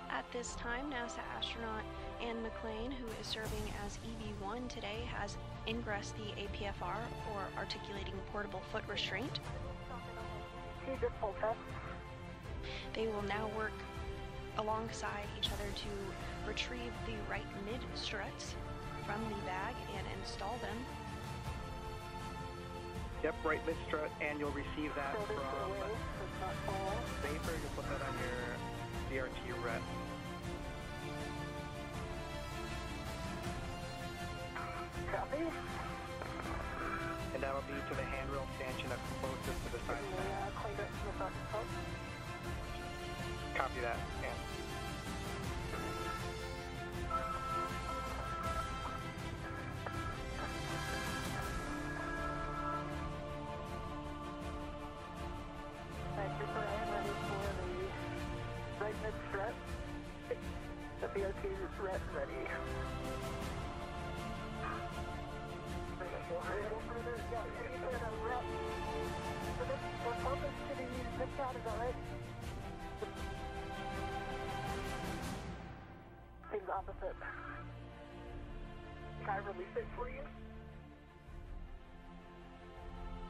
Speaker 3: At this time, NASA astronaut Ann McClain, who is serving as EV-1 today, has ingressed the APFR, or Articulating Portable Foot Restraint. They will now work alongside each other to retrieve the right mid struts from the bag and install them.
Speaker 5: Yep, right mid strut, and you'll receive that from Vapor. You'll put that on your DRT ret.
Speaker 2: Copy.
Speaker 5: And that'll be to the handrail stanchion that's closest to the side stand.
Speaker 2: Cleaned up the socket swap.
Speaker 5: Copy that, and
Speaker 2: Thank you for ready for the right mid strut. The BRT is ready. We're closest to the zip code, is that right? Seems opposite. Can I release it for you?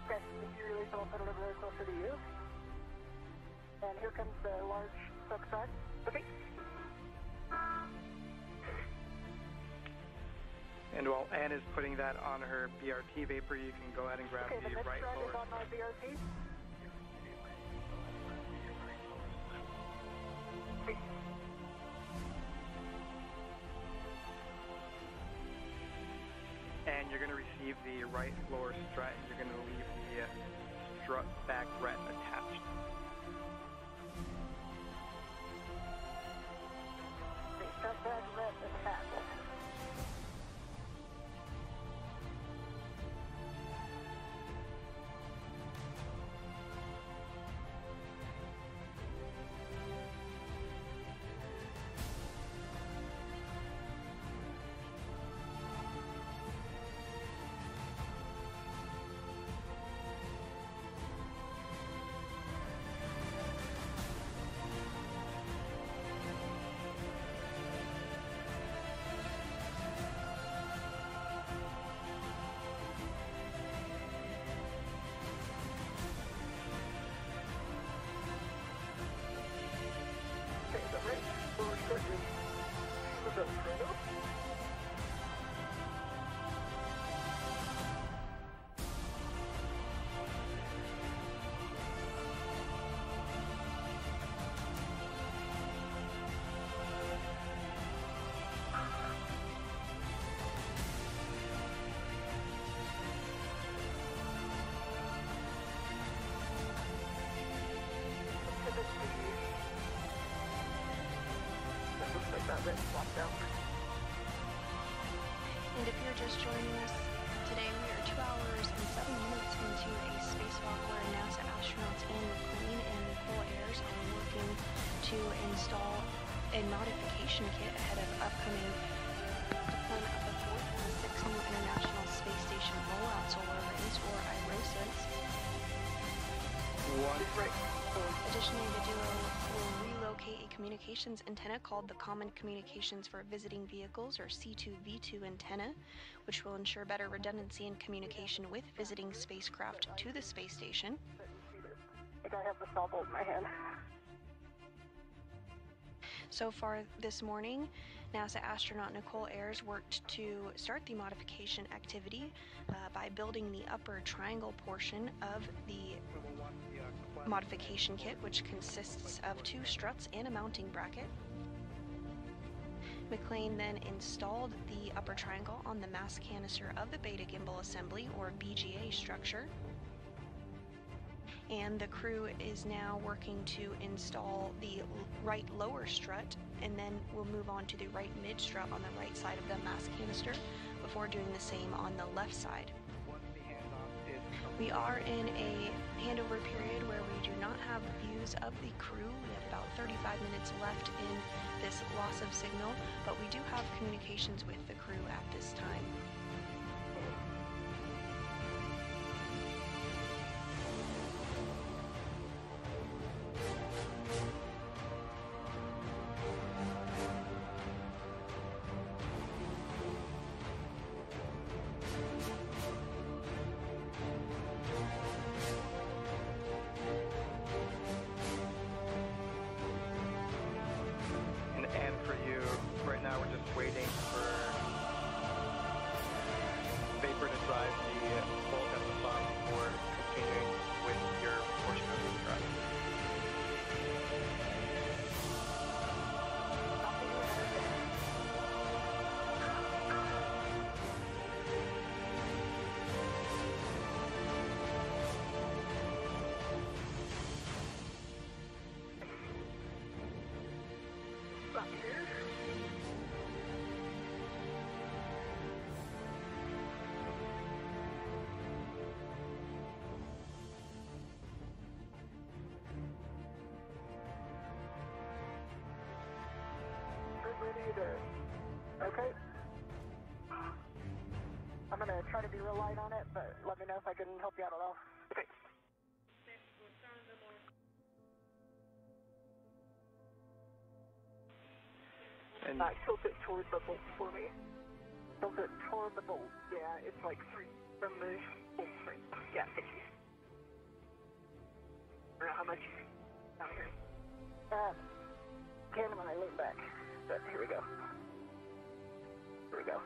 Speaker 2: Okay, if you release it, I'll put it over there closer to you. And here comes the large suck. Okay.
Speaker 5: And And while Anne is putting that on her BRT vapor, you can go ahead and grab the right lower.
Speaker 2: Is on my BRT.
Speaker 5: And you're going to receive the right lower strut, and you're going to leave the strut back ret attached.
Speaker 2: The strut back ret attached.
Speaker 3: And if you're just joining us today, we are 2 hours and 7 minutes into a spacewalk where NASA astronauts Anne McClain and Nicole Ayers are working to install a modification kit ahead of upcoming deployment of the 4th and 6th new International Space Station rollout solar arrays, or IROSAs. Additionally, the duo will relocate a communications antenna called the Common Communications for Visiting Vehicles, or C2V2 antenna, which will ensure better redundancy in communication with visiting spacecraft to the space station.
Speaker 2: I think I have the saw bolt in my hand.
Speaker 3: So far this morning, NASA astronaut Nicole Ayers worked to start the modification activity by building the upper triangle portion of the modification kit, which consists of 2 struts and a mounting bracket. McClain then installed the upper triangle on the mass canister of the beta gimbal assembly, or BGA structure. And the crew is now working to install the right lower strut, and then we'll move on to the right mid strut on the right side of the mass canister before doing the same on the left side. We are in a handover period where we do not have views of the crew. We have about 35 minutes left in this loss of signal, but we do have communications with the crew at this time.
Speaker 5: And for you, right now we're just waiting for vapor to drive the bolt at the bottom for continuing with your portion of the strut.
Speaker 2: Okay. I'm going to try to be real light on it, but let me know if I can help you out at all. Okay.
Speaker 5: And
Speaker 2: Tilt it toward the bolt for me. Tilt it toward the bolt. Yeah, it's like 3 from the bolt frame. Yeah, thank you. I don't know how much down here. Cam and I lean back. But here we go. Here we go.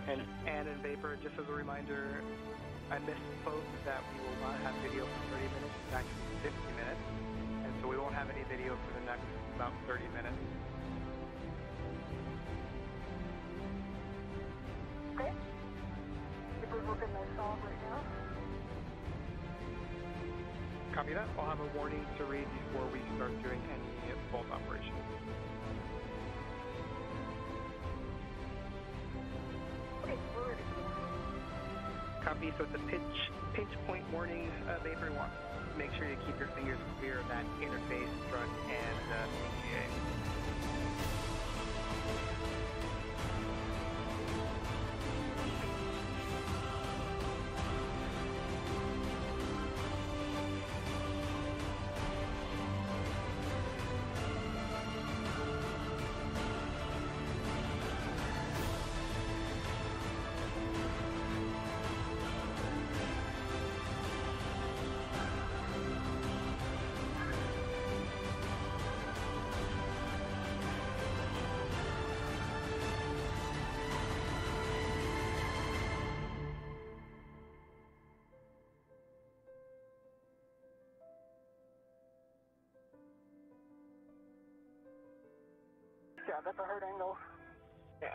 Speaker 5: And Anne and Vapor, just as a reminder, I misspoke that we will not have video for 30 minutes. It's actually 50 minutes. And so we won't have any video for the next about 30 minutes.
Speaker 2: Okay. Vapor's looking nice solid right now.
Speaker 5: Copy that. I'll have a warning to read before we start doing any bolt operations.
Speaker 2: Okay, we're ready.
Speaker 5: Copy. So it's a pinch point warning. Vapor wants to make sure you keep your fingers clear of that interface, strut, and PGA.
Speaker 2: Yeah, that's a hard angle. Yeah.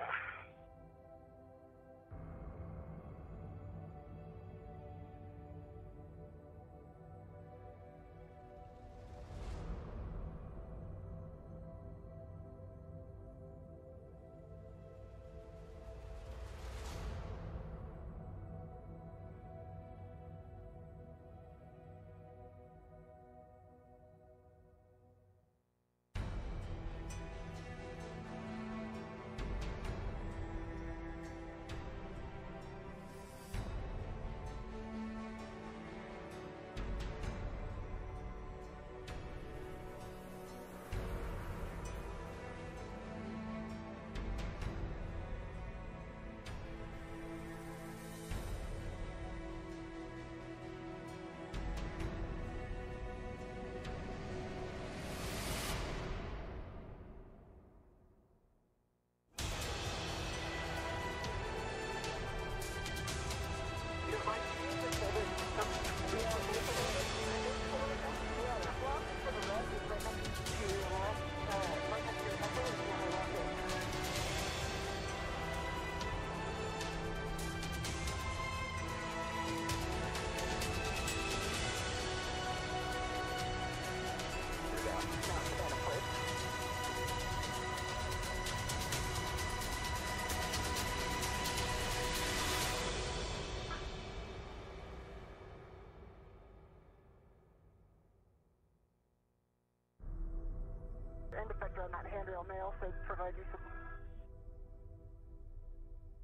Speaker 2: End effector on that handrail may also provide you some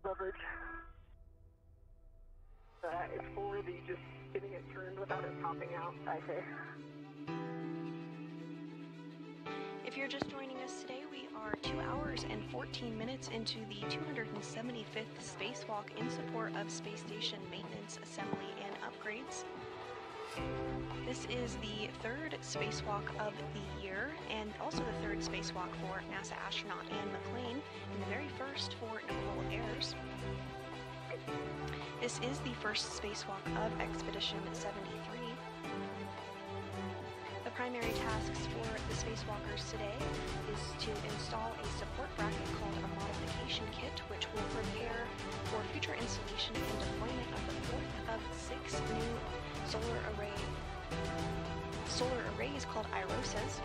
Speaker 2: leverage. It's for the just getting it turned without it popping out, I say.
Speaker 3: If you're just joining us today, we are 2 hours and 14 minutes into the 275th spacewalk in support of space station maintenance, assembly, and upgrades. This is the third spacewalk of the year, and also the third spacewalk for NASA astronaut Anne McClain, and the very first for Nicole Ayers. This is the first spacewalk of Expedition 73. The primary tasks for the spacewalkers today is to install a support bracket called a modification kit, which will prepare for future installation and deployment of the fourth of 6 new solar arrays called IROSAs.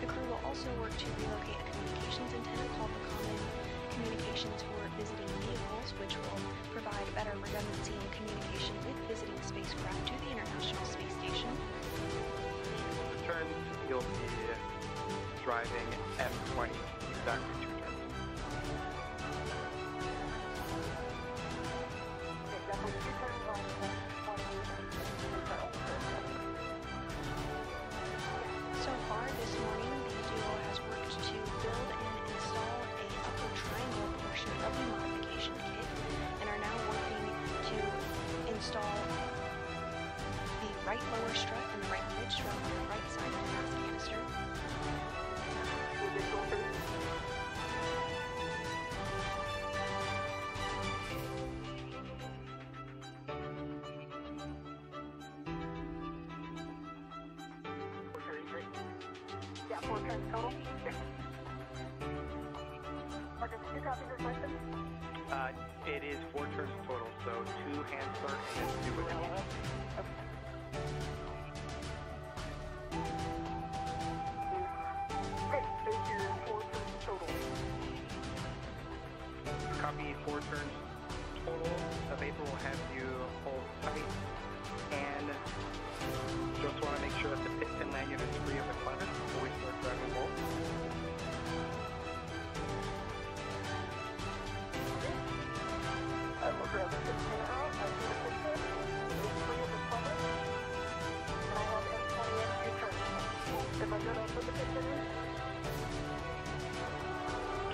Speaker 3: The crew will also work to relocate a communications antenna called the Common Communications for Visiting Vehicles, which will provide better redundancy in communication with visiting spacecraft to the International Space Station.
Speaker 5: Turns, you'll be driving M20, exactly 2 turns.
Speaker 2: Exactly 2 turns on 20.
Speaker 3: So far this morning, the duo has worked to build and install a upper triangle portion of the modification kit, and are now working to install the right lower strut and the right mid strut on the right side of the gas canister.
Speaker 2: Yeah, 4 turns total. Marcus, 2 copies of question?
Speaker 5: It is 4 turns total, so 2 hand start and then 2 with it.
Speaker 2: Okay, thank you. 4 turns total.
Speaker 5: Copy 4 turns total. The vapor will have you hold tight, and just want to make sure that the piston lanyard is free of the clutch before we start driving bolt.
Speaker 2: I will grab the piston out. I see the piston. It's free of the clutch. And I have M20 and 2 turns. If I good, I'll put the piston in.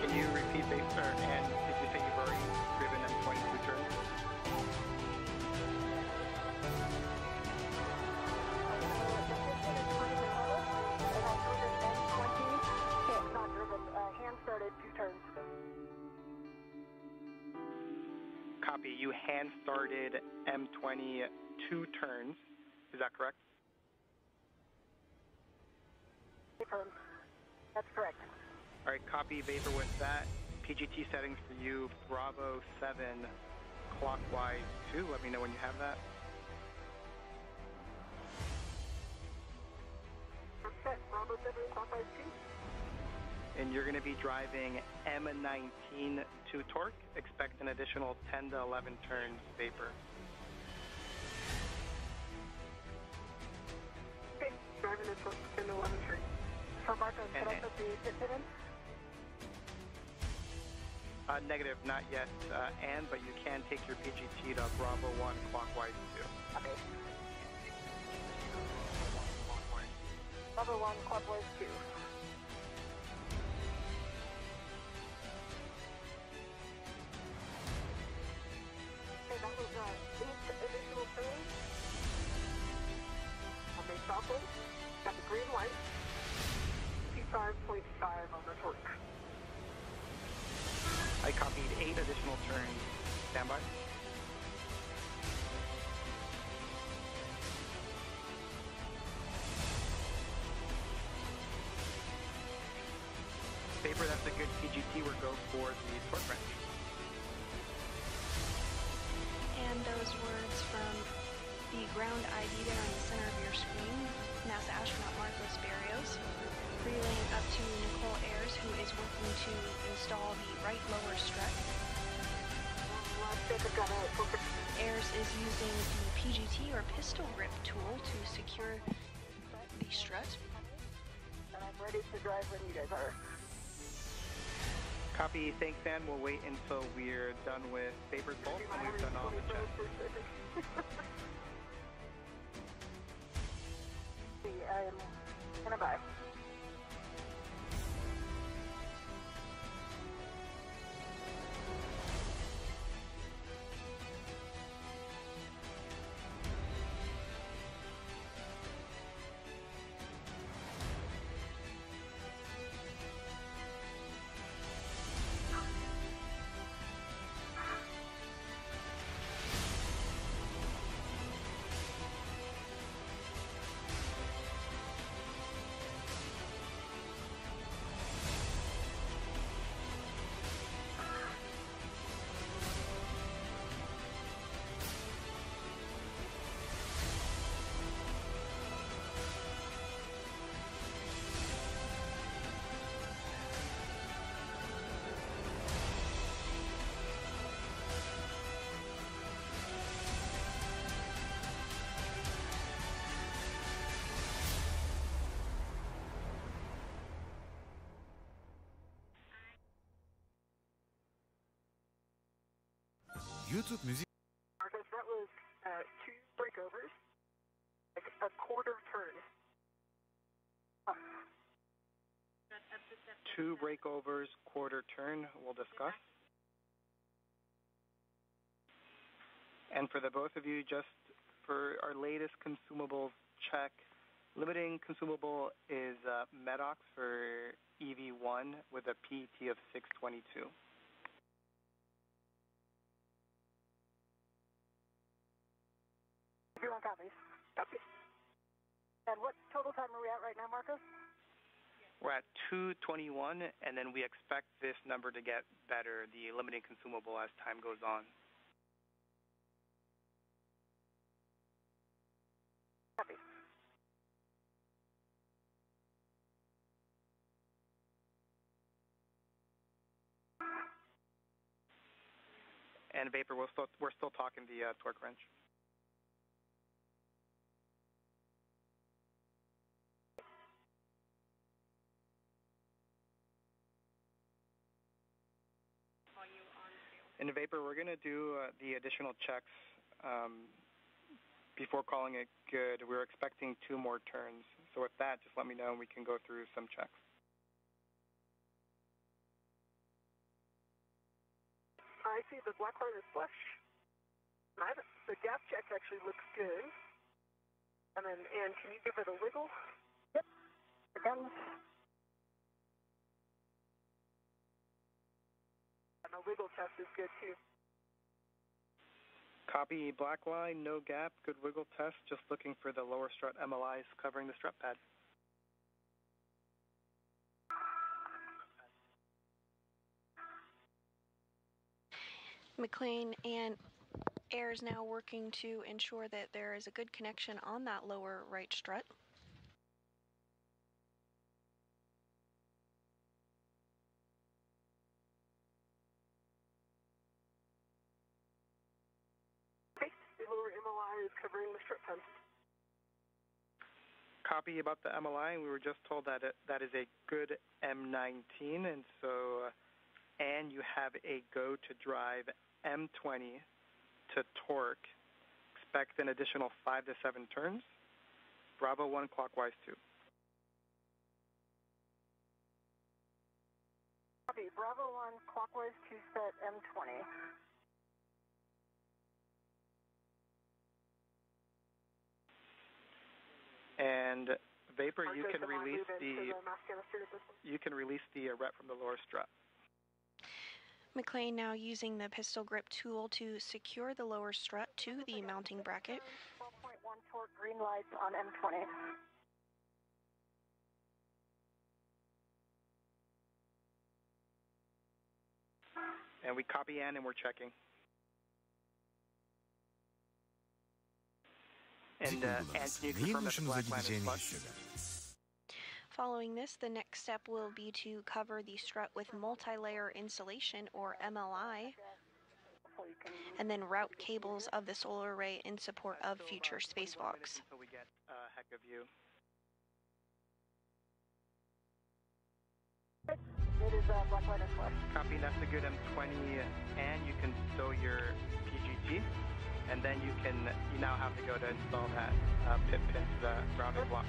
Speaker 5: Can you repeat vapor, and did you say you've already driven M22 turns?
Speaker 2: Started 2 turns.
Speaker 5: Copy. You hand started M20 2 turns. Is that correct?
Speaker 2: 2 turns. That's correct.
Speaker 5: All right. Copy. Vapor with that. PGT settings for you. Bravo 7 clockwise 2. Let me know when you have that.
Speaker 2: Set. Bravo 7 clockwise 2.
Speaker 5: And you're going to be driving M19 to torque. Expect an additional 10 to 11 turns vapor.
Speaker 2: Okay, driving at 10 to 11 turns. So Marco, can I put the piston in?
Speaker 5: Negative, not yet, but you can take your PGT to Bravo 1 clockwise 2.
Speaker 2: Okay. Bravo 1 clockwise 2. That was 8 additional turns. Okay, stop it. Got the green light. 55.5 on the torque.
Speaker 5: I copied 8 additional turns. Stand by. Vapor, that's a good PGT. We'll go for the torque wrench.
Speaker 3: And those words from the ground ID there on the center of your screen, NASA astronaut Marcos Barrios, relaying up to Nicole Ayers, who is working to install the right lower strut. Ayers is using the PGT or pistol grip tool to secure the strut.
Speaker 2: And I'm ready to drive when you guys are.
Speaker 5: Copy. Thanks, Dan. We'll wait until we're done with Vapor's bolt and we've done all the checks.
Speaker 2: I'm gonna buy.
Speaker 7: YouTube müzik.
Speaker 2: Marcus, that was 2 breakovers, like a quarter turn.
Speaker 5: 2 breakovers, quarter turn, we'll discuss. And for the both of you, just for our latest consumables check, limiting consumable is Medox for EV1 with a PET of 622.
Speaker 2: Everyone copies. Copy. And what total time are we at right now, Marcos?
Speaker 5: We're at 221, and then we expect this number to get better, the limiting consumable, as time goes on.
Speaker 2: Copy.
Speaker 5: And Vapor, we're still talking the torque wrench. In Vapor, we're going to do the additional checks before calling it good. We're expecting 2 more turns. So with that, just let me know and we can go through some checks.
Speaker 2: I see the black light is flush. The gap check actually looks good. And can you give it a wiggle? Yep. Again. And the wiggle test is good too.
Speaker 5: Copy, black line, no gap, good wiggle test. Just looking for the lower strut MLIs covering the strut pad.
Speaker 3: McLean and Air is now working to ensure that there is a good connection on that lower right strut.
Speaker 2: The lower MLI is covering the strut pad.
Speaker 5: Copy about the MLI, and we were just told that that is a good M19, and so and you have a go to drive M20 to torque. Expect an additional 5 to 7 turns. Bravo 1 clockwise 2.
Speaker 2: Copy, Bravo 1 clockwise 2 set M20.
Speaker 5: And Vapor, you can release the rep from the lower strut.
Speaker 3: McLean now using the pistol grip tool to secure the lower strut to the mounting bracket.
Speaker 2: 12.1 torque, green lights on M20.
Speaker 5: And we copy Ann, and we're checking. And Anthony, you confirm that the black line is flush?
Speaker 3: Following this, the next step will be to cover the strut with multi-layer insulation, or MLI, and then route cables of the solar array in support of future spacewalks.
Speaker 5: Until we get a heck of view.
Speaker 2: It is black light and flush.
Speaker 5: Copy, that's a good M20, and you can stow your PGT, and then you now have to go to install that pit pin to the grounding block.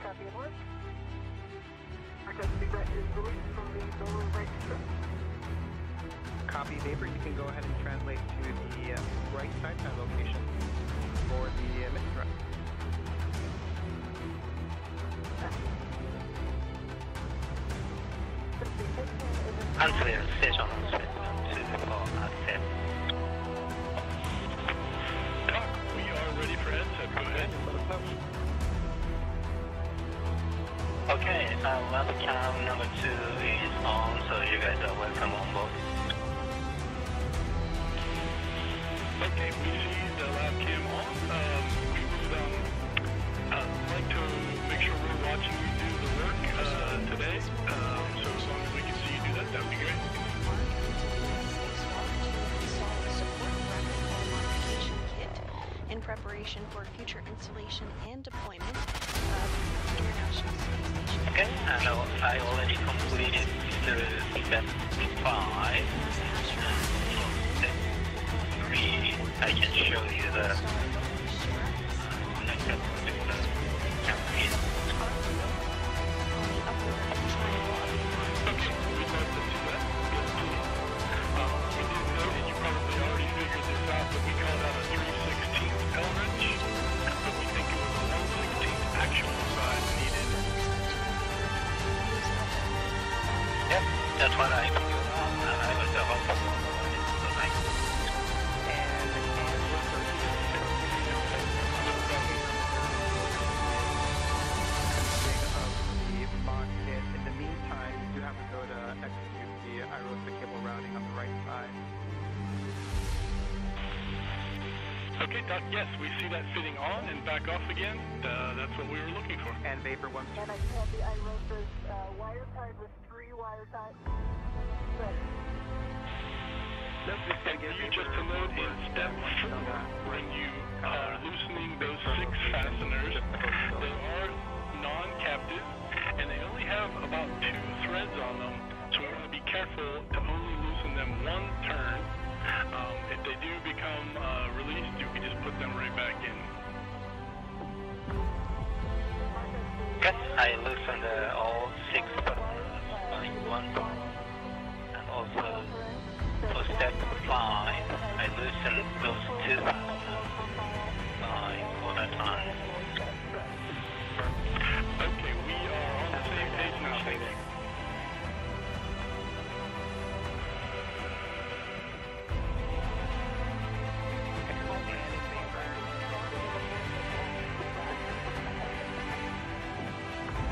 Speaker 2: Copy and work. Parçası Düşüşü is released from the lower right strut.
Speaker 5: Copy, Vapor, you can go ahead and translate to the right side pad location for the mid strut.
Speaker 4: Unclear station for access.
Speaker 8: Doc, we are ready for headset. Go ahead.
Speaker 4: Okay, webcam number 2 is on, so you guys are welcome on board.
Speaker 8: Okay, we see the lab cam on. We would like to make sure we're watching you do the work today. So as long as we can see you do that, that would be great.
Speaker 3: In preparation for future installation and deployment of International Space Station.
Speaker 4: Okay, and I already completed step 5. Step 3, I can show you the next step with the campaign.
Speaker 8: Okay, we'd love to do that. We did note, and you probably already figured this out, but we called out a 3/16 L wrench, but we think it was a 1/16 actual size needed.
Speaker 4: Yep, that's what I figured out, and I was hopeful.
Speaker 8: Okay, Doc, yes, we see that fitting on and back off again. That's what we were looking for.
Speaker 5: And vapor once.
Speaker 2: And I have the iRoses wire tied with 3 wire ties. Good.
Speaker 8: And you just to note in step 4, when you are loosening those 6 fasteners, they are non-captive, and they only have about 2 threads on them, so we want to be careful to only loosen them 1 turn. If they do become released, you can just put them right back in.
Speaker 4: Yes, I loosened all 6 by 1, and also for step 5, I loosened those 2 by 1 at a time.
Speaker 8: Okay, we are on the same page now, thank you.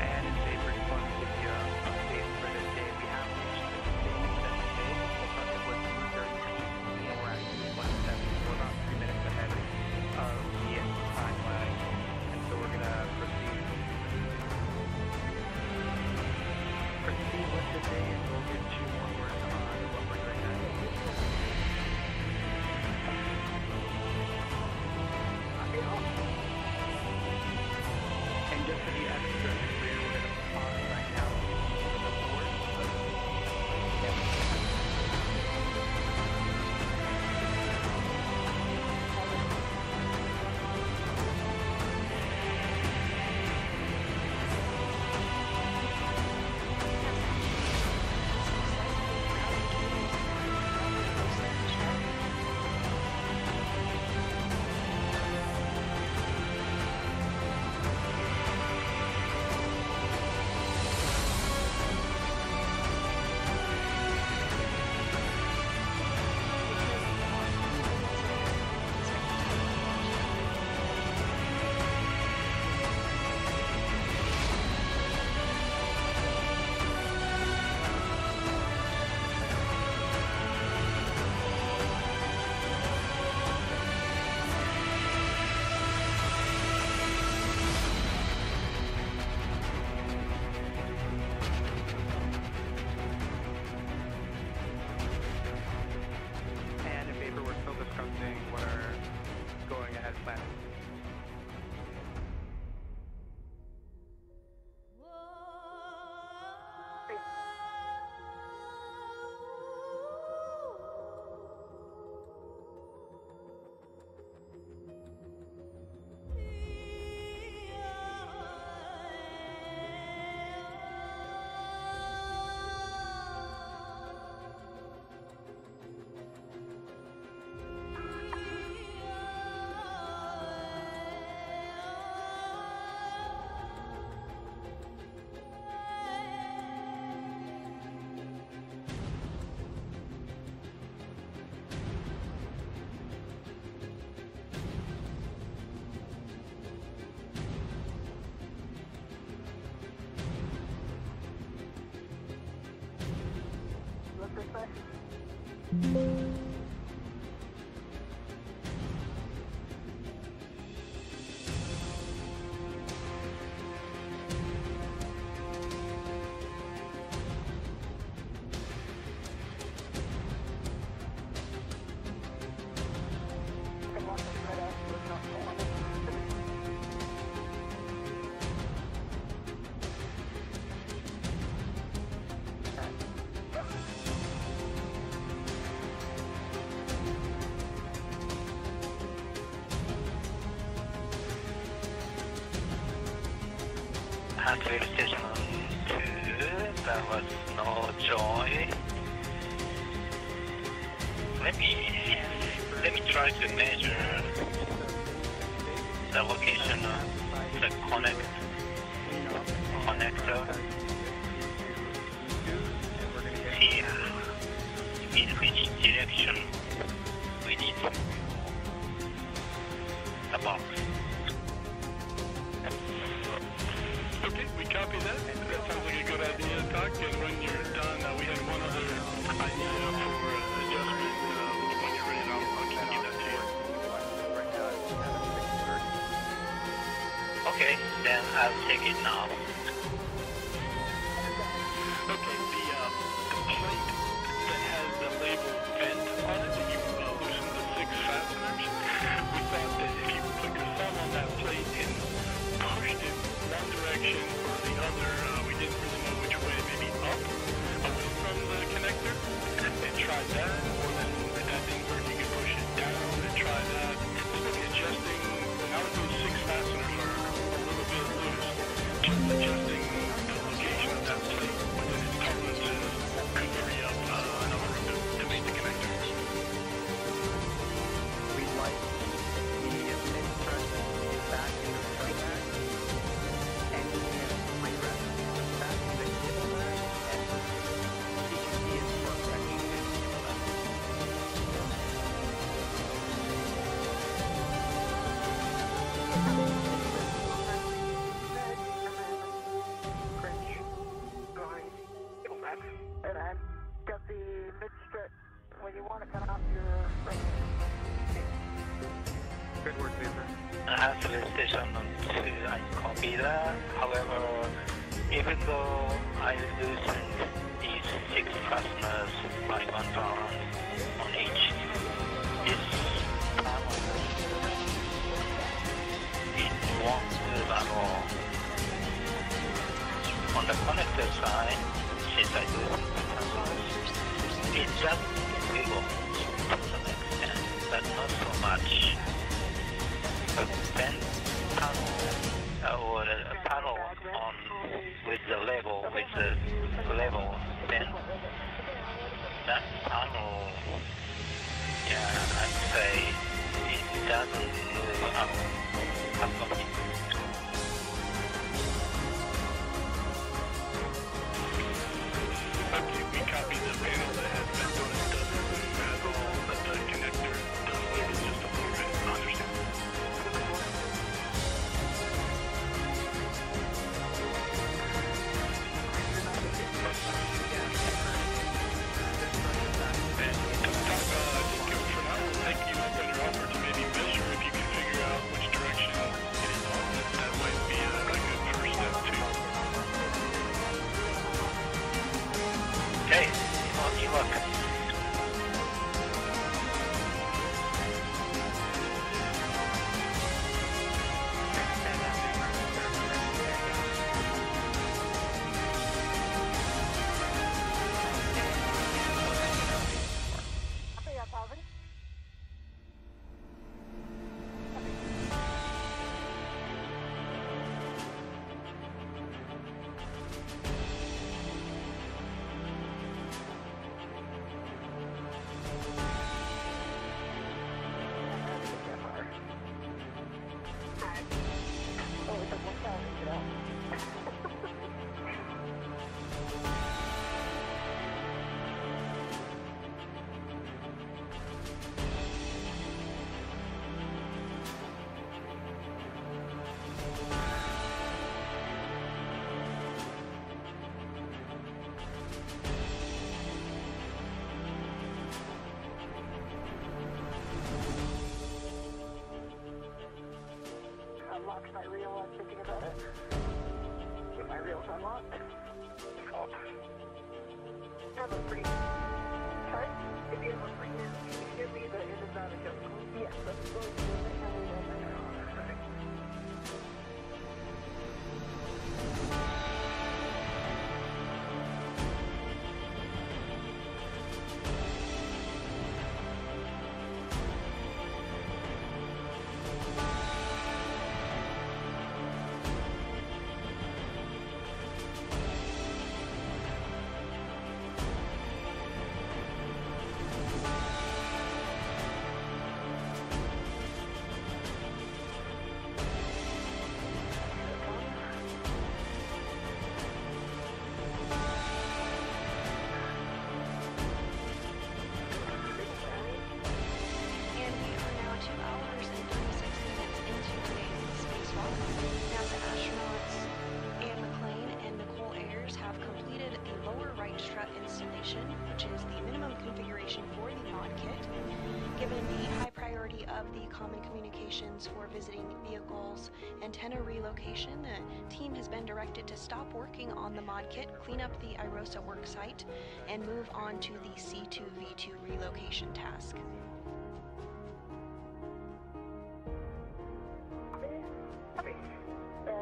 Speaker 5: And in vapor, just wanted to give you an update for this day. We have reached the extended day. We'll start with 2:30 and we're actually 1:07, so about 3 minutes ahead of the time lag. And so we're going to proceed with the day, and we'll get you more word on what we're doing next. And just to be extra clear, we're going to pause right now for the board. And in vapor, we're still discussing what our going ahead plan is.
Speaker 2: Look this way.
Speaker 4: Handling station 2, there was no joy. Let me try to measure the location of the connector. See in which direction we need the box.
Speaker 8: Okay, we copy that. That sounds like a good idea, Doc. And when you're done, we had one other idea for adjustment. When you're ready, I'll give that to you.
Speaker 4: Then I'll take it now.
Speaker 8: Okay, the plate that has the label vent on it, that you loosen the 6 fasteners, we thought that if you put your thumb on that plate and pushed it one direction or the other, we didn't really know which way, maybe up, away from the connector, and try that, or then if that didn't work, you could push it down and try that. Just maybe adjusting, now that those 6 fasteners are a little bit loose, just adjusting the location of that plate within its tolerances could free up enough room to make the connector.
Speaker 5: We like the mid-strut back in the strut rack, and we can re-rest back in the cable rack, and CQC is for correction and cable rack.
Speaker 2: And I've got the mid-strut when you want to cut off your right.
Speaker 5: Good work, Vapor.
Speaker 4: Actually, station 2, I copy that. However, even though I loosened these 6 fasteners by 1 pound on each, this panel, it won't move at all. On the connector side, since I loosened the fasteners, it does wiggle to some extent, but not so much. The vent panel, or a panel on with the level vent, that panel, yeah, I'd say it doesn't move at all.
Speaker 8: Okay, we copied the panel that has vent on it, doesn't move at all, but the connector does wiggle just a little bit. I understand.
Speaker 4: Okay, on you look.
Speaker 2: Unlocked my reel, I'm thinking about it. Get my reels unlocked. Have a pretty... Sorry? If you have a pretty... Can you give me the it is not a chemical? Yes, that's going to do it.
Speaker 3: common communications for visiting vehicles antenna relocation, the team has been directed to stop working on the mod kit, clean up the IROSA worksite, and move on to the C2V2 relocation task.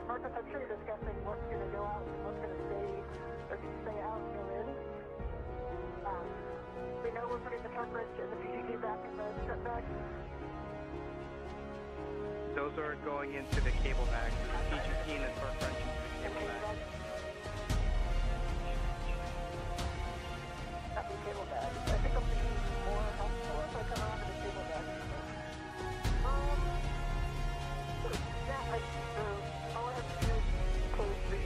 Speaker 2: Marcus, I'm sure you're discussing what's going to go out and what's going to stay out and go in. We know we're putting the truck wrench and the PGT back in the strip bag.
Speaker 5: Those are going into the cable bag. The PGT and the torque wrench into the cable bag.
Speaker 2: Not the cable bag. I think I'll be more helpful if I come around to the cable bag. Yeah, all I have to do is close the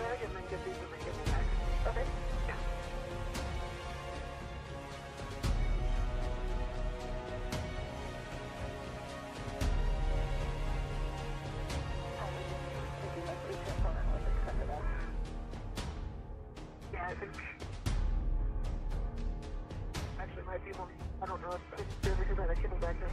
Speaker 2: bag and then get these in the cable bag. Okay? Yeah. Yeah, I think actually might be more. I don't know if it's everything that I came back there.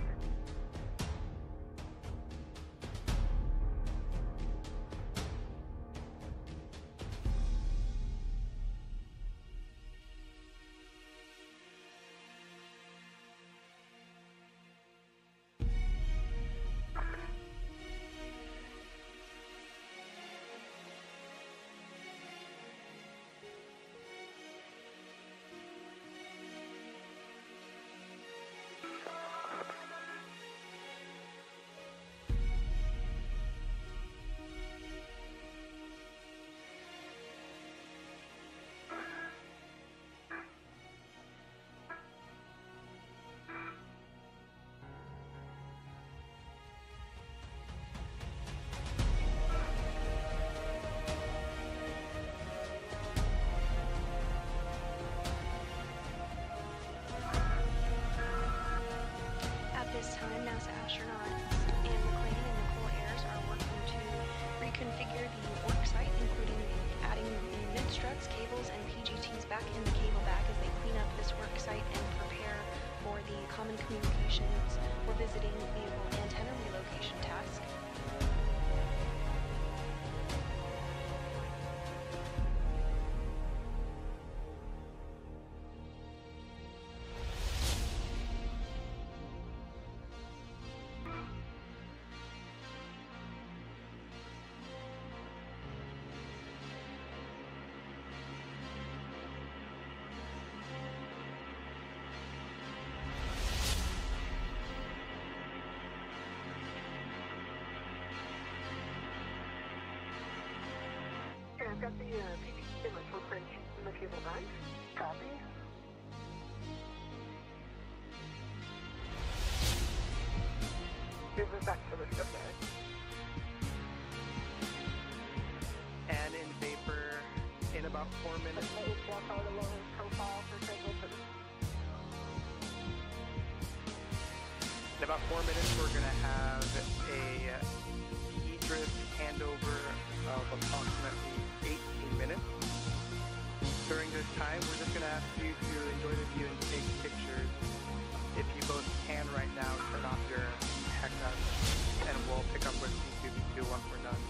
Speaker 3: This time, NASA astronauts Ann McLean and Nicole Ayers are working to reconfigure the worksite, including adding the mid struts, cables, and PGTs back in the cable bag as they clean up this worksite and prepare for the common communications for visiting vehicle antenna relocation task. I've got the PGT and the torque wrench in the cable bag. Copy. Give it back to the strip bag.
Speaker 5: And in vapor in about 4 minutes. In about 4 minutes, we're going to have a drift handover of approximately 18 minutes. During this time, we're just going to ask you to enjoy the view and take pictures. If you both can right now, turn off your headlights, and we'll pick up with C2V2 once we're done.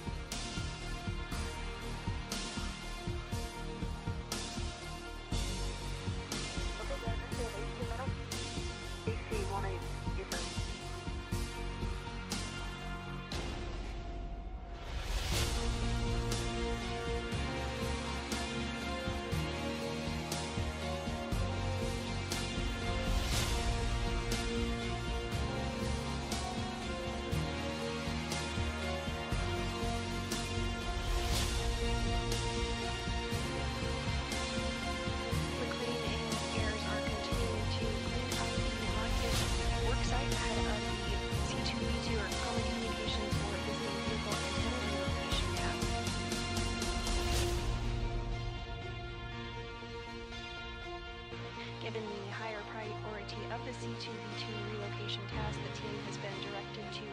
Speaker 5: Given the higher priority of the C2V2 relocation task, the team has been directed to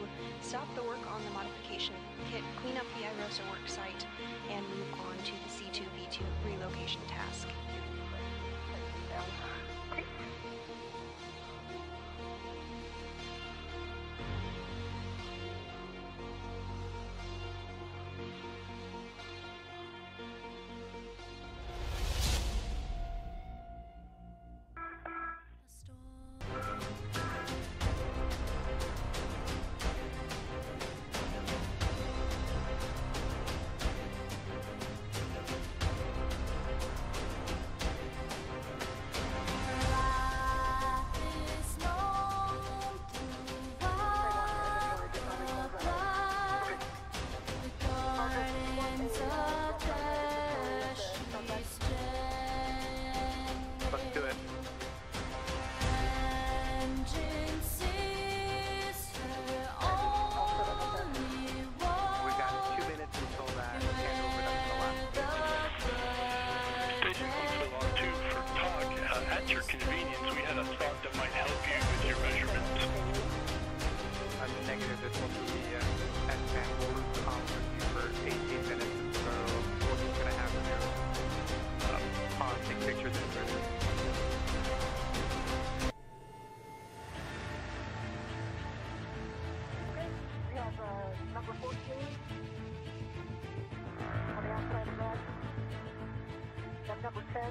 Speaker 5: stop the work on the modification kit, clean up the IROSA work site, and move on to the C2V2 relocation task.
Speaker 2: Number 14. On the outside of that. Then number 10.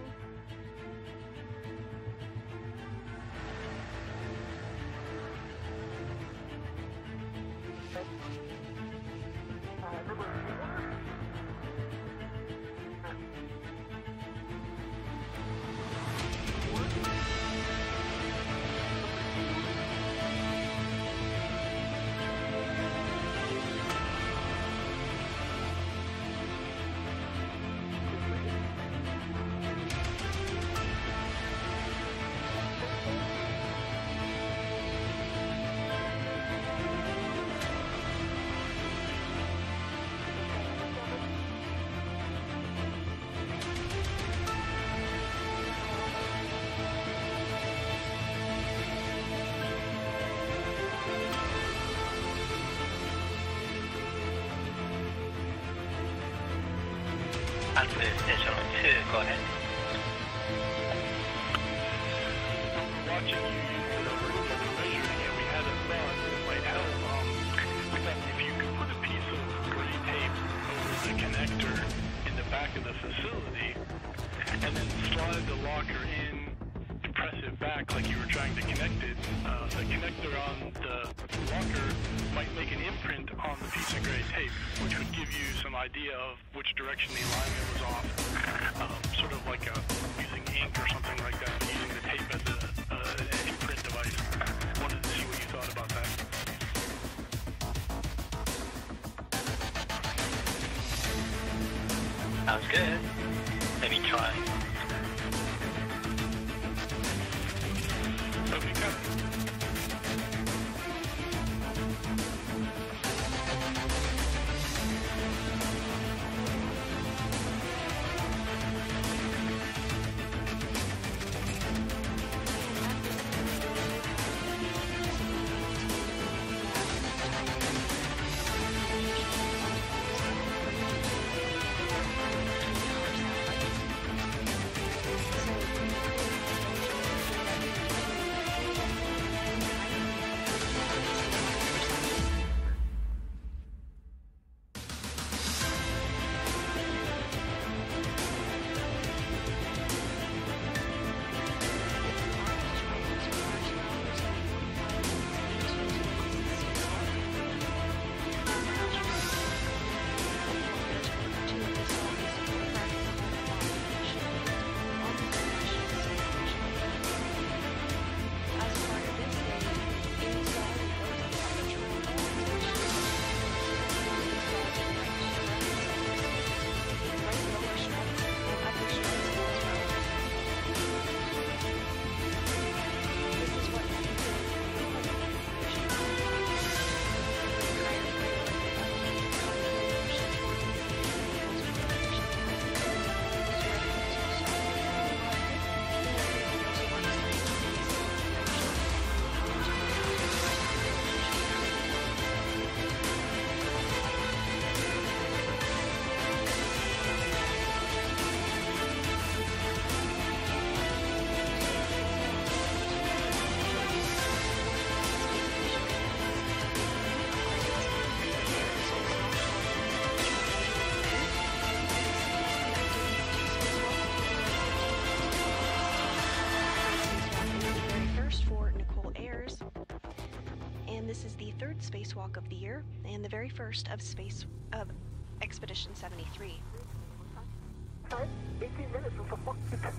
Speaker 2: Number 4.
Speaker 4: Station 2, go ahead.
Speaker 8: Watching you use the measuring it, we had a thought that it might help. We thought if you could put a piece of gray tape over the connector in the back of the facility, and then slide the locker in, press it back like you were trying to connect it, the connector on the locker might make an imprint on the piece of gray tape, which would give you some idea of which direction the alignment was off, sort of like using ink or something like that, using the tape as an imprint device. Wanted to see what you thought about that.
Speaker 4: Sounds good. Let me try.
Speaker 8: Okay, got it.
Speaker 3: This is the third spacewalk of the year and the very first of Expedition 73.
Speaker 2: 18 minutes is a long time.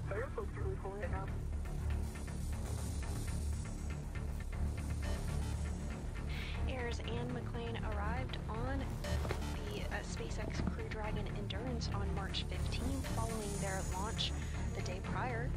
Speaker 2: Firefox really cool right now.
Speaker 3: Ayers and McLean arrived on the SpaceX Crew Dragon Endurance on March 15th following their launch the day prior.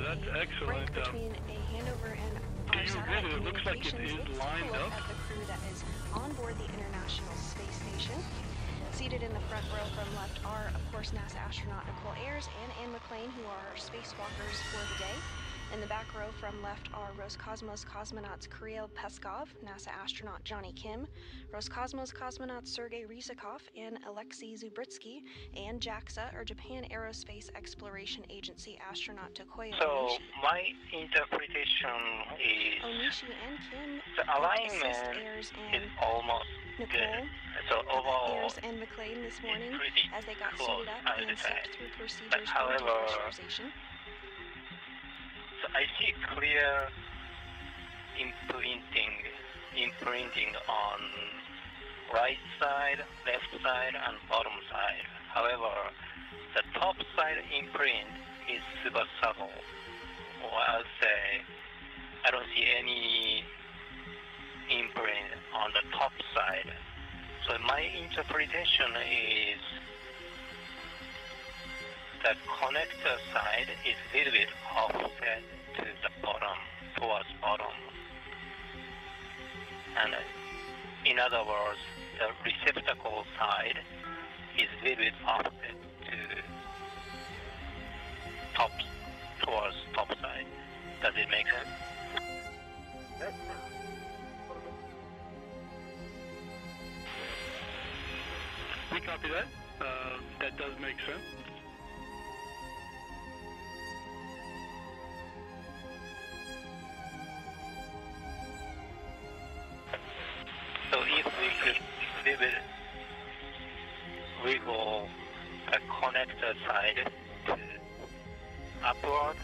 Speaker 8: that's excellent.
Speaker 3: Break between a handover and
Speaker 8: Do
Speaker 3: our
Speaker 8: you
Speaker 3: satellite
Speaker 8: really? It looks like it
Speaker 3: communications.
Speaker 8: is
Speaker 3: Let's take a
Speaker 8: lined
Speaker 3: look
Speaker 8: up.
Speaker 3: at the crew that is on board the International Space Station. Seated in the front row from left are, of course, NASA astronaut Nicole Ayers and Anne McClain, who are our spacewalkers for the day. In the back row from left are Roscosmos cosmonauts Kirill Peskov, NASA astronaut Johnny Kim, Roscosmos cosmonauts Sergei Ryzhikov and Alexei Zubritsky, and JAXA, or Japan Aerospace Exploration Agency astronaut Takoya
Speaker 4: So
Speaker 3: Onishi.
Speaker 4: my interpretation is
Speaker 3: Onishi and Kim
Speaker 4: the
Speaker 3: assist
Speaker 4: alignment
Speaker 3: Ayers
Speaker 4: is
Speaker 3: and
Speaker 4: almost
Speaker 3: Nicole,
Speaker 4: good. So overall,
Speaker 3: Ayers and McClain this morning
Speaker 4: pretty
Speaker 3: as they got
Speaker 4: close,
Speaker 3: suited up
Speaker 4: I
Speaker 3: and
Speaker 4: would say.
Speaker 3: stepped through procedures for
Speaker 4: however,
Speaker 3: depressurization.
Speaker 4: so I see clear imprinting on right side, left side, and bottom side. However, the top side imprint is super subtle. Or I'll say I don't see any imprint on the top side. So my interpretation is the connector side is a little bit offset to the bottom, towards bottom. And in other words, the receptacle side is a little bit offset to top, towards top side. Does it make sense?
Speaker 8: We copy that. That does make sense.
Speaker 4: So if we could leave it wiggle the connector side to upward,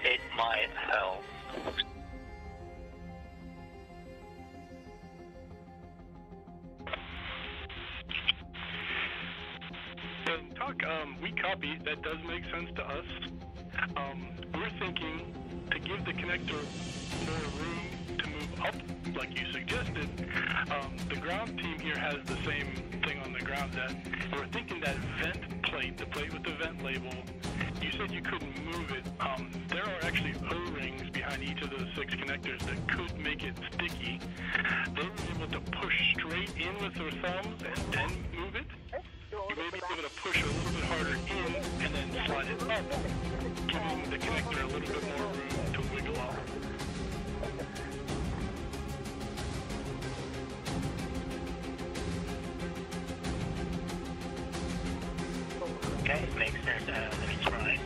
Speaker 4: it might help.
Speaker 8: And talk, we copy. That does make sense to us. We're thinking to give the connector more room to move up, like you suggested. The ground team here has the same thing on the ground. That we're thinking that vent plate, the plate with the vent label. You said you couldn't move it. There are actually O-rings behind each of those 6 connectors that could make it sticky. They were able to push straight in with their thumbs and then move it. You may be able to push a little bit harder in and then slide it up, giving the connector a little bit more room to wiggle up.
Speaker 4: Okay, makes sense. Let me try.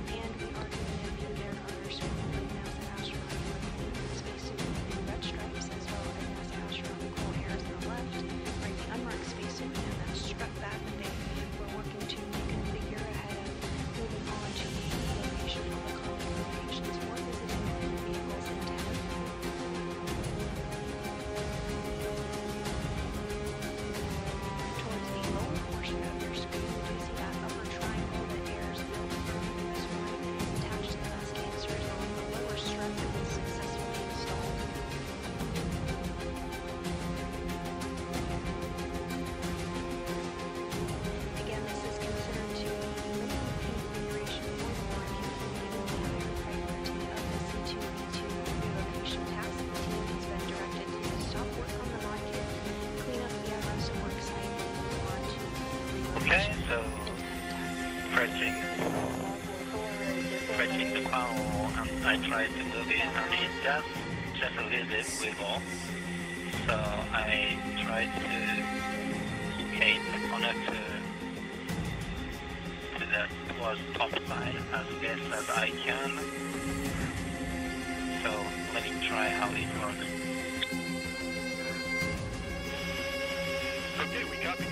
Speaker 3: And we are going to view their other screen NASA astronaut spacesuit in red stripes, as well as NASA astronaut Nicole Ayers on the left, wearing the unmarked spacesuit and that strut bag that they were working to reconfigure ahead of moving on to the location of the colony locations for visiting vehicles and tenants. Towards the lower portion of your screen, you see that upper triangle that Ayers built for this one attached to the bus canisters along the lower strut that was successfully installed. Again, this is considered to be the minimum configuration for the market, given the higher priority of the C2E2 relocation task. The team has been directed to stop work on the market, clean up the Everest work site, and move on to
Speaker 4: Okay, so pressing the power, and I try to move it, and it does just a little bit wiggle. So I try to connect to the towards top side as best as I can. So let me try how it works.
Speaker 8: Okay, we copy.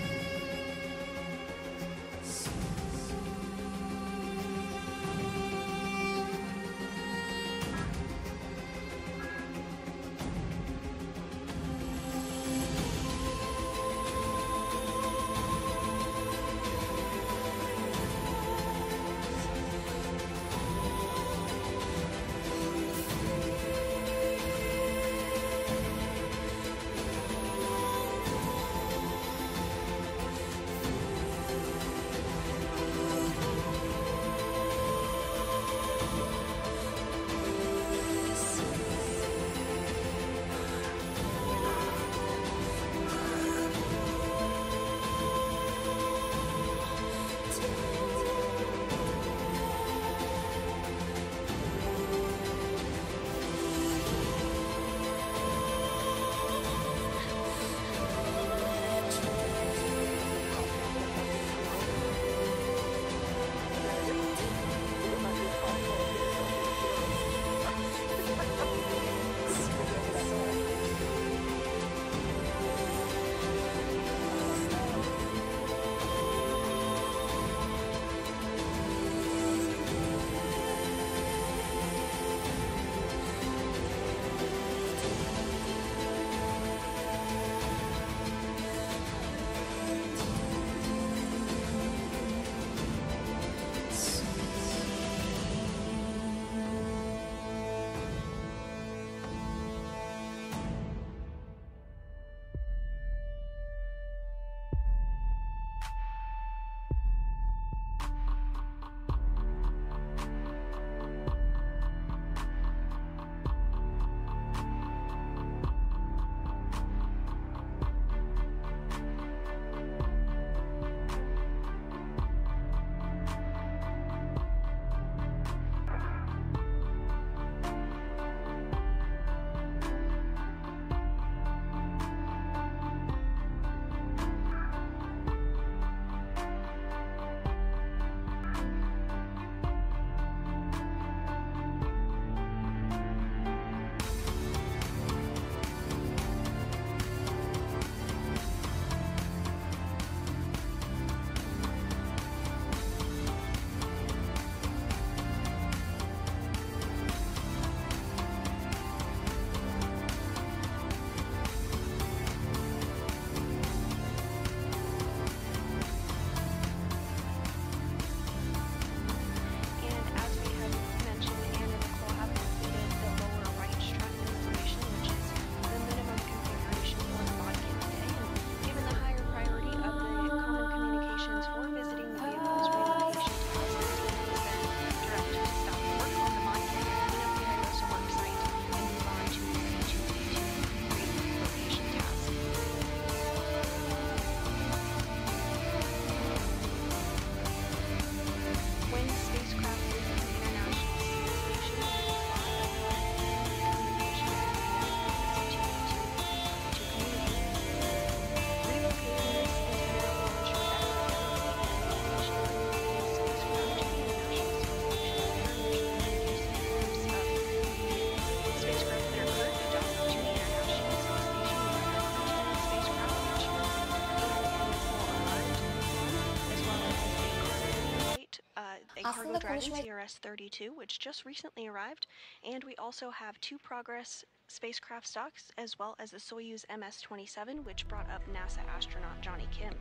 Speaker 3: Cargo
Speaker 9: Aslında
Speaker 3: Dragon
Speaker 9: konuşmayı
Speaker 3: CRS-32, which just recently arrived, and we also have 2 Progress spacecraft stocks, as well as the Soyuz MS-27, which brought up NASA astronaut Johnny Kim.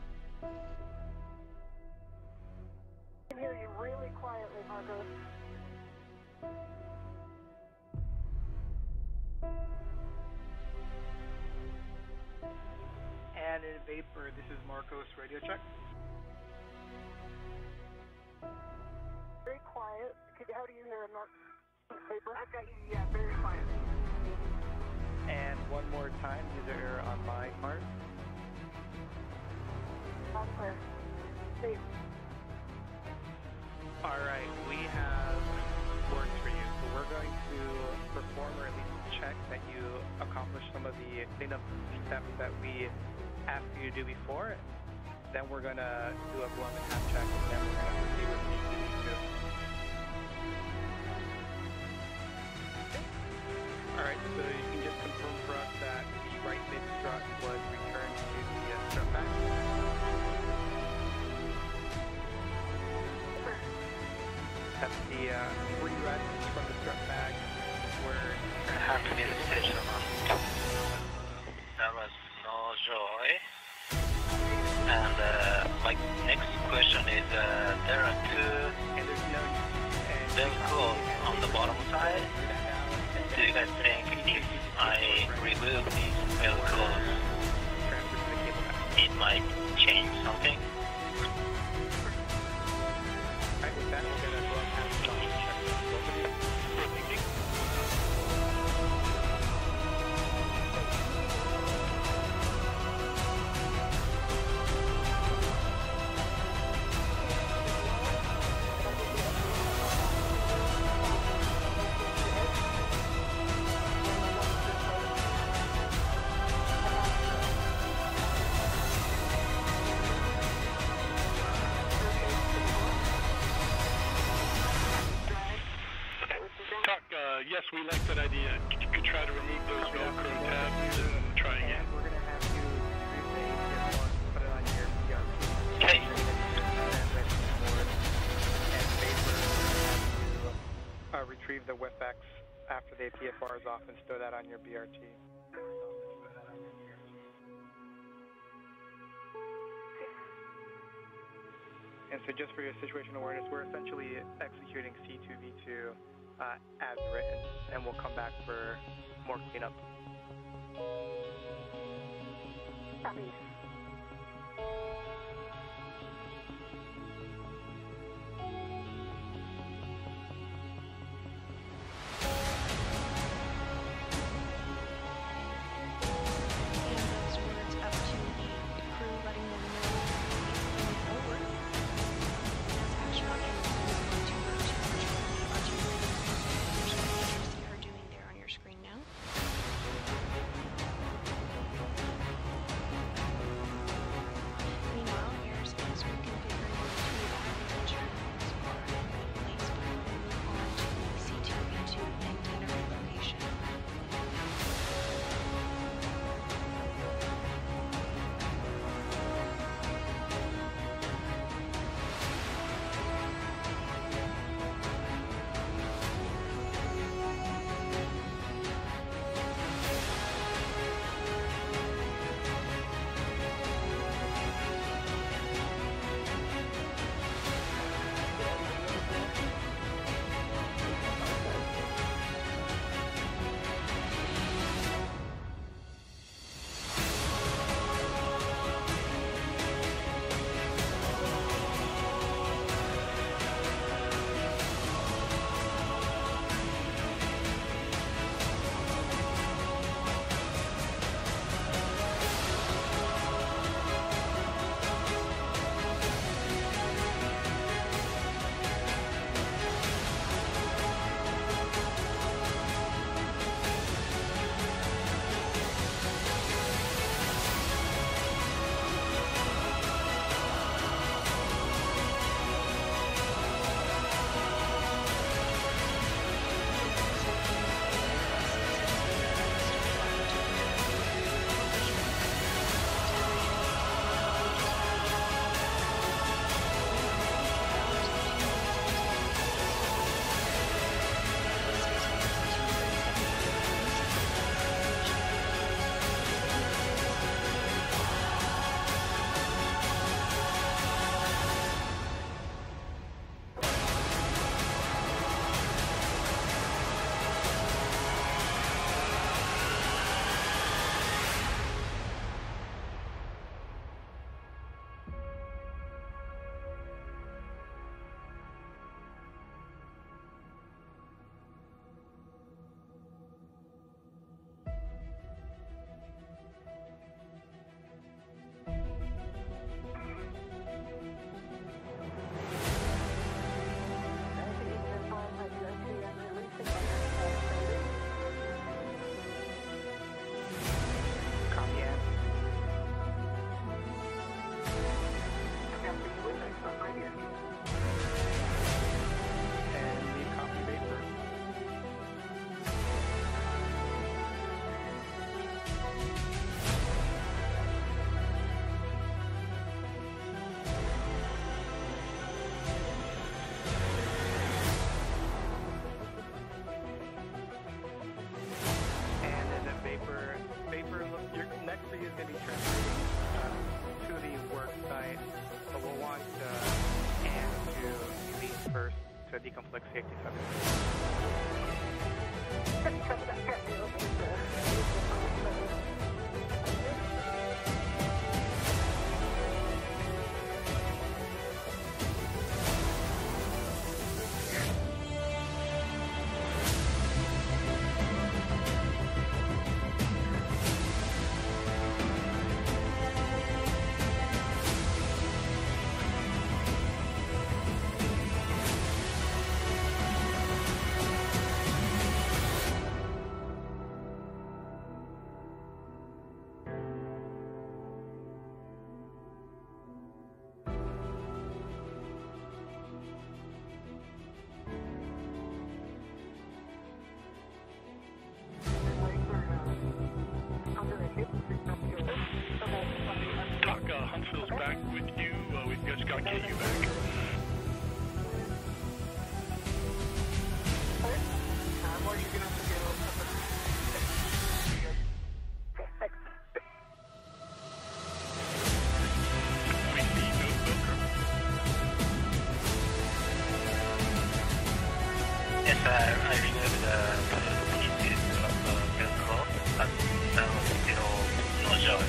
Speaker 2: I can hear you really quietly, Marcos.
Speaker 5: And in vapor, this is Marcos, radio check.
Speaker 2: Very quiet. How do you hear him? Vapor? I've got you, yeah, very quiet.
Speaker 5: And one more time, user error on my part.
Speaker 2: Not clear. Safe.
Speaker 5: All right, we have work for you. So we're going to perform, or at least check, that you accomplished some of the cleanup steps that we asked you to do before. Then we're going to do a glove and half check, and then we're going to proceed with C2V2. All right, so you can just confirm for us that the right mid strut was returned to the strut back. That the free reds from the strut bag were
Speaker 4: Happy to be the station amount. There was no joy. And my next question is, there are 2 velcro on the bottom side. Do you guys think if I remove these velcros, it might change something?
Speaker 5: Right, with that, we'll get a glove half check both of you.
Speaker 8: Yes, we like that idea. You could try to remove those Velcro tabs and try again.
Speaker 5: We're going to have you put it on your BRT.
Speaker 4: Okay.
Speaker 5: And retrieve the WIFX after the PFR is off and store that on your BRT. And so just for your situational awareness, we're essentially executing C2V2 as written, and we'll come back for more cleanup.
Speaker 2: Copy.
Speaker 5: deconflict safety setting.
Speaker 8: Huntsville's back with you. We've just got to get you back.
Speaker 4: Yes, I removed the pieces of the Velcro, but that was still no joy.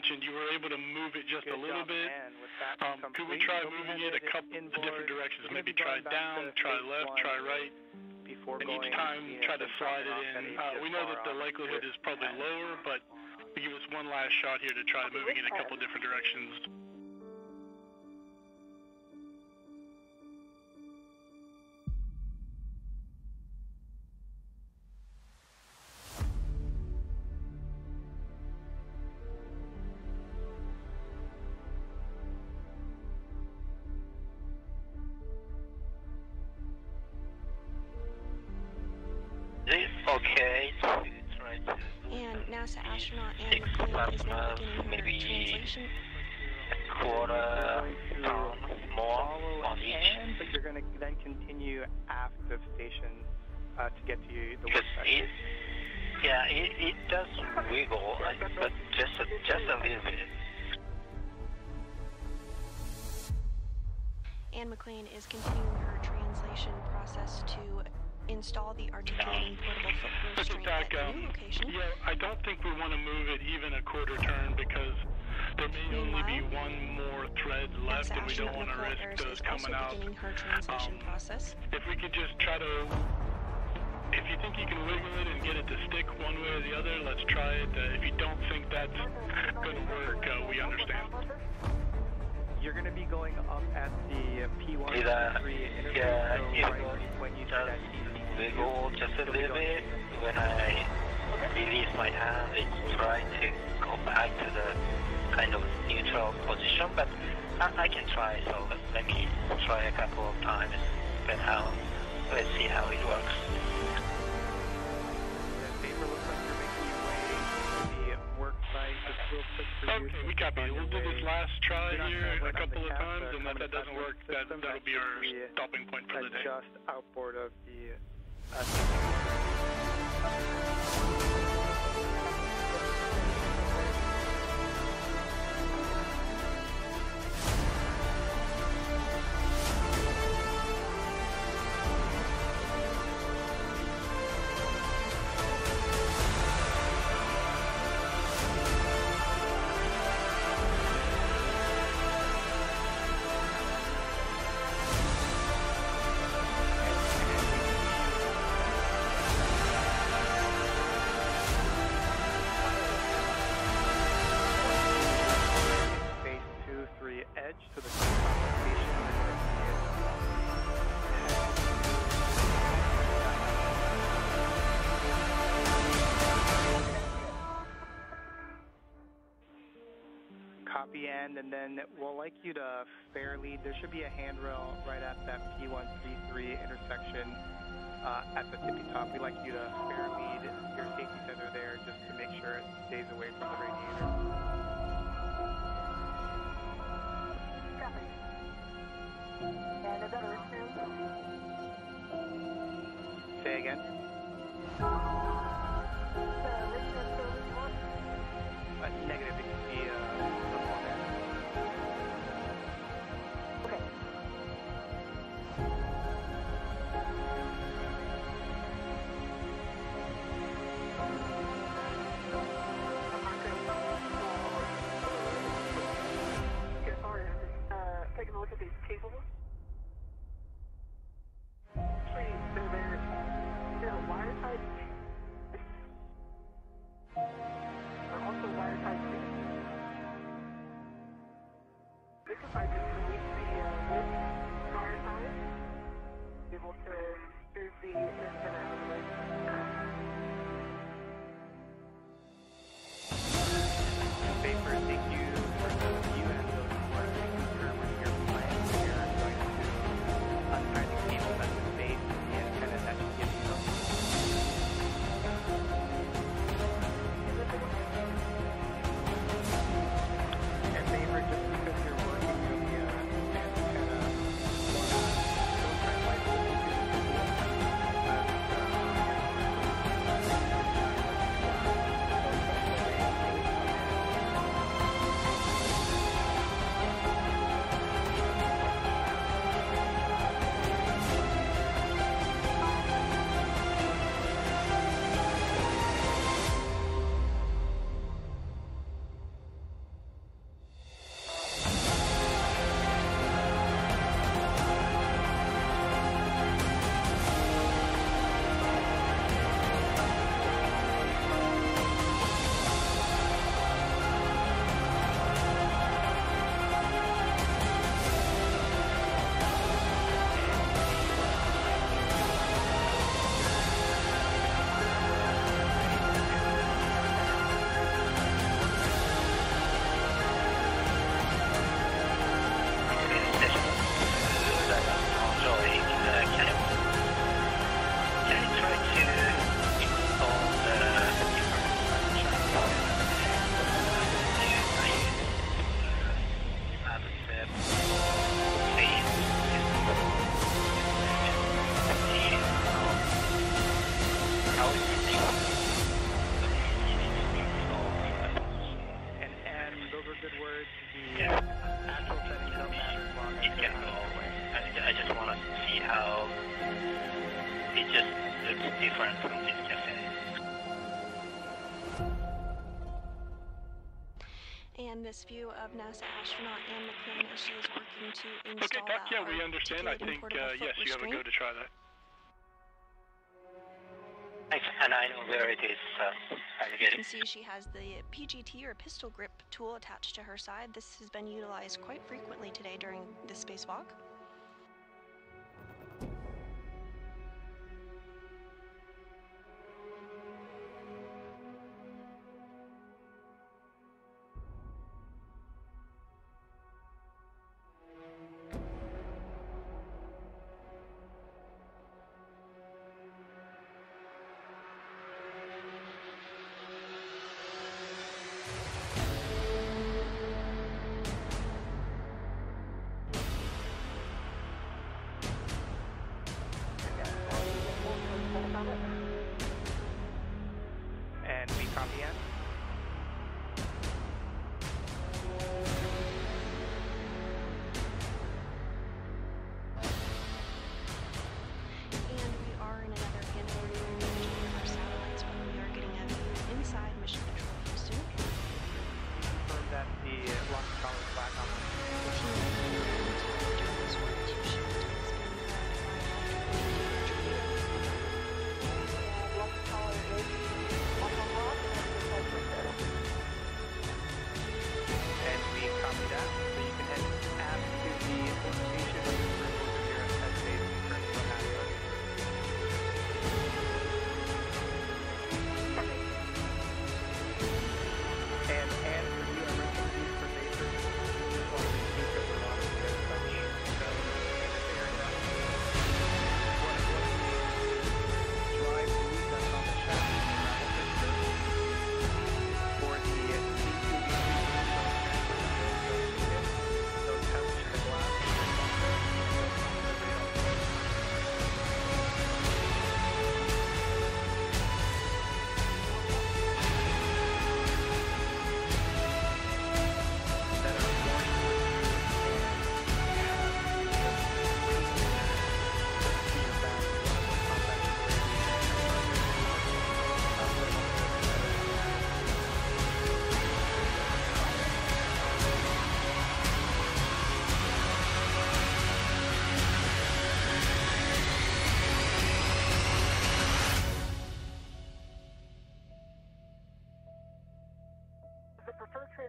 Speaker 8: You were able to move it just a little bit. Could we try moving it a couple different directions? Maybe try down, try left, try right, and each time try to slide it in. We know that the likelihood is probably lower, but give us one last shot here to try moving it a couple different directions.
Speaker 4: Okay,
Speaker 3: and NASA astronaut Anne McClain is now beginning her
Speaker 4: maybe
Speaker 3: translation.
Speaker 4: a quarter pound more on each.
Speaker 5: But you're going to then continue aft of station to get to the work
Speaker 4: session. It does wiggle, but just a little bit.
Speaker 3: Anne McClain is continuing her translation process to install the articulating portable foot restraint at the new location.
Speaker 8: Yeah, I don't think we want to move it even a quarter turn because there may only be one more thread left and we don't want to risk those coming out.
Speaker 3: Her translation process.
Speaker 8: If we could just try to, if you think you can wiggle it and get it to stick one way or the other, let's try it. If you don't think that's going to work, we understand.
Speaker 5: You're going to be going up at the P1 3 interface, when you see that
Speaker 4: wiggle just a little bit. When I release my hand, it tries to go back to the kind of neutral position, but I can try, so let me try a couple of times, then let's see how it works.
Speaker 5: The paper looks like you're making your way to the work site. Just real quick for you.
Speaker 8: Okay, we copy. We'll do this last try here a couple of times, and if that doesn't work, that'll be our stopping point for the day.
Speaker 5: Just outboard of the Copy, and then we'll like you to there should be a handrail right at that P133 intersection at the tippy top. We'd like you to spare lead your safety tether there just to make sure it stays away from the radiator.
Speaker 2: Copy. And is that a return?
Speaker 5: Say again? Negative. It could be a format.
Speaker 2: Okay. Taking a look at these cables. They're wire type. They're also wire type. This is I just release the width wire type. Be able to move the antenna out of the way.
Speaker 5: Vapor, thank you for those of you and those who are confirm with your plans. We are going to untie the cable at the base of the antenna that should give you and Vapor, just because you're working with the antenna, don't try to light the
Speaker 4: different from this cafe.
Speaker 3: And this view of NASA astronaut Anne McClain as she is working to install
Speaker 8: Okay, Doc, yeah, we understand. I think, yes, you have a go to try that.
Speaker 4: Thanks, and I know where it is, so I'll get
Speaker 3: You
Speaker 4: it.
Speaker 3: can see she has the PGT or pistol grip tool attached to her side. This has been utilized quite frequently today during this spacewalk.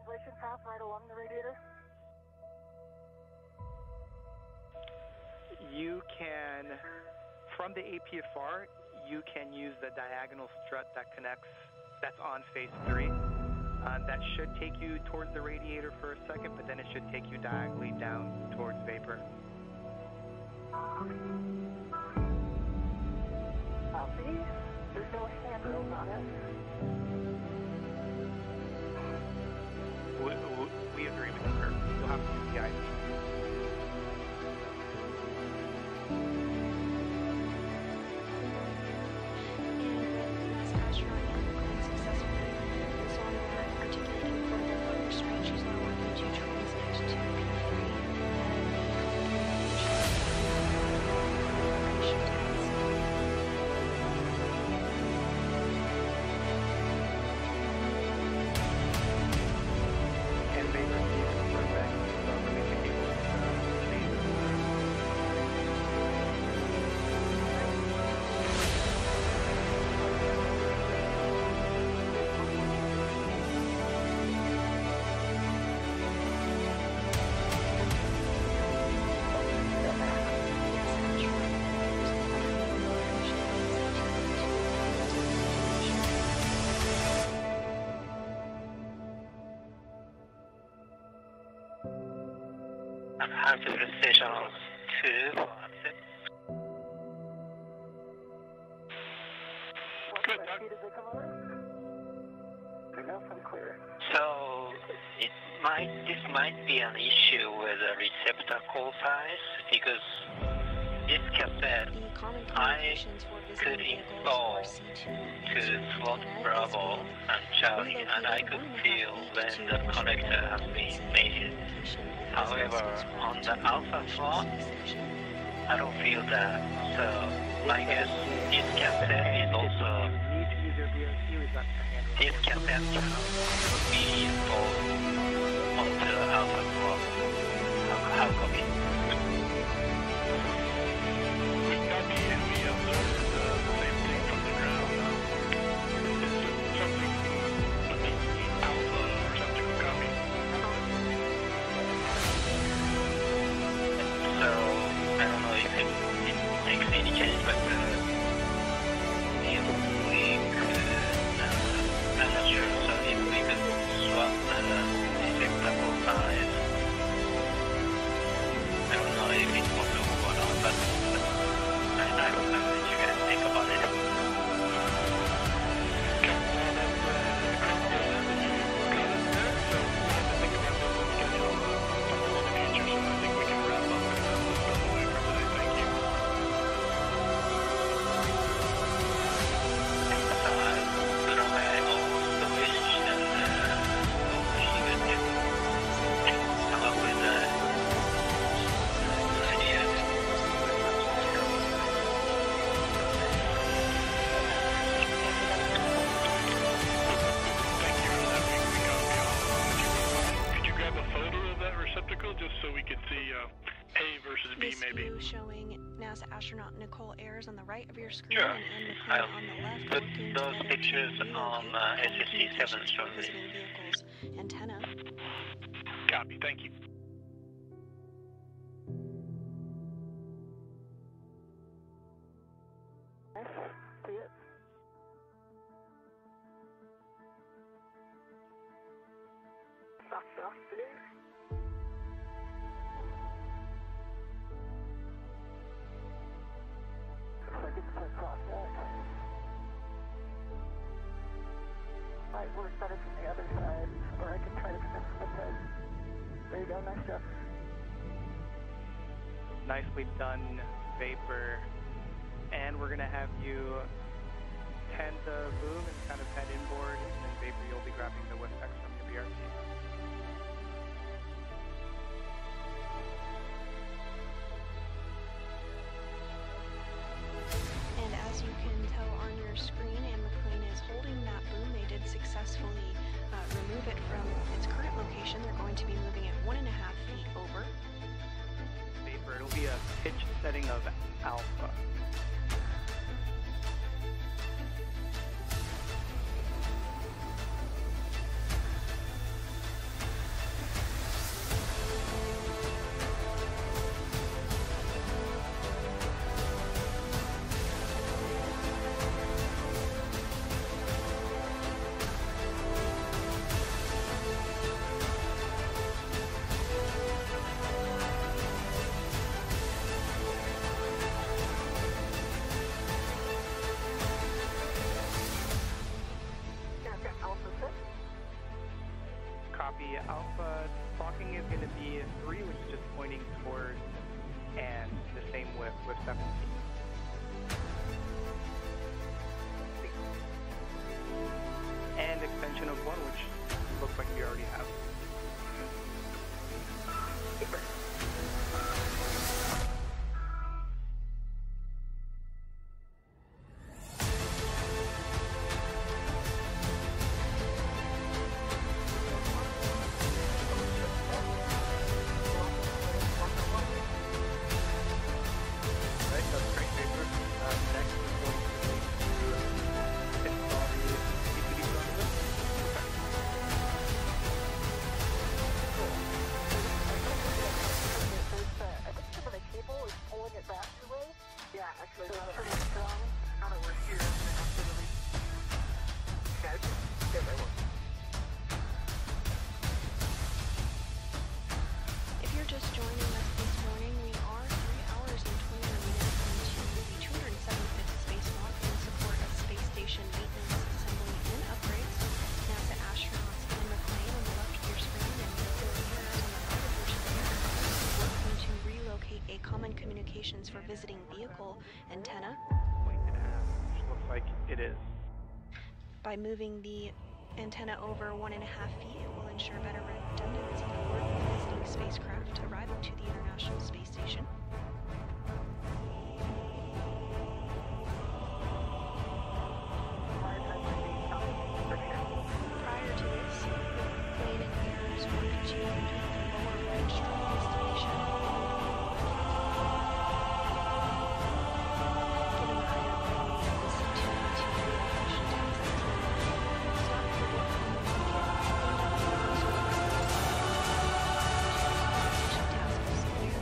Speaker 2: translation path right along the radiator?
Speaker 5: You can, from the APFR, you can use the diagonal strut that connects, that's on phase 3. That should take you towards the radiator for a second, but then it should take you diagonally down towards vapor.
Speaker 2: Copy. There's no handrails on it.
Speaker 5: We agree with you, sir. You'll have to use the ID.
Speaker 4: Altitude station 2 for access.
Speaker 2: Good. Speed as they come over? Enough, I'm clear.
Speaker 4: So this might be an issue with the receptacle size because this cassette I could install to slot Bravo and Charlie, and I could feel when the connector has been made. However, on the alpha slot, I don't feel that. So I guess this cassette is also, this cassette can be installed onto the alpha slot. How copy?
Speaker 8: We copy and we observed the same thing from the ground. Is something alpha receptacle copy?
Speaker 4: So I don't know if it makes any change, but if we could, I'm not sure. So if we could swap the receptacle size, I don't know if it's possible or not, but I don't know what you guys think about it.
Speaker 8: Just so we could see A versus B, maybe.
Speaker 3: View showing NASA astronaut Nicole Ayers on the right of your screen
Speaker 4: Sure.
Speaker 3: and McLean on the left.
Speaker 4: Put
Speaker 3: working
Speaker 4: those
Speaker 3: together
Speaker 4: pictures
Speaker 3: to
Speaker 4: on
Speaker 3: relocate
Speaker 4: SSC7
Speaker 3: communications
Speaker 4: shortly.
Speaker 3: visiting vehicles antenna.
Speaker 8: Copy, thank you.
Speaker 2: See it? Stop, please. Looks like it's a crossback. Might work better from the other side, or I can try to connect from the side. There you go, nice job.
Speaker 5: Nicely done, Vapor. And we're going to have you tend the boom and kind of head inboard, and then Vapor, you'll be grabbing the WIFX from your BRT.
Speaker 3: And as you can tell on your screen, and McLean is holding that boom. They did successfully remove it from its current location. They're going to be moving it 1.5 feet over.
Speaker 5: Vapor, it'll be a pitch setting of alpha. Copy. Alpha clocking is going to be 3, which is just pointing towards, and the same with 17. And extension of 1, which looks like we already have. Super.
Speaker 3: If you're just joining us this morning, we are 3 hours and 21 minutes into the 275th spacewalk in support of space station maintenance, assembly, and upgrades. NASA astronauts Ian McLean on the left of your screen and Nico Harris on the right of your screen are working to relocate a common communications for visiting vehicle antenna.
Speaker 5: Pointed at, which looks like it is.
Speaker 3: By moving the antenna over 1.5 feet, it will ensure better redundancy for the visiting spacecraft arriving to the International Space Station. Prior to this, McLean and Harris worked to the lower right stroke installation, getting higher readings of the C2 relocation tasks. Stop for the task was clear.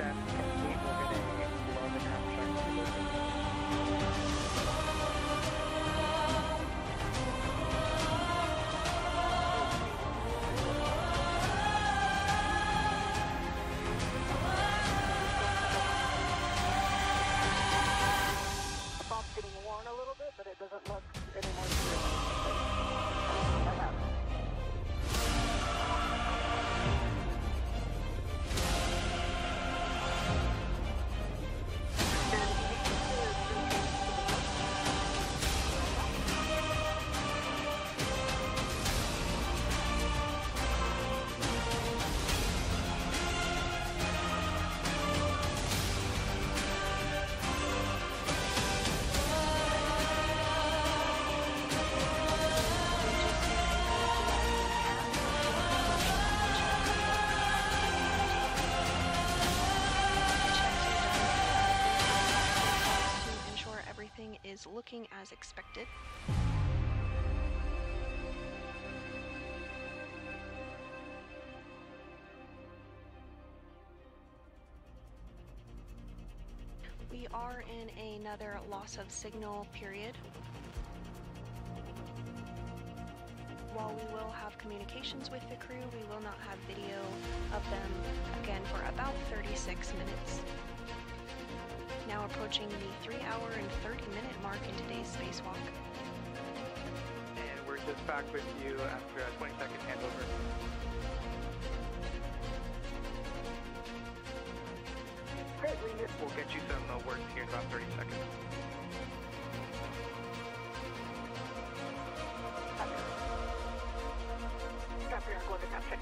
Speaker 5: That's complete. We'll get a glove and half check to look.
Speaker 2: The bomb's getting worn a little bit, but it doesn't look any more serious. That happens.
Speaker 3: To ensure everything is looking as expected. We are in another loss of signal period. While we will have communications with the crew, we will not have video of them again for about 36 minutes. Now approaching the 3-hour and 30-minute mark in today's spacewalk.
Speaker 5: And we're just back with you after a 20-second handover.
Speaker 2: Great,
Speaker 5: We'll get you some work here in about 30 seconds.
Speaker 2: Copy, I'm going to cap check.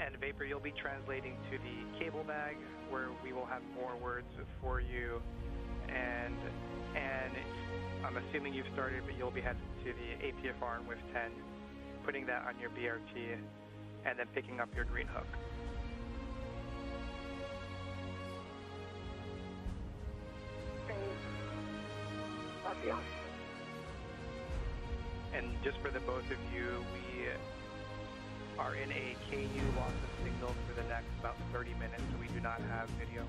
Speaker 5: And Vapor, you'll be translating to the cable bag where we will have more words for you. And I'm assuming you've started, but you'll be headed to the APFR in WIF 10, putting that on your BRT, and then picking up your green hook.
Speaker 2: Love you.
Speaker 5: And just for the both of you, we are in a KU loss of signal for the next about 30 minutes, so we do not have video.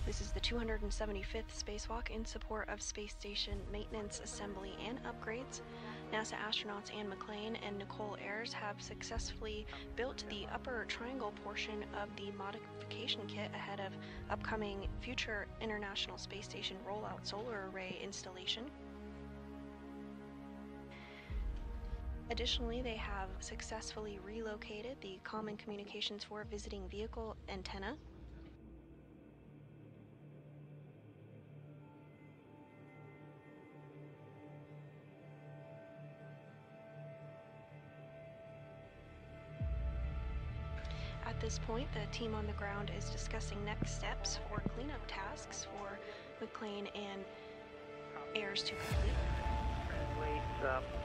Speaker 3: This is the 275th spacewalk in support of space station maintenance, assembly, and upgrades. NASA astronauts Anne McClain and Nicole Ayers have successfully built the upper triangle portion of the modification kit ahead of upcoming future International Space Station rollout solar array installation. Additionally, they have successfully relocated the Common Communications for Visiting Vehicle antenna. At this point, the team on the ground is discussing next steps for cleanup tasks for McClain and Ayers to complete.
Speaker 5: Translate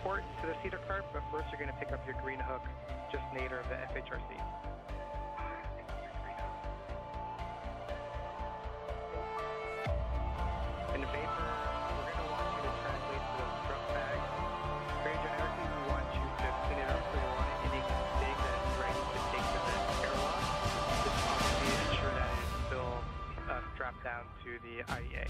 Speaker 5: port to the Cedar Cart, but first you're going to pick up your green hook, just nadir of the FHRC. In Vapor, we're going to want you to translate to the drop bag. Very generically, we want you to clean it up, so we want anything big that is ready to take to the airlock. Just obviously ensure that it is still strapped down to the IEA.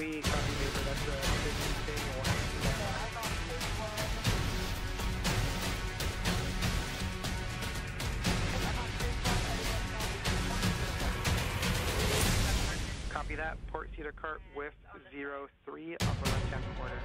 Speaker 5: We copy Vapor. That's a business thing. We'll answer that. Copy that. Port Cedar Cart with 03, upper left-hand corner.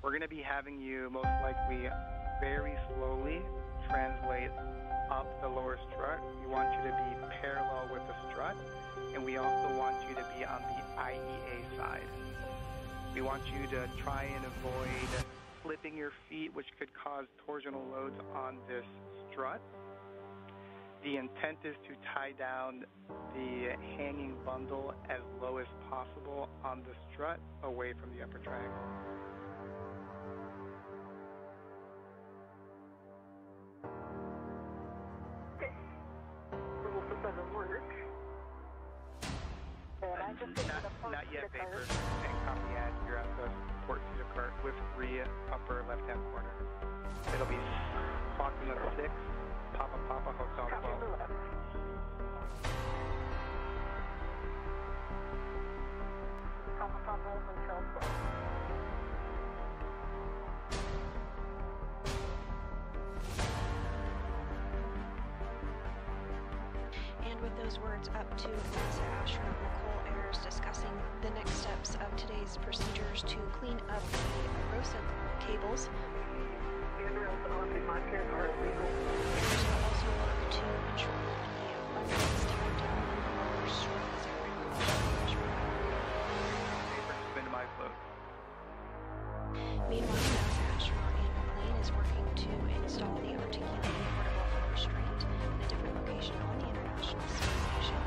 Speaker 5: We're going to be having you most likely very slowly translate up the lower strut. We want you to be parallel with the strut, and we also want you to be on the IEA side. We want you to try and avoid flipping your feet, which could cause torsional loads on this strut. The intent is to tie down the hanging bundle as low as possible on the strut away from the upper triangle. Not yet, Vapor. And copy ad. You're at the Swift 3 upper left-hand corner. It'll be clocking at 6, Papa Hotel 12.
Speaker 2: Papa Hotel 12.
Speaker 3: And with those words up to NASA astronaut Nicole Ayers discussing the next steps of today's procedures to clean up the ROSA cables.
Speaker 2: Handrails on the podcast are illegal.
Speaker 3: Ayers will also work to ensure that the bundle is tied down in the lower strut as it
Speaker 5: Minimize load.
Speaker 3: Meanwhile, NASA astronaut Ian McLean is working to install the articulating portable foot restraint in a different location on the International Space Station.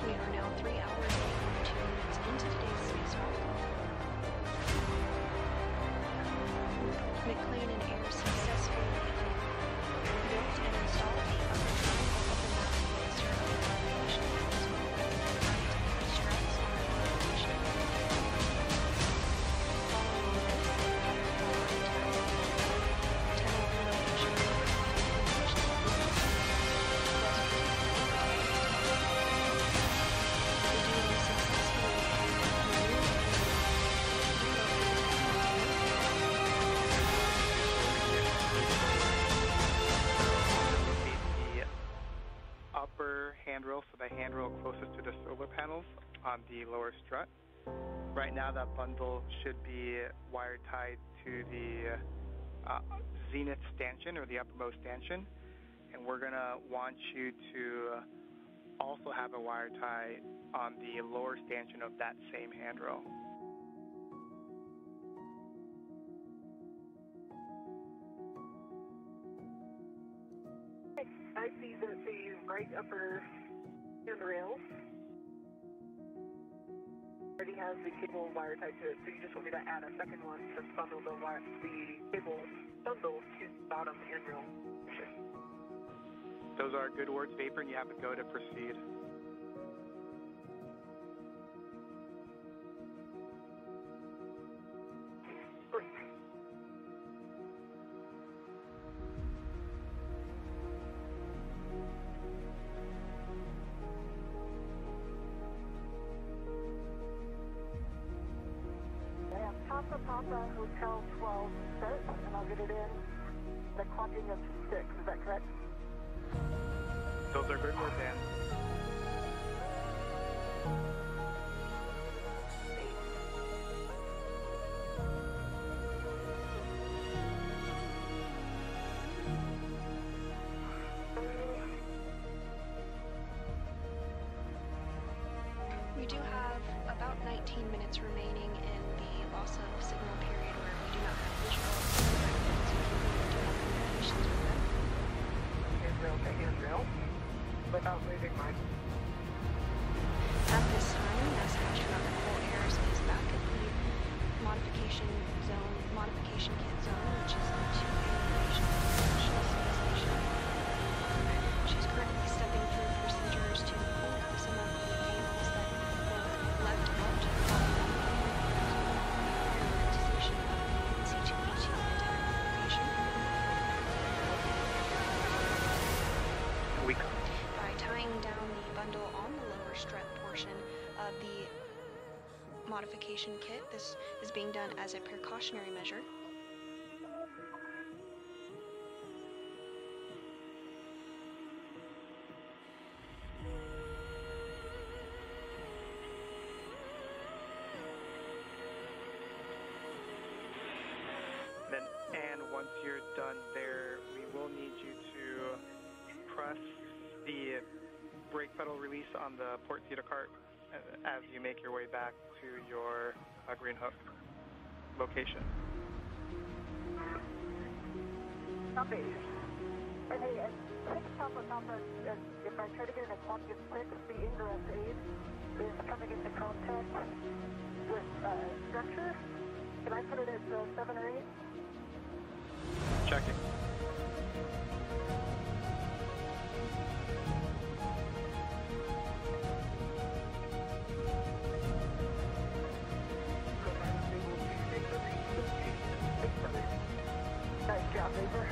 Speaker 3: We are now 3 hours and 2 minutes into today's spacewalk. McLean and Ayers successfully built and installed the upper triangle of the mapping laser on the navigation console with the right struts on the location. Following this, the antenna relocation
Speaker 5: upper handrail, so the handrail closest to the solar panels on the lower strut. Right now that bundle should be wire tied to the zenith stanchion, or the uppermost stanchion, and we're going to want you to also have a wire tie on the lower stanchion of that same handrail.
Speaker 2: I see that the right upper handrail already has the cable wire tied to it, so you just want me to add a second one to bundle the cable bundle to the bottom handrail.
Speaker 5: Those are good words, Vapor, and you have to go to proceed.
Speaker 2: Papa Hotel 12 set, and I'll get it in the clocking of 6. Is that correct?
Speaker 5: Those are good words, Dan.
Speaker 3: We do have about 19 minutes remaining in the loss of signal period where we do not have visual, so we do have communications with them.
Speaker 2: Handrail to handrail, without moving my...
Speaker 3: At this time, NASA astronaut Nicole Ayers is back at the modification kit zone, which is the 2A location of the International Space Station. She's currently stepping through procedures to pull out some of the cables that were left out following the prioritization of the C2E2 antenna location. By tying down the bundle on the lower strut portion of the modification kit, this is being done as a precautionary measure.
Speaker 5: And once you're done there, we will need you to press the brake pedal release on the port Theta cart as you make your way back to your Green Hook location.
Speaker 2: Copy. And hey, at 6 Papa, if I try to get in a clock at 6, the ingress aid is coming into contact with structure. Can I put it at 7 or 8?
Speaker 5: Checking.
Speaker 2: Vapor.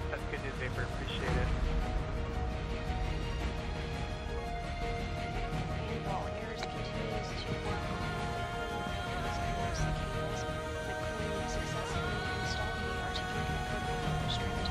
Speaker 5: That's good news, Vapor. Appreciate it.
Speaker 3: And while Ayers continues to work on those emergency cables, McLean successfully installed the RTV converter restraint.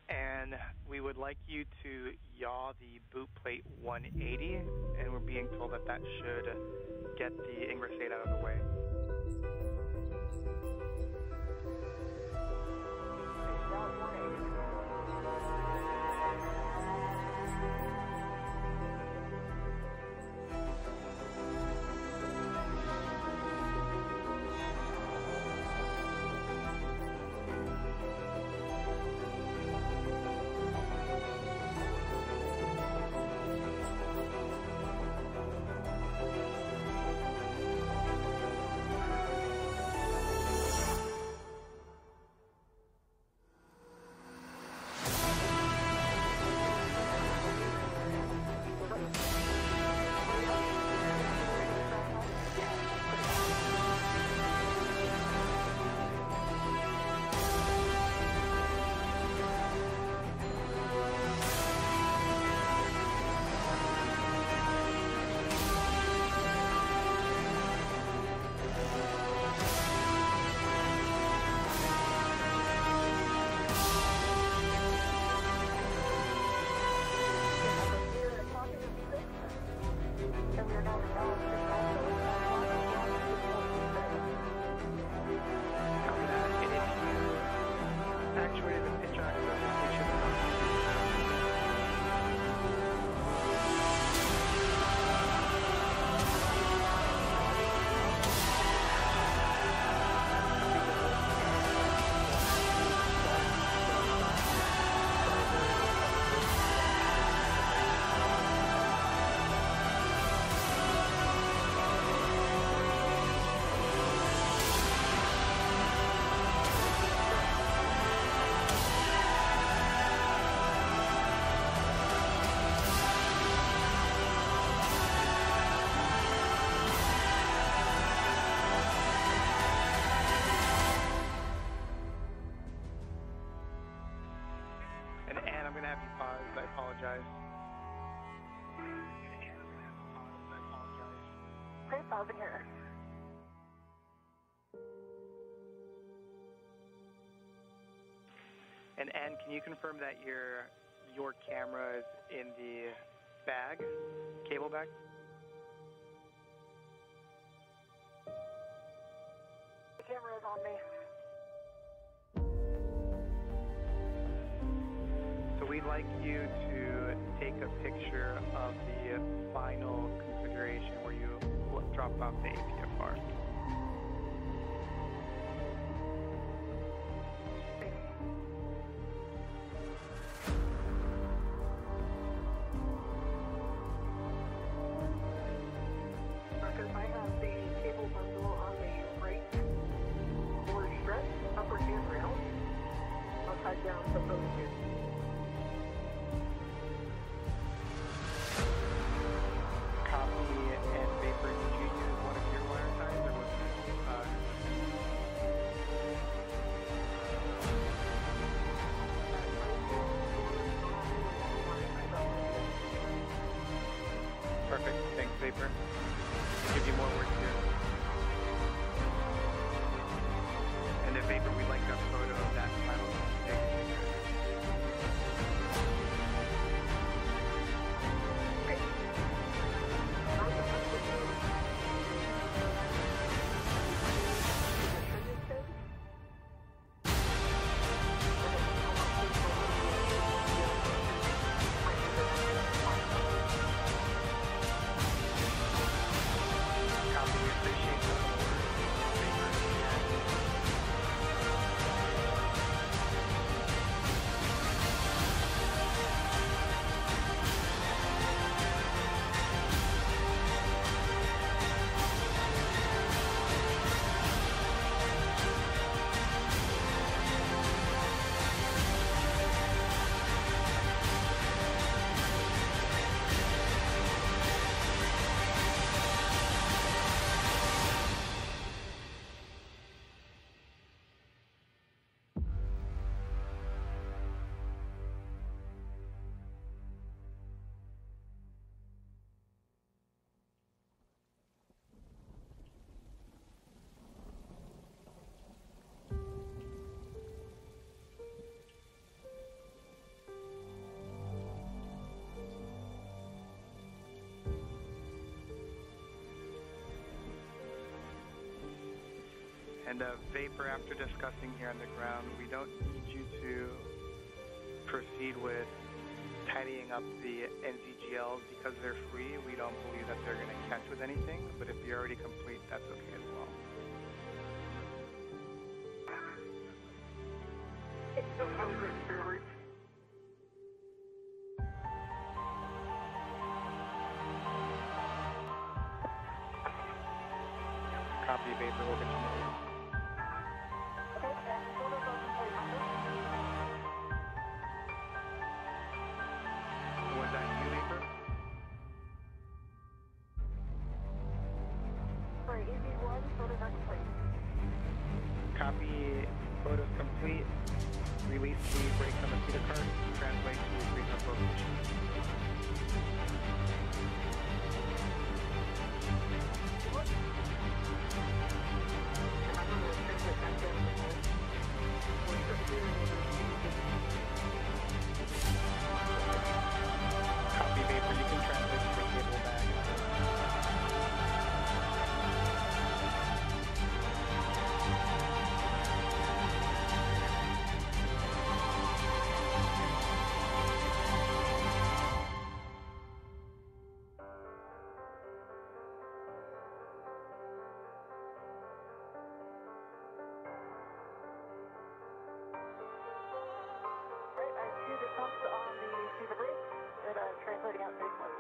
Speaker 5: And we would like you to yaw the boot plate 180, and we're being told that that should get the ingress 8 out of the way.
Speaker 2: Okay, pausing here.
Speaker 5: And Anne, can you confirm that your camera is in the bag, cable bag?
Speaker 2: The camera is on me.
Speaker 5: So we'd like you to take a picture of the final configuration where you drop off the APFR.
Speaker 2: Because I have the cable bundle on the right or stress upper handrail upside down the boat here.
Speaker 5: Copy and Vapor, did you use one of your wire ties or was And vapor, after discussing here on the ground, we don't need you to proceed with tidying up the NZGLs because they're free. We don't believe that they're going to catch with anything, but if you're already complete, that's okay as well. Copy, vapor, we'll get you moving. Was that you, vapor?
Speaker 2: Sorry, EV1, photos are complete.
Speaker 5: Copy, photos complete. Release the brakes on the feeder cart. Translate to greenhouse location. Copy, vapor. You can translate to the cable bag.
Speaker 2: Right, I see the pumps on the brakes that are translating out safely.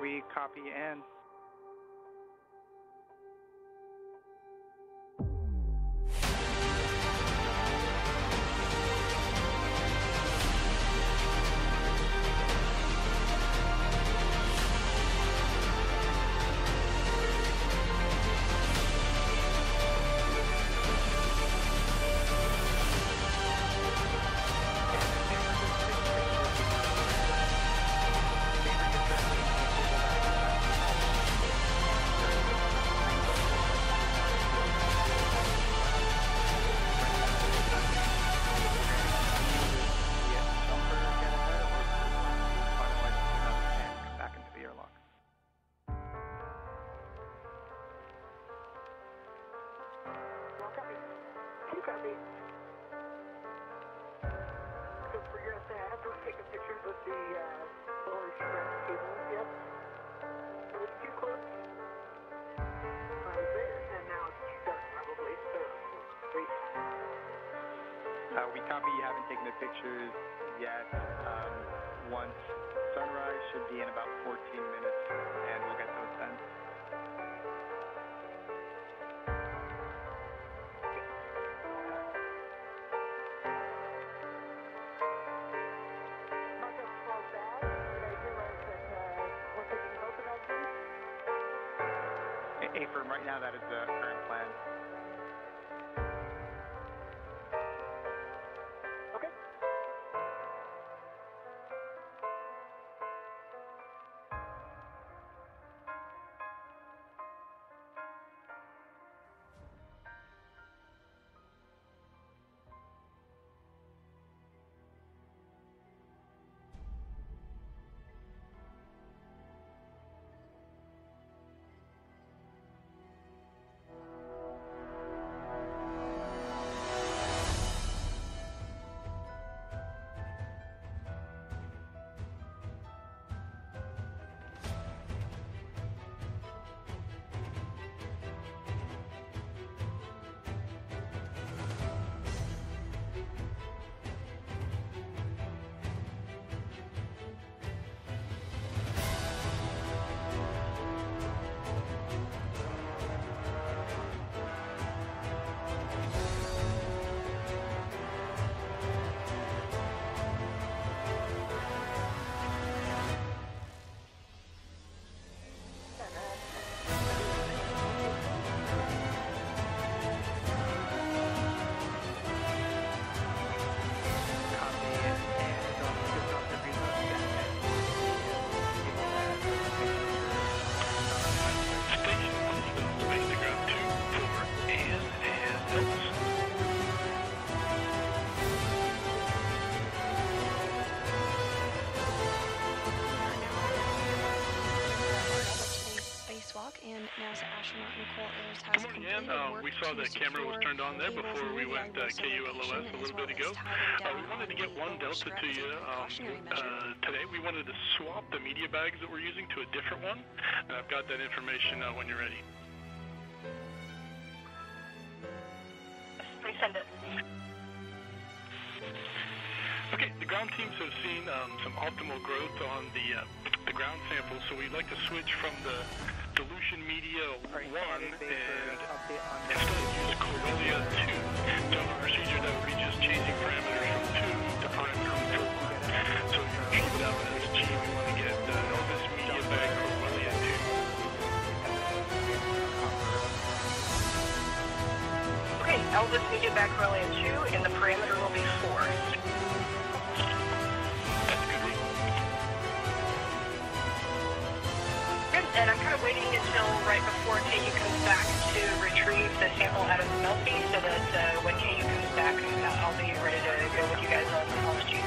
Speaker 5: We copy and back into the airlock.
Speaker 2: One copy. Two copy. So for your say, I haven't taken pictures of the lower strap cables yet. It was too close. I was there, and now it's too dark probably, so wait.
Speaker 5: We copy, you haven't taken the pictures yet. Once sunrise should be in about 14 minutes, and we'll get those then.
Speaker 2: Not that small bag, but I realize that once I can open up these,
Speaker 5: AFIRM, right now that is the current plan.
Speaker 2: okay.
Speaker 8: can. We saw the camera was turned on there before we went KULOS a little bit ago. We wanted to get one Delta to you today. We wanted to swap the media bags that we're using to a different one. I've got that information when you're ready.
Speaker 2: Resend it.
Speaker 8: Okay, the ground teams have seen some optimal growth on the ground samples, so we'd like to switch from the dilution media 1 and instead use Corellia 2. So a procedure that would be just changing parameters from 2 to parameter 4. So if you keep it up as G, we want to get Elvis media bag Corellia 2.
Speaker 2: Okay, Elvis media bag Corellia 2, and the parameter will be 4. And I'm kind of waiting until right before KU comes back to retrieve the sample out of the mouthpiece so that when KU comes back, I'll be ready to go with you guys on the G.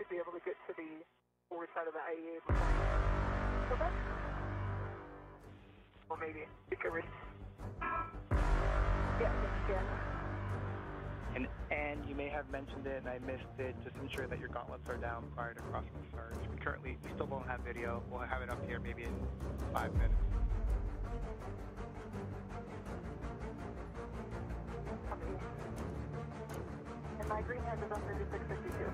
Speaker 2: Be able to get to the forward side of the IEA before that? Or maybe recovery. Yeah,
Speaker 5: And you may have mentioned it and I missed it. Just ensure that your gauntlets are down prior to crossing the stars. We still won't have video. We'll have it up here maybe in 5 minutes.
Speaker 2: And my green has is on 3652.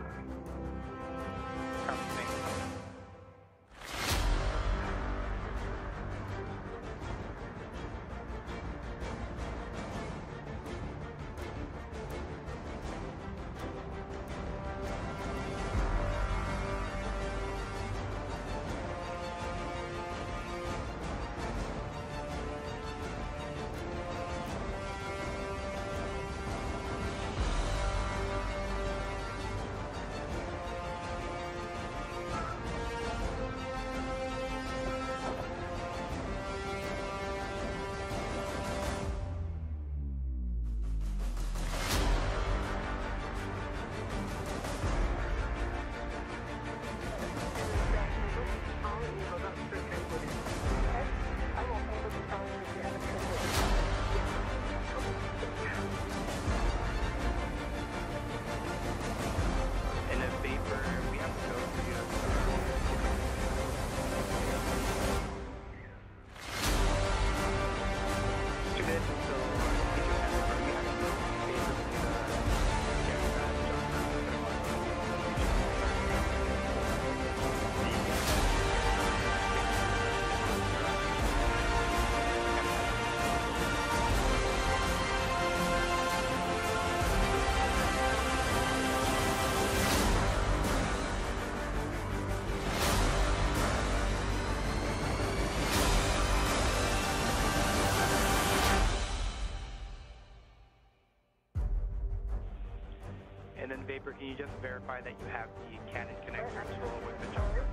Speaker 5: And then Vapor, can you just verify that you have the Canon connector tool with the jumper?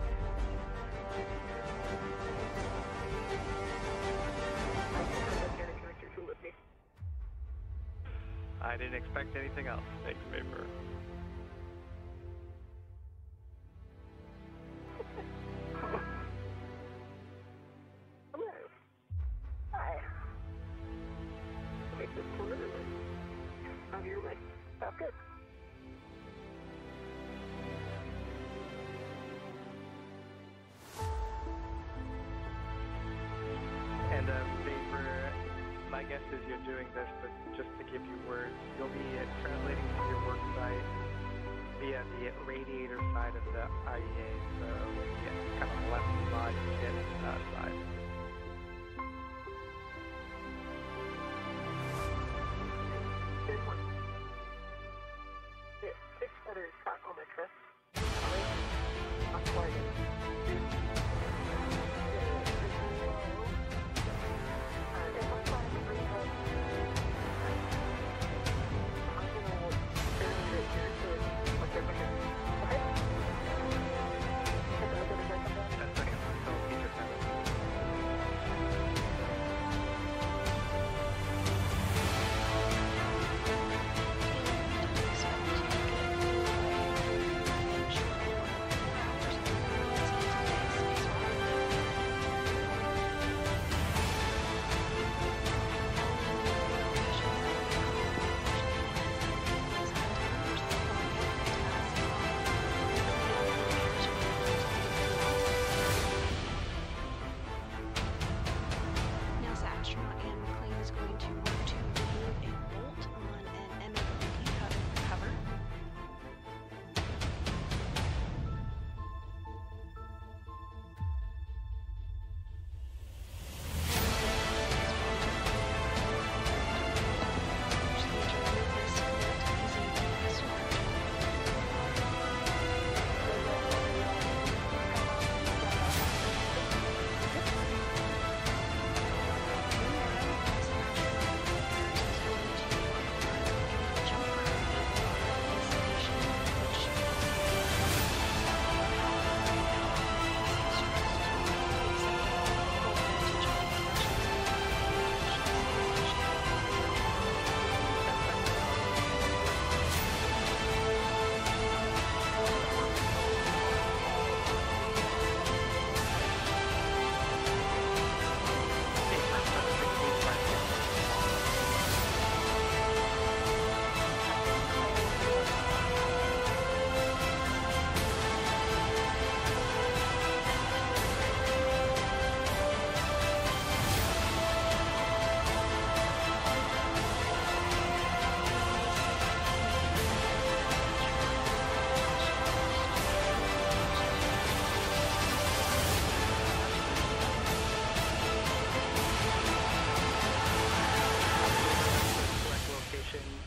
Speaker 5: I didn't expect anything else. Thanks, Vapor.
Speaker 2: Hello. Hi. Take this corner of your way. Sounds good.
Speaker 5: And Vapor, my guess is you're doing this, but just to give you words, you'll be translating to your work site via the radiator side of the IEA, so yeah, kind of left side to get into that side.
Speaker 2: Good one. 600 tachometer. Not quite.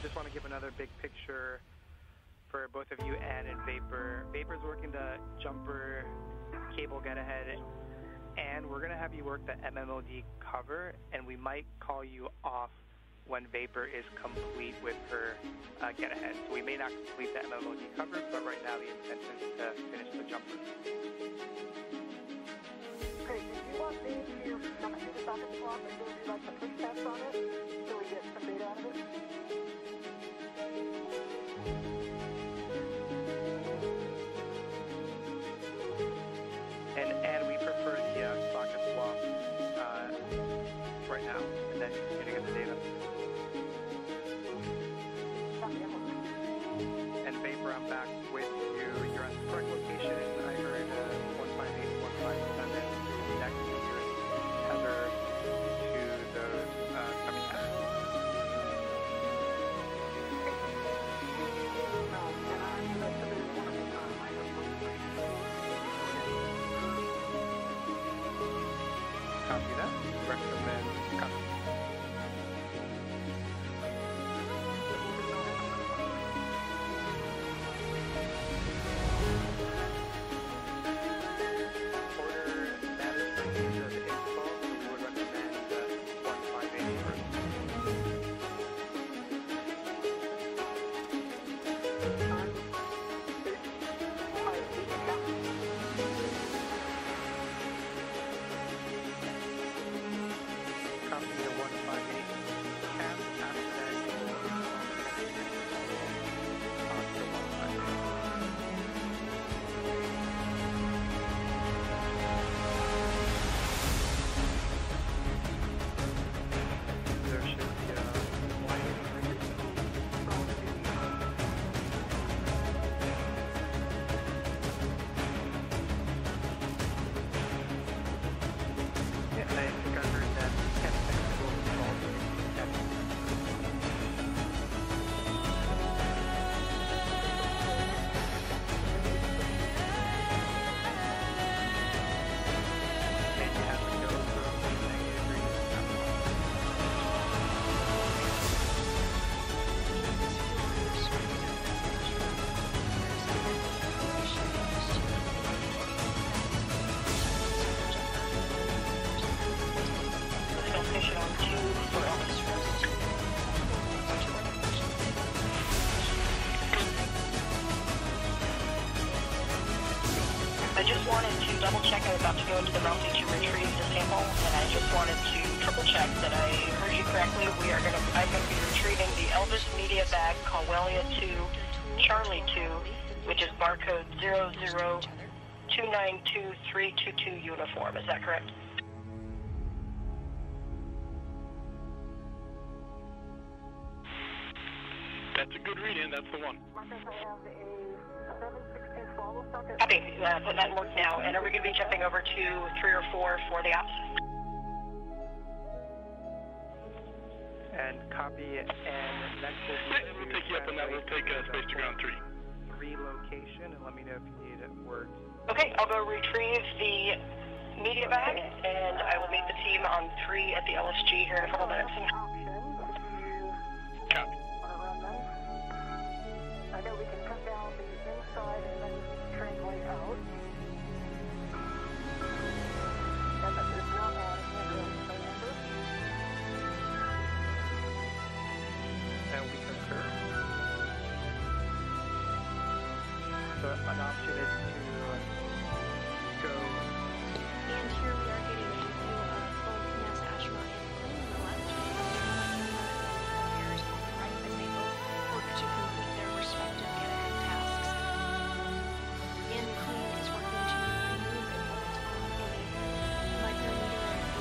Speaker 5: just want to give another big picture for both of you, Anne and Vapor. Vapor's working the jumper cable get ahead, and we're going to have you work the MMOD cover, and we might call you off when Vapor is complete with her get ahead. So we may not complete the MMOD cover, but right now the intention is to finish the jumper.
Speaker 2: Great. Do you want me to come to the socket swap and do like the push test on it so we get some data out of it?
Speaker 5: And we prefer the socket swap right now, and then you're going to get the data. And Vapor, I'm back with you. You're at the correct location. I heard 158, 157. Next to your tether to those coming out. Copy that. Recommend copy.
Speaker 9: I just wanted to double check. I was about to go into the mountain to retrieve the sample, and I just wanted to triple check that I heard you correctly. I'm going to be retrieving the Elvis Media Bag Colwellia 2, Charlie 2, which is barcode 00292322 uniform. Is that correct?
Speaker 8: That's a good read-in. That's the one.
Speaker 2: Marcus, I have a 716 swallow socket.
Speaker 9: Copy. Put that in work now. And are we going to be jumping over to 3 or 4 for the ops?
Speaker 5: And copy, and next will be...
Speaker 8: We'll take you up on that. We'll take space to ground 3.
Speaker 5: Relocation, and let me know if you need words.
Speaker 9: Okay, I'll go retrieve the media bag, and I will meet the team on 3 at the LSG here in a couple minutes.
Speaker 8: Copy.
Speaker 2: I know we can cut down the inside and then translate out. And that is not adding handrails to my number.
Speaker 5: And we concur. So an option is to go.
Speaker 3: And here we are getting a view of both NASA astronaut and McLean on the left, and on the right as they both work to complete their respective get-ahead tasks. And McLean is working to remove a bolt on a micrometer area.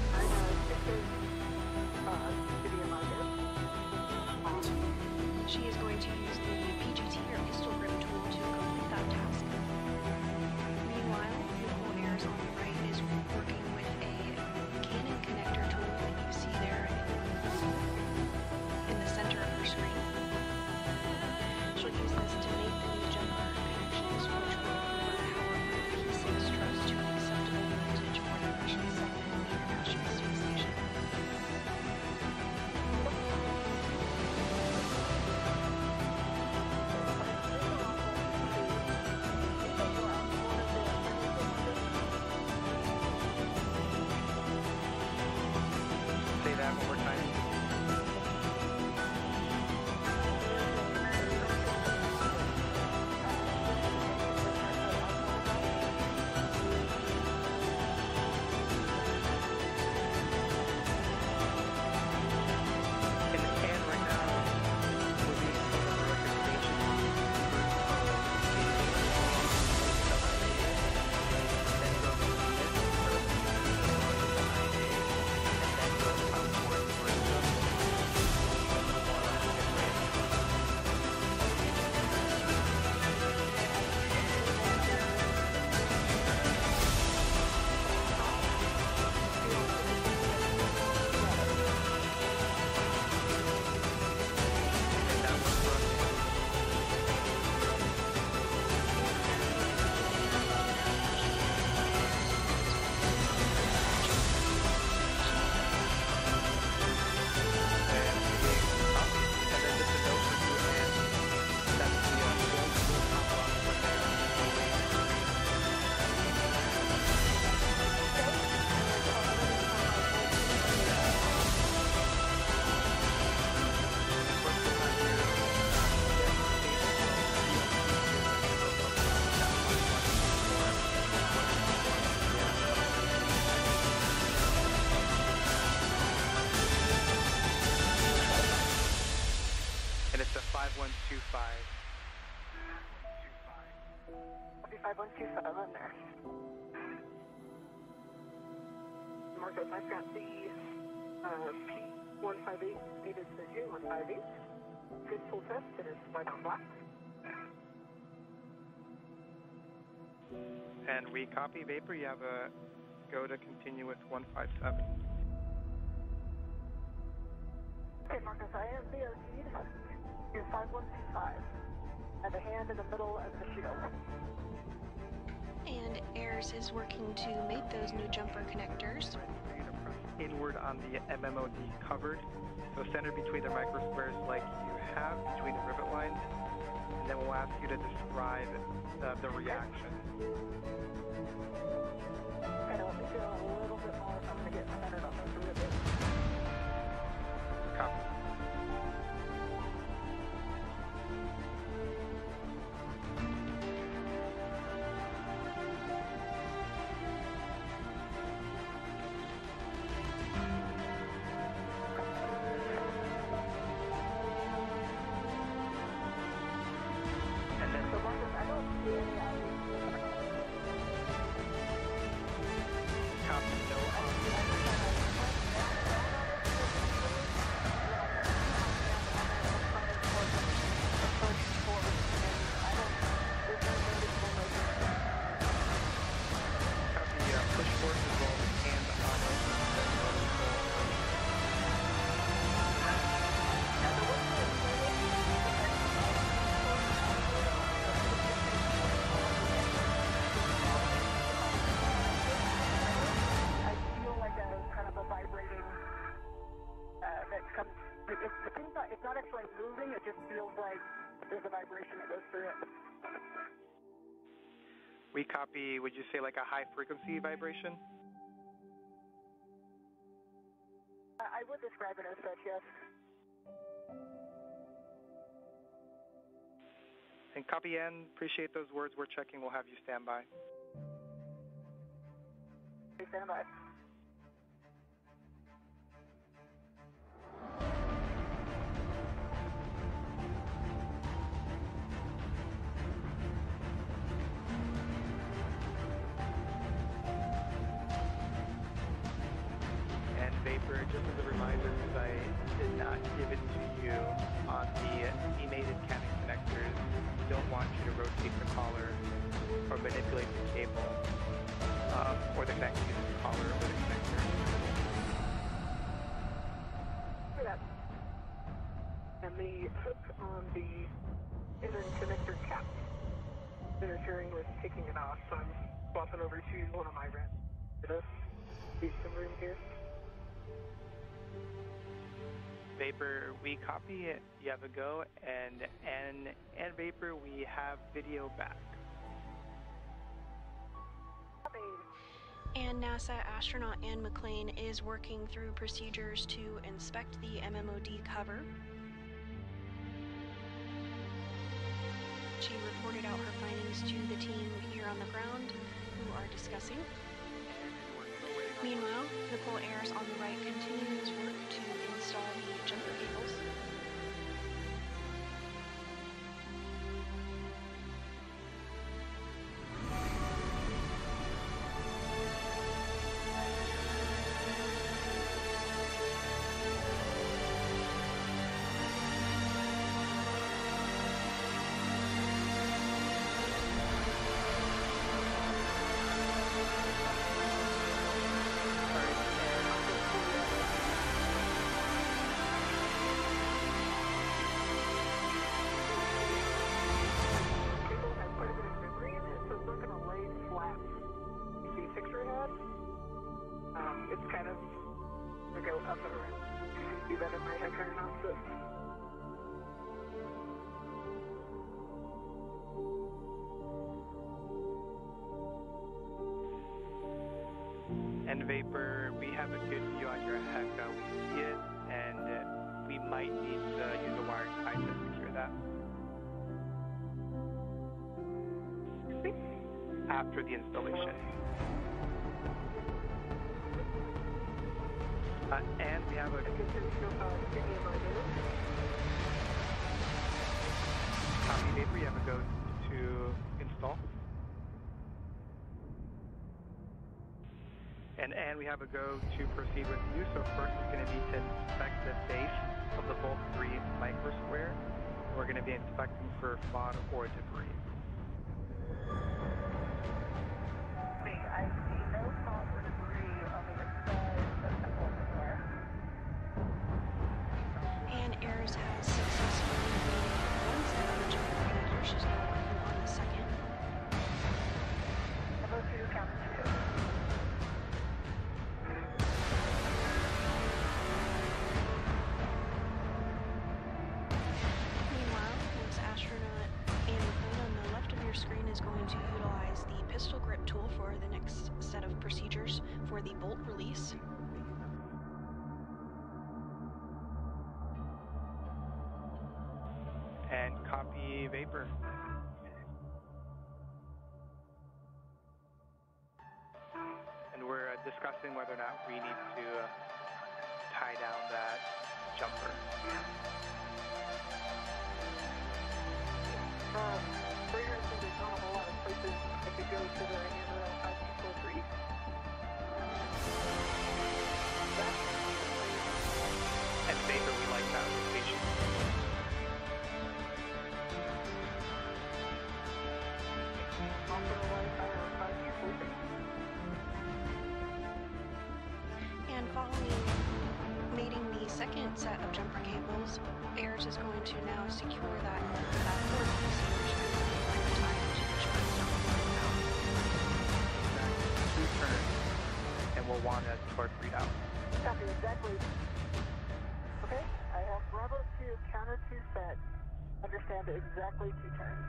Speaker 2: I know, 5125 on there. Marcos, I've got the P158 needed to J158. Good full test, it is white on black.
Speaker 5: And we copy Vapor, you have a go to continue with 157.
Speaker 2: Okay, Marcus, I am VOC'd to 5125. And the hand in the middle of the shield.
Speaker 3: And AIRS is working to make those new jumper connectors.
Speaker 5: You're going to press inward on the MMOD covered. So center between the micro squares like you have between the rivet lines. And then we'll ask you to describe the reaction.
Speaker 2: Okay, let me do a little bit more if I'm going to get centered on those rivets.
Speaker 5: Copy.
Speaker 2: It's not actually moving, it just feels like there's a vibration that goes through it.
Speaker 5: We copy, would you say like a high frequency vibration?
Speaker 2: I would describe it as such, yes.
Speaker 5: And copy N, appreciate those words. We're checking, we'll have you stand by.
Speaker 2: Stand by.
Speaker 5: Vapor, just as a reminder, because I did not give it to you on the E-mated cannon connectors, we don't want you to rotate the collar or manipulate the cable or the connection using the collar or the connector.
Speaker 2: And the hook on the inner connector cap interfering with taking it off, so I'm swapping over to one of my reds. Leave some room here.
Speaker 5: Vapor, we copy it, you have a go, and Vapor, we have video back.
Speaker 3: And NASA astronaut Ann McLean is working through procedures to inspect the MMOD cover. She reported out her findings to the team here on the ground, who are discussing. Meanwhile, Nicole Ayers on the right continues work to install the jumper cables.
Speaker 2: It's kind of to go up and around. Do that in my head turn off this.
Speaker 5: And Vapor, we have a good view on your heck. We see it, and we might need to use a wire tie to secure that. After the installation. And we have a... Copy, Vapor, you have a go to install. And we have a go to proceed with you. So first is going to be to inspect the base of the Volt 3 microsquare. We're going to be inspecting for FOD or debris.
Speaker 2: I see no FOD or debris on the inside of the Volt there.
Speaker 3: And AIRS has successfully made one set of jumper cables. She's now working on the second.
Speaker 2: Level 2, count 2.
Speaker 3: Meanwhile, this astronaut and McLean on the left of your screen is going to utilize the pistol grip tool for the next set of procedures for the bolt release.
Speaker 5: And copy vapor. And we're discussing whether or not we need to tie down that jumper.
Speaker 2: There's not a lot of places I could go to the Angelo 500kg.
Speaker 5: And vapor, we like that location.
Speaker 3: And following mating the second set of jumper cables, AIRS is going to now secure that fourth piece of machinery tied to the shortstop.
Speaker 5: Exactly 2 turns, and we'll want a torque readout.
Speaker 2: Copy, exactly. Okay, I have Bravo 2, counter 2 set. Understand exactly 2 turns.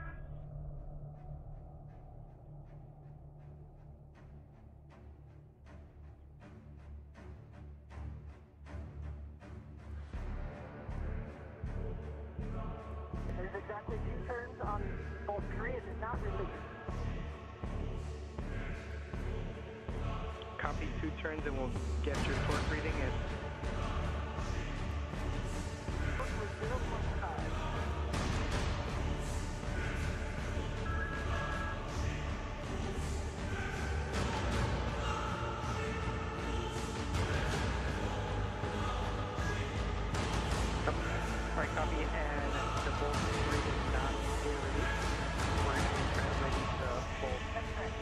Speaker 2: There's exactly 2 turns on Volt 3. It did not release.
Speaker 5: Copy 2 turns, and we'll get your torque reading.
Speaker 2: Torque was 0.5.
Speaker 5: Alright, copy, and the Volt 3 is not fully released. We're going to be translating to Volt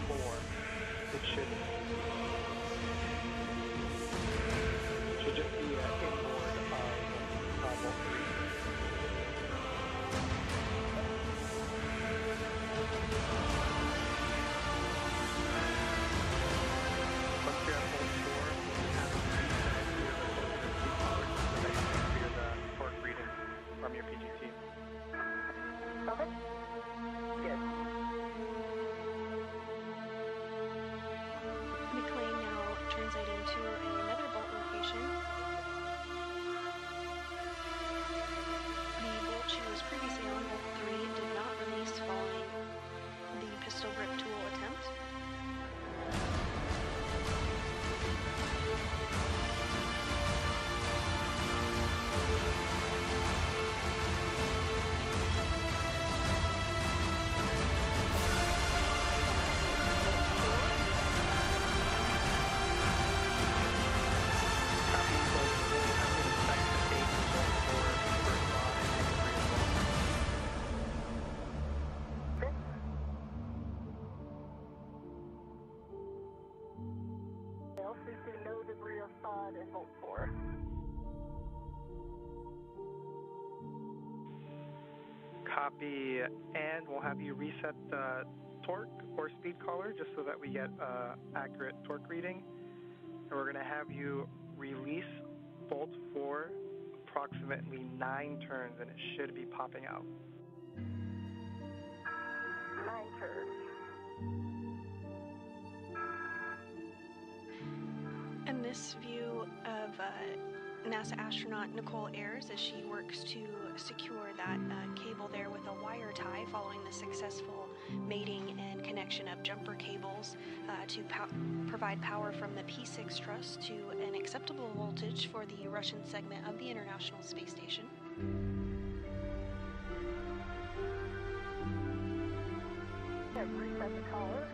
Speaker 5: 4. It should just be inboard of Volt 3. Once you're at Volt 4, you have to reset your speed power so that you can clear the torque reading from your PGT.
Speaker 2: Okay. Good.
Speaker 3: McLean now translating to another bolt location. The bolt she was previously on, Bolt 3, did not release following the pistol grip tool attempt.
Speaker 2: No debris or FOD in Volt 4.
Speaker 5: Copy, and we'll have you reset the torque or speed collar just so that we get accurate torque reading. And we're going to have you release Volt 4 approximately 9 turns, and it should be popping out.
Speaker 2: 9 turns.
Speaker 3: And this view of NASA astronaut Nicole AIRS as she works to secure that cable there with a wire tie following the successful mating and connection of jumper cables to provide power from the P6 truss to an acceptable voltage for the Russian segment of the International Space Station.
Speaker 2: Reset the collar.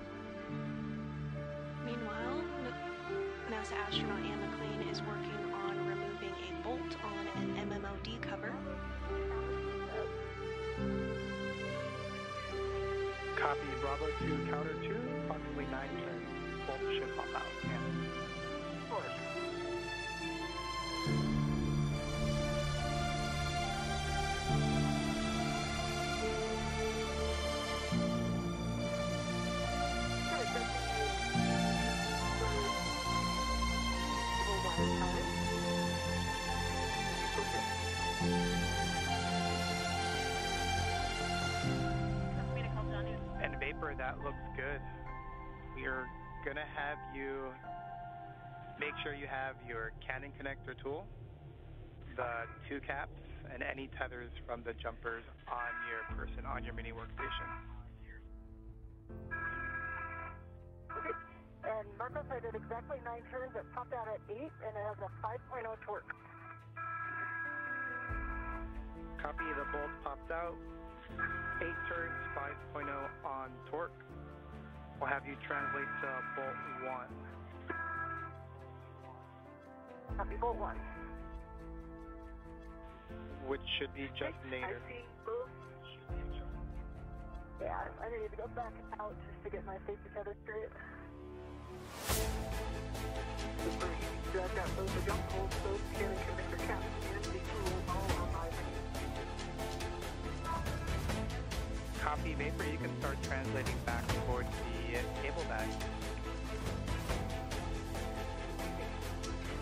Speaker 3: Meanwhile, NASA astronaut Ann McLean is working on removing a bolt on an MMOD cover.
Speaker 5: Copy, Bravo 2, counter 2, approximately 9 turns. Bolt should pop out. Of course. And Vapor, that looks good. We're going to have you make sure you have your Canon connector tool, the 2 caps, and any tethers from the jumpers on your person, on your mini workstation.
Speaker 2: Okay. And Marcos, I did exactly 9 turns. It popped out at 8, and it has a 5.0 torque.
Speaker 5: Copy, the bolt popped out. 8 turns, 5.0 on torque. We'll have you translate to bolt 1.
Speaker 2: Copy, bolt 1.
Speaker 5: Which should be just nadir.
Speaker 2: I see both. Yeah, I need to go back out just to get my safety tether straight. I've got both the jump holes, both Canon connector caps, and the tool all on my mini.
Speaker 5: Copy, Vapor, you can start translating back towards the cable bag.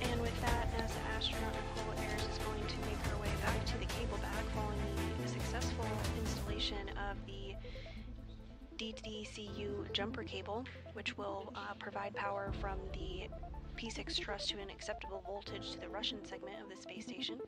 Speaker 3: And with that, NASA astronaut Nicole Ayers is going to make her way back to the cable bag following the successful installation of the DDCU jumper cable, which will provide power from the P6 truss to an acceptable voltage to the Russian segment of the space station.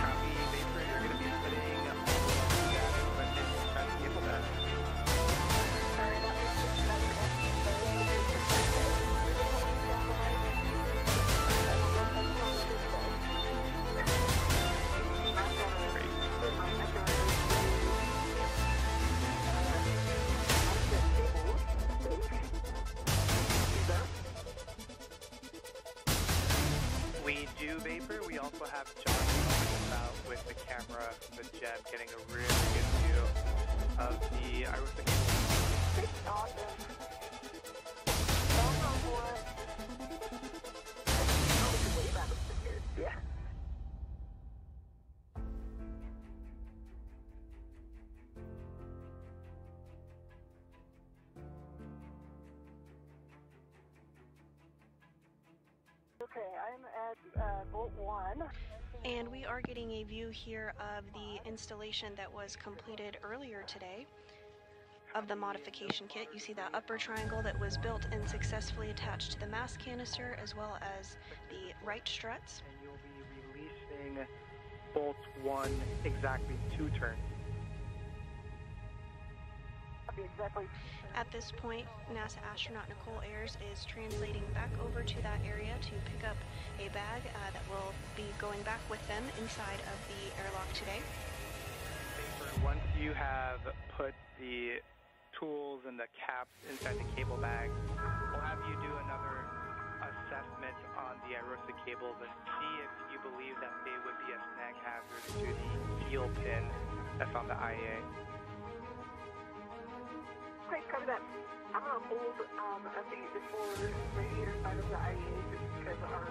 Speaker 5: Copy, Vapor, you're going to be putting the cable bag. We do, Vapor. We also have John helping us out with the camera, the Jeb, getting a really good view of the Irosa cable.
Speaker 2: Awesome. Yeah. Okay, I'm at bolt 1.
Speaker 3: And we are getting a view here of the installation that was completed earlier today of the modification kit. You see that upper triangle that was built and successfully attached to the mass canister, as well as the right struts.
Speaker 5: And you'll be releasing bolt 1 exactly 2 turns.
Speaker 2: Exactly.
Speaker 3: At this point, NASA astronaut Nicole Ayers is translating back over to that area to pick up a bag that will be going back with them inside of the airlock today.
Speaker 5: Once you have put the tools and the caps inside the cable bag, we'll have you do another assessment on the Irosa cables and see if you believe that they would be a snag hazard to the heel pin that's on the IA.
Speaker 2: Great, cover that. I'm going to hold at the forward radiator side of the IA just because our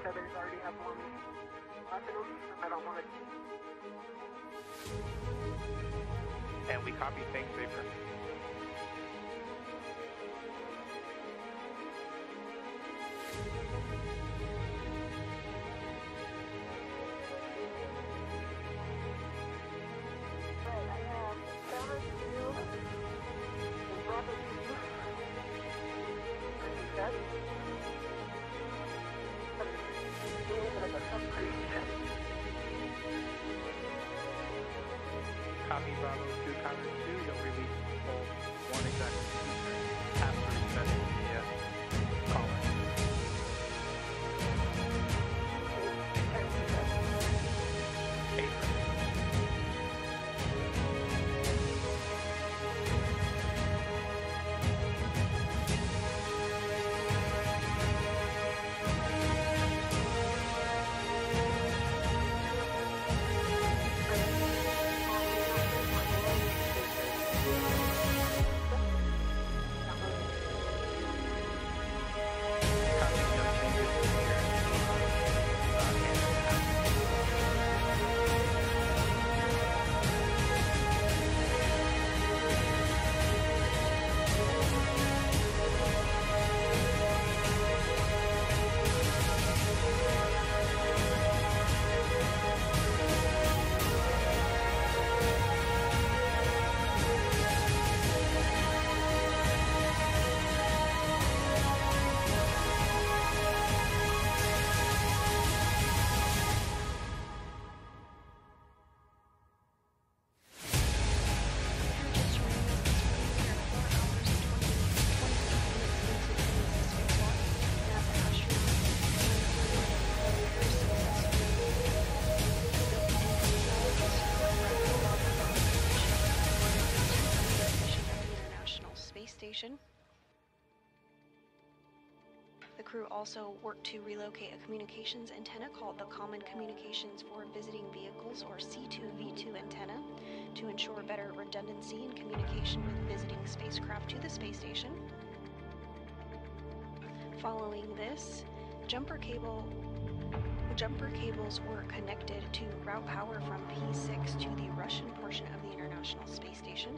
Speaker 2: tethers already have one left in them. I don't want it.
Speaker 5: And we copy. Thanks, Vapor. Copy, Bravo 2, counter 2, you'll release bolt 1 exactly after resetting the collar.
Speaker 3: station. The crew also worked to relocate a communications antenna called the Common Communications for Visiting Vehicles, or C2V2 antenna, to ensure better redundancy in communication with visiting spacecraft to the space station. Following this, jumper cables were connected to route power from P6 to the Russian portion of the International Space Station.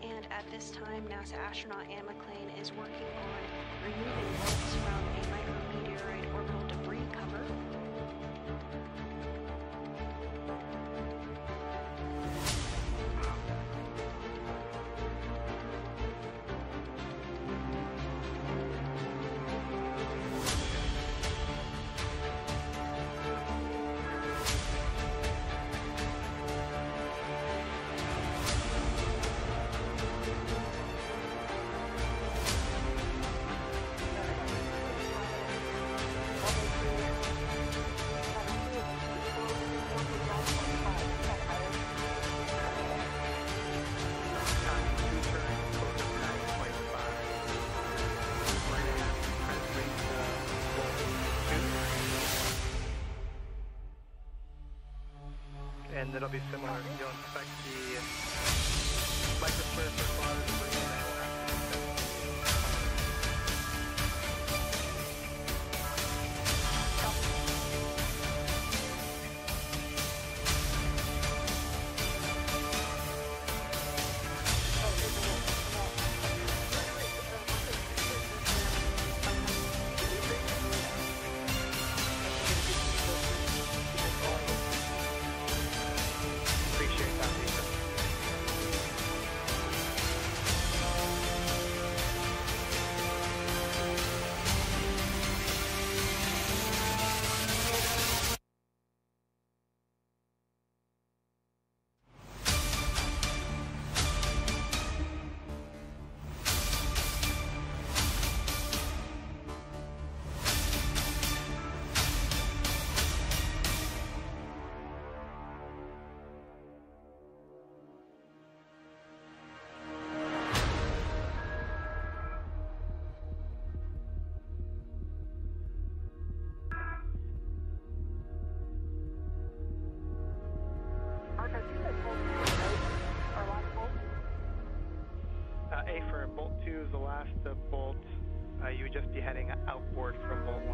Speaker 3: And at this time, NASA astronaut Anne McClain is working on removing bolts from a micrometeoroid orbital debris cover.
Speaker 5: And it'll be similar. You'll inspect the microsphere for cloud debris and A for bolt 2 is the last bolt. You would just be heading outboard from bolt 1.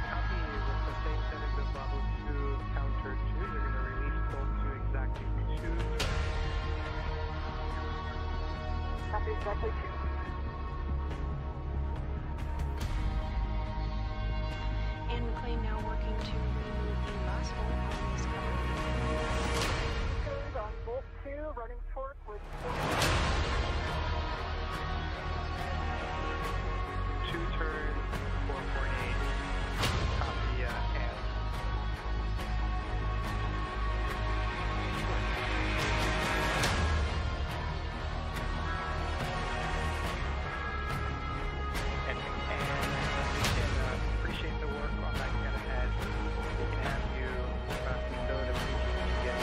Speaker 5: Copy. With the same settings as Bravo 2 counter 2, you're going to release bolt 2 exactly 2 turns.
Speaker 2: Copy exactly 2.
Speaker 3: Anne McClain now working to remove the last bolt on this cover.
Speaker 2: Goes on bolt 2, running torque with
Speaker 5: 2 turns, 448. Copy, and. Appreciate the work on that get ahead. We can have you go to get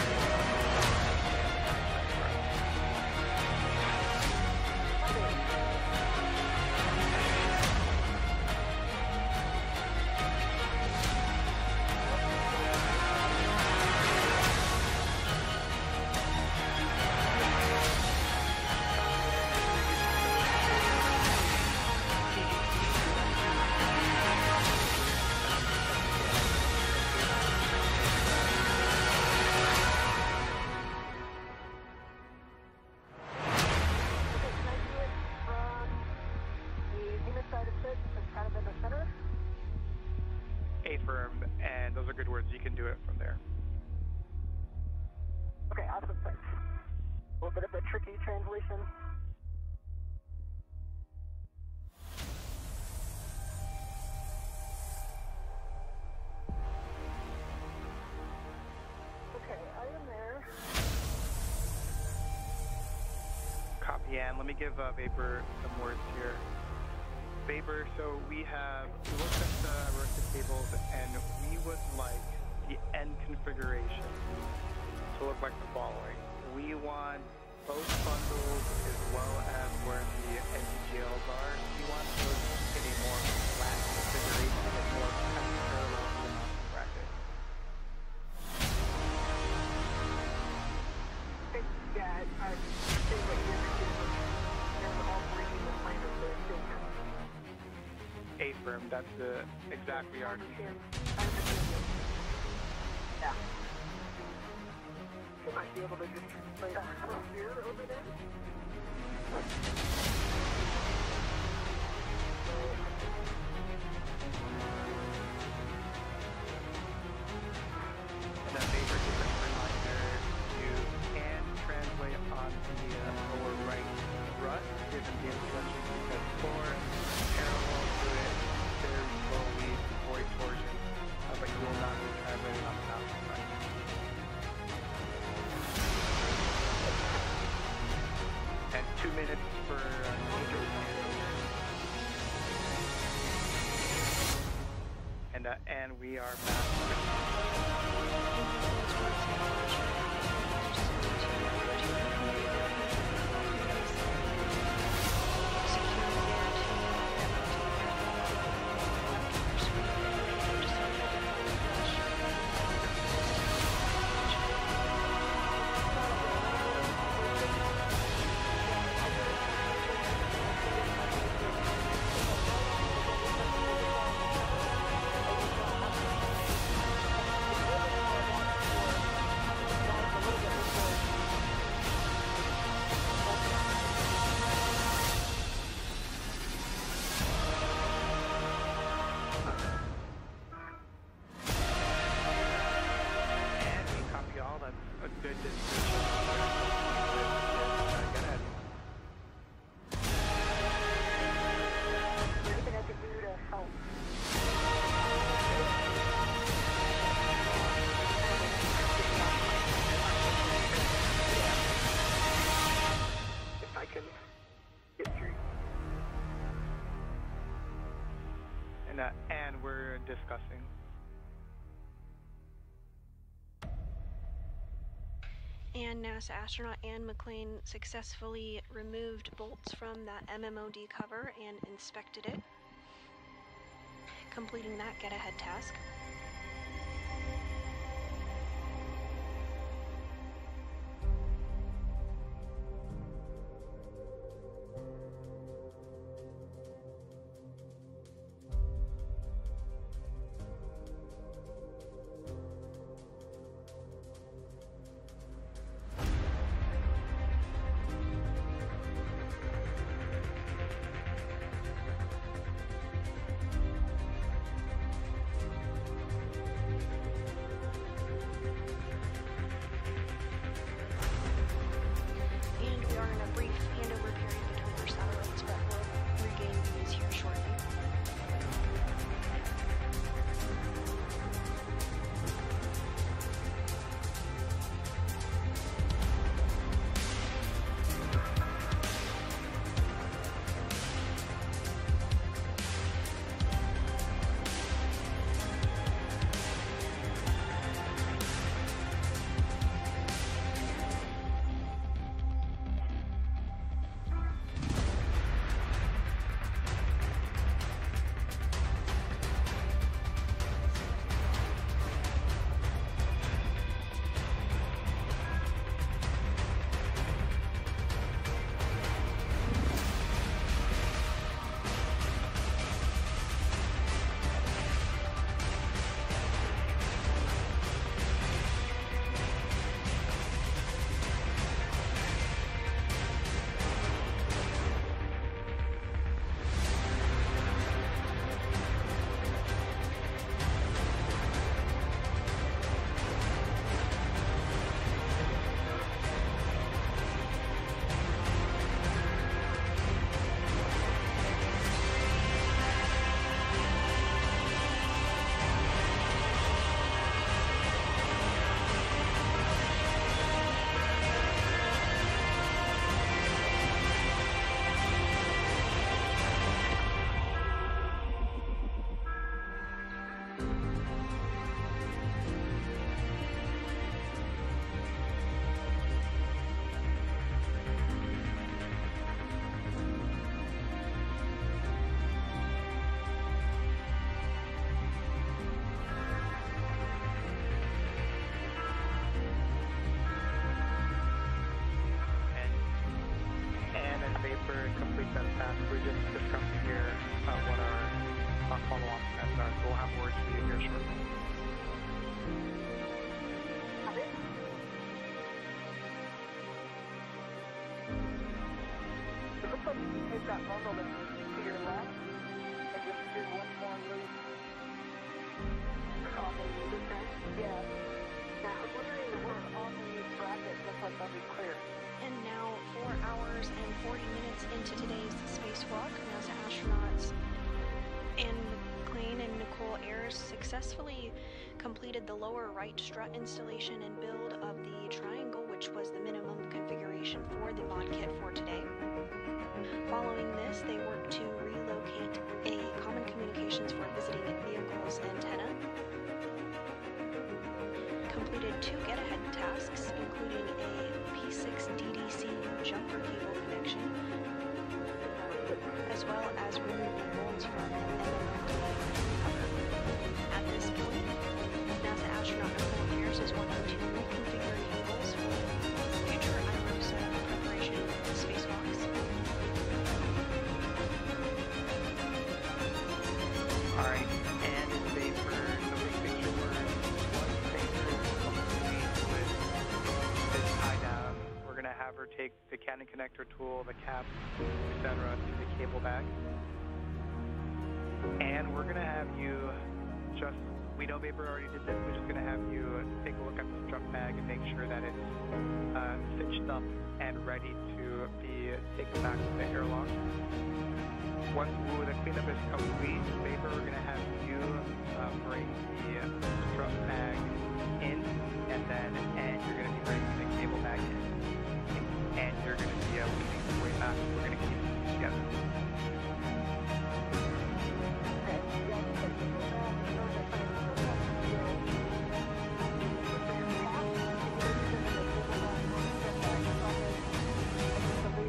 Speaker 5: A-firm, and those are good words. You can do it from there.
Speaker 2: Okay, awesome, thanks. A little bit of a tricky translation. Okay, I am there.
Speaker 5: Copy, and let me give Vapor some words here. Vapor, so we looked at the arrested tables, and we would like the end configuration to look like the following. We want both bundles as well as where the NGLs are. We want those in a more flat configuration and more parallel to the mounting bracket.
Speaker 2: Yeah, I think what you're doing is all three of the plane of the
Speaker 5: A-firm, that's exactly our concern.
Speaker 2: Yeah. You might be able to just play that here over there.
Speaker 5: And then Vapor, just a reminder, you can translate on the lower right strut, given the instructions, because for parallel to it, very slowly avoid torsion, but you will not be translating on the mountain side. And 2 minutes for major and we are back. And we're discussing.
Speaker 3: And NASA astronaut Anne McLean successfully removed bolts from that MMOD cover and inspected it, completing that get-ahead task.
Speaker 5: that fast. We're just discussing here what our follow-on steps are. So we'll have words for you here shortly.
Speaker 2: It looks like you can take that bundle to your left and just do one more loop. On the loop end? Yeah. Now, I'm wondering where on the bracket looks like that'll be clear.
Speaker 3: And now, 4 hours and 40 minutes into today's spacewalk, NASA astronauts Ann McClain and Nicole Ayers successfully completed the lower right strut installation and build of the triangle, which was the minimum configuration for the mod kit for today. Following this, they worked to relocate a common communications for visiting vehicles antenna, completed 2 get-ahead tasks, including a P6 DDC jumper cable connection, as well as removing molds from an MMFDA cover. At this point, NASA astronaut Nicole Ayers is working to reconfigure cables for future IROSA preparation spacewalks.
Speaker 5: Alright, and Vapor, so we make sure once Vapor is complete with this tie down, we're going to have her take the Canon connector tool, the cap, etc. to the cable bag. And we're going to have you we know Vapor already did this, we're just going to have you take a look at the strut bag and make sure that it's stitched up and ready to be taken back to the airlock. Once the cleanup is complete, Vapor, we're going to have you bring the strut bag in, and then you're going to be bringing the cable bag in. And you're going to be leading the way back. We're going to keep it together.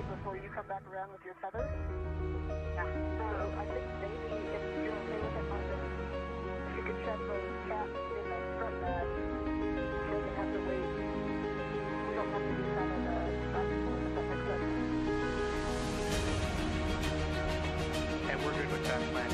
Speaker 2: Before you come back around with your feathers? Yeah. So I think maybe if you're okay with it, if you could check those caps in the strut bag, so you have to wait. We don't have to do kind of the practical, if that makes sense.
Speaker 5: And we're good with that plan,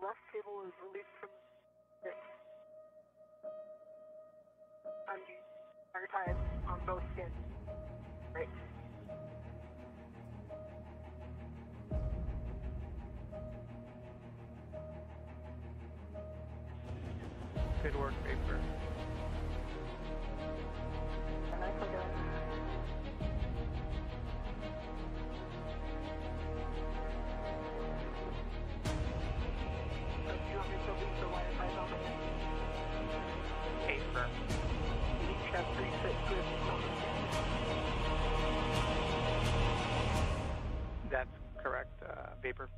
Speaker 2: left cable is released from it. Magnetized on both skins. Right.
Speaker 5: Good work, Vapor.
Speaker 2: Nicely done. Do you want me to leave the Wi-Fi on?
Speaker 5: Vapor.
Speaker 2: Each have 3 set grids.
Speaker 5: That's correct, Vapor.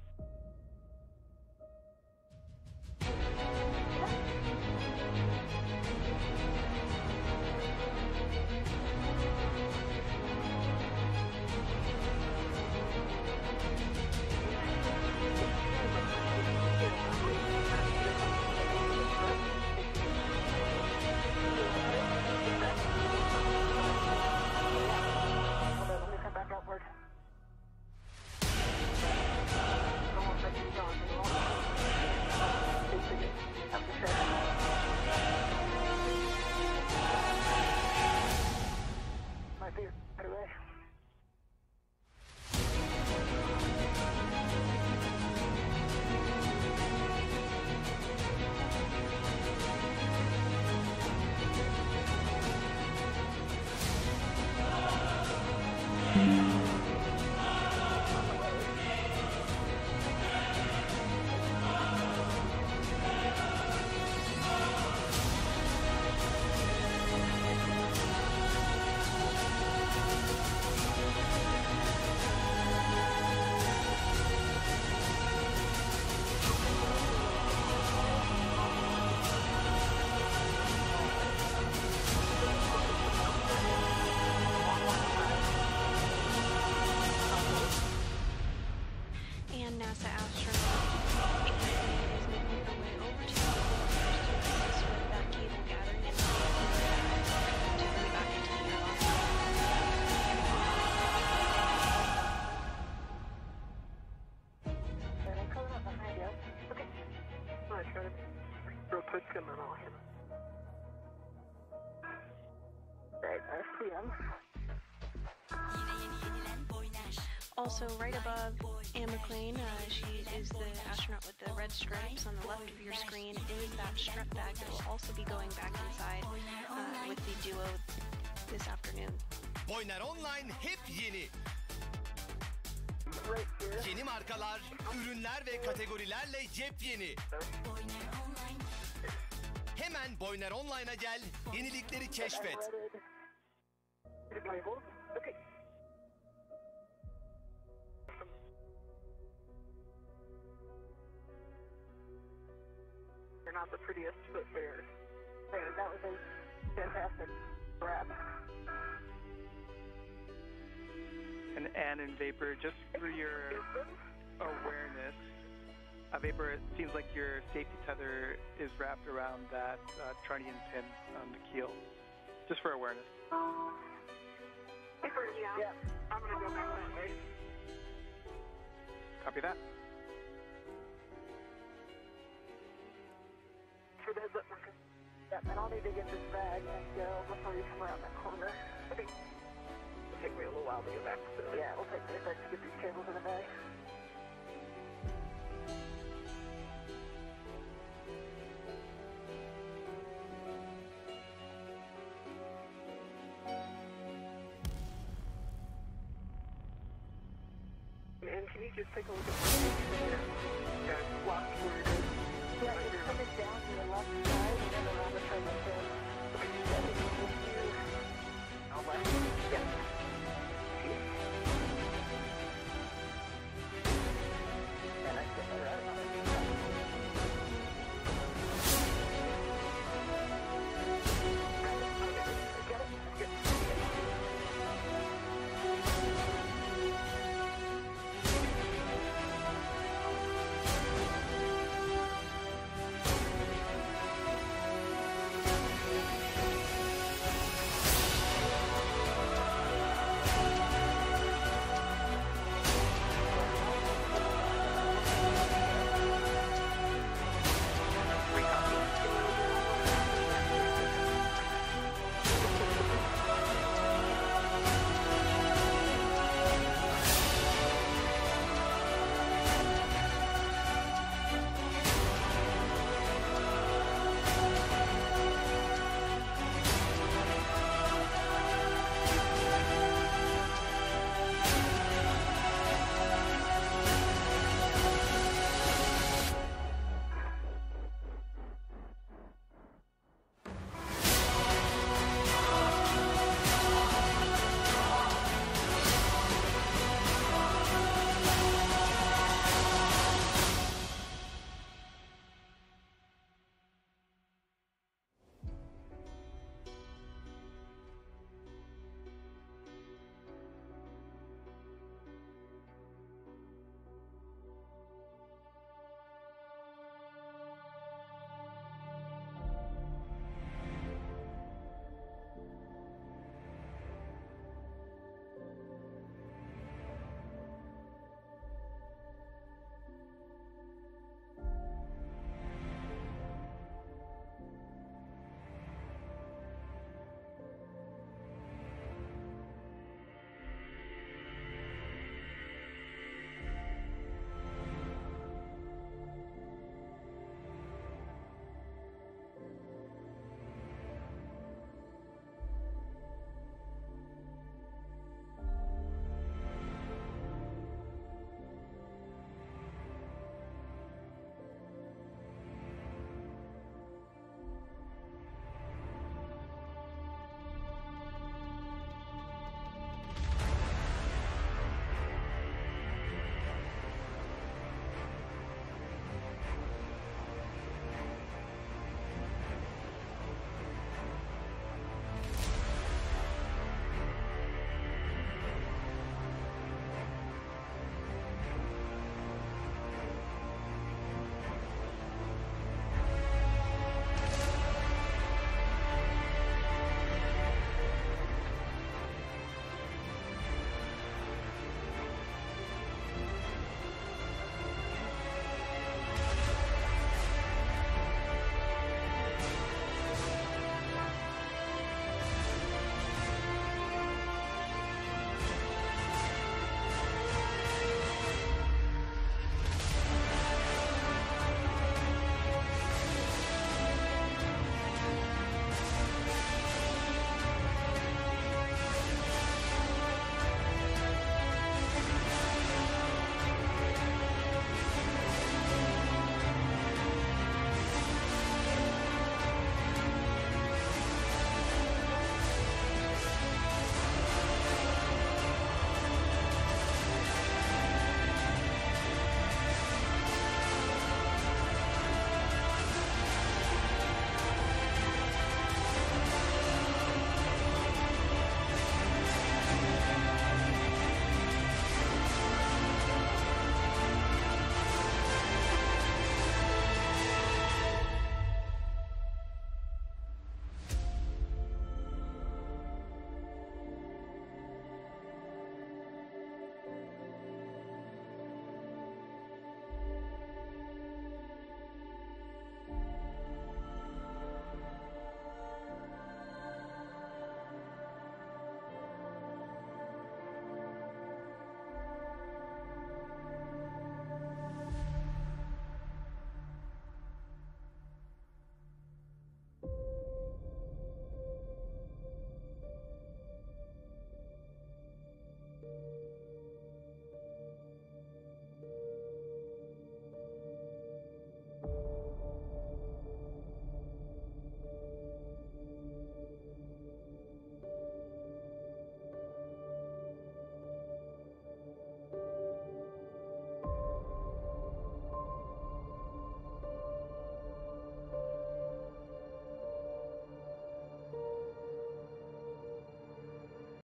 Speaker 3: NASA astronaut is making her way over to the helicopters to assist with that cable gathering and to bring it back into the airlock.
Speaker 2: And I'm coming up behind you. Okay. I'm going to try to real quick and then I'll hit him. Right, I see him.
Speaker 3: Also, right above Anne McLean, she is the astronaut with the red stripes on the left of your screen, is that strap bag that will also be going back inside with the duo this afternoon.
Speaker 10: Boyner Online hep yeni. Yeni markalar, ürünler ve kategorilerle yepyeni. Hemen Boyner Online'a gel, yenilikleri keşfet.
Speaker 2: Okay. They're not the prettiest, but they're there. That was a fantastic grab.
Speaker 5: And Anne and Vapor, just for your awareness, Vapor, it seems like your safety tether is wrapped around that trunnion pin on the keel. Just for awareness.
Speaker 2: Yeah, I'm going to go back that way.
Speaker 5: Copy that.
Speaker 2: Sure does look like yeah, and I'll need to get this bag and go before you come around that corner. Okay. It'll take me a little while to get back. So yeah, it'll take me a bit to get these cables in the bag. And can you just take a look at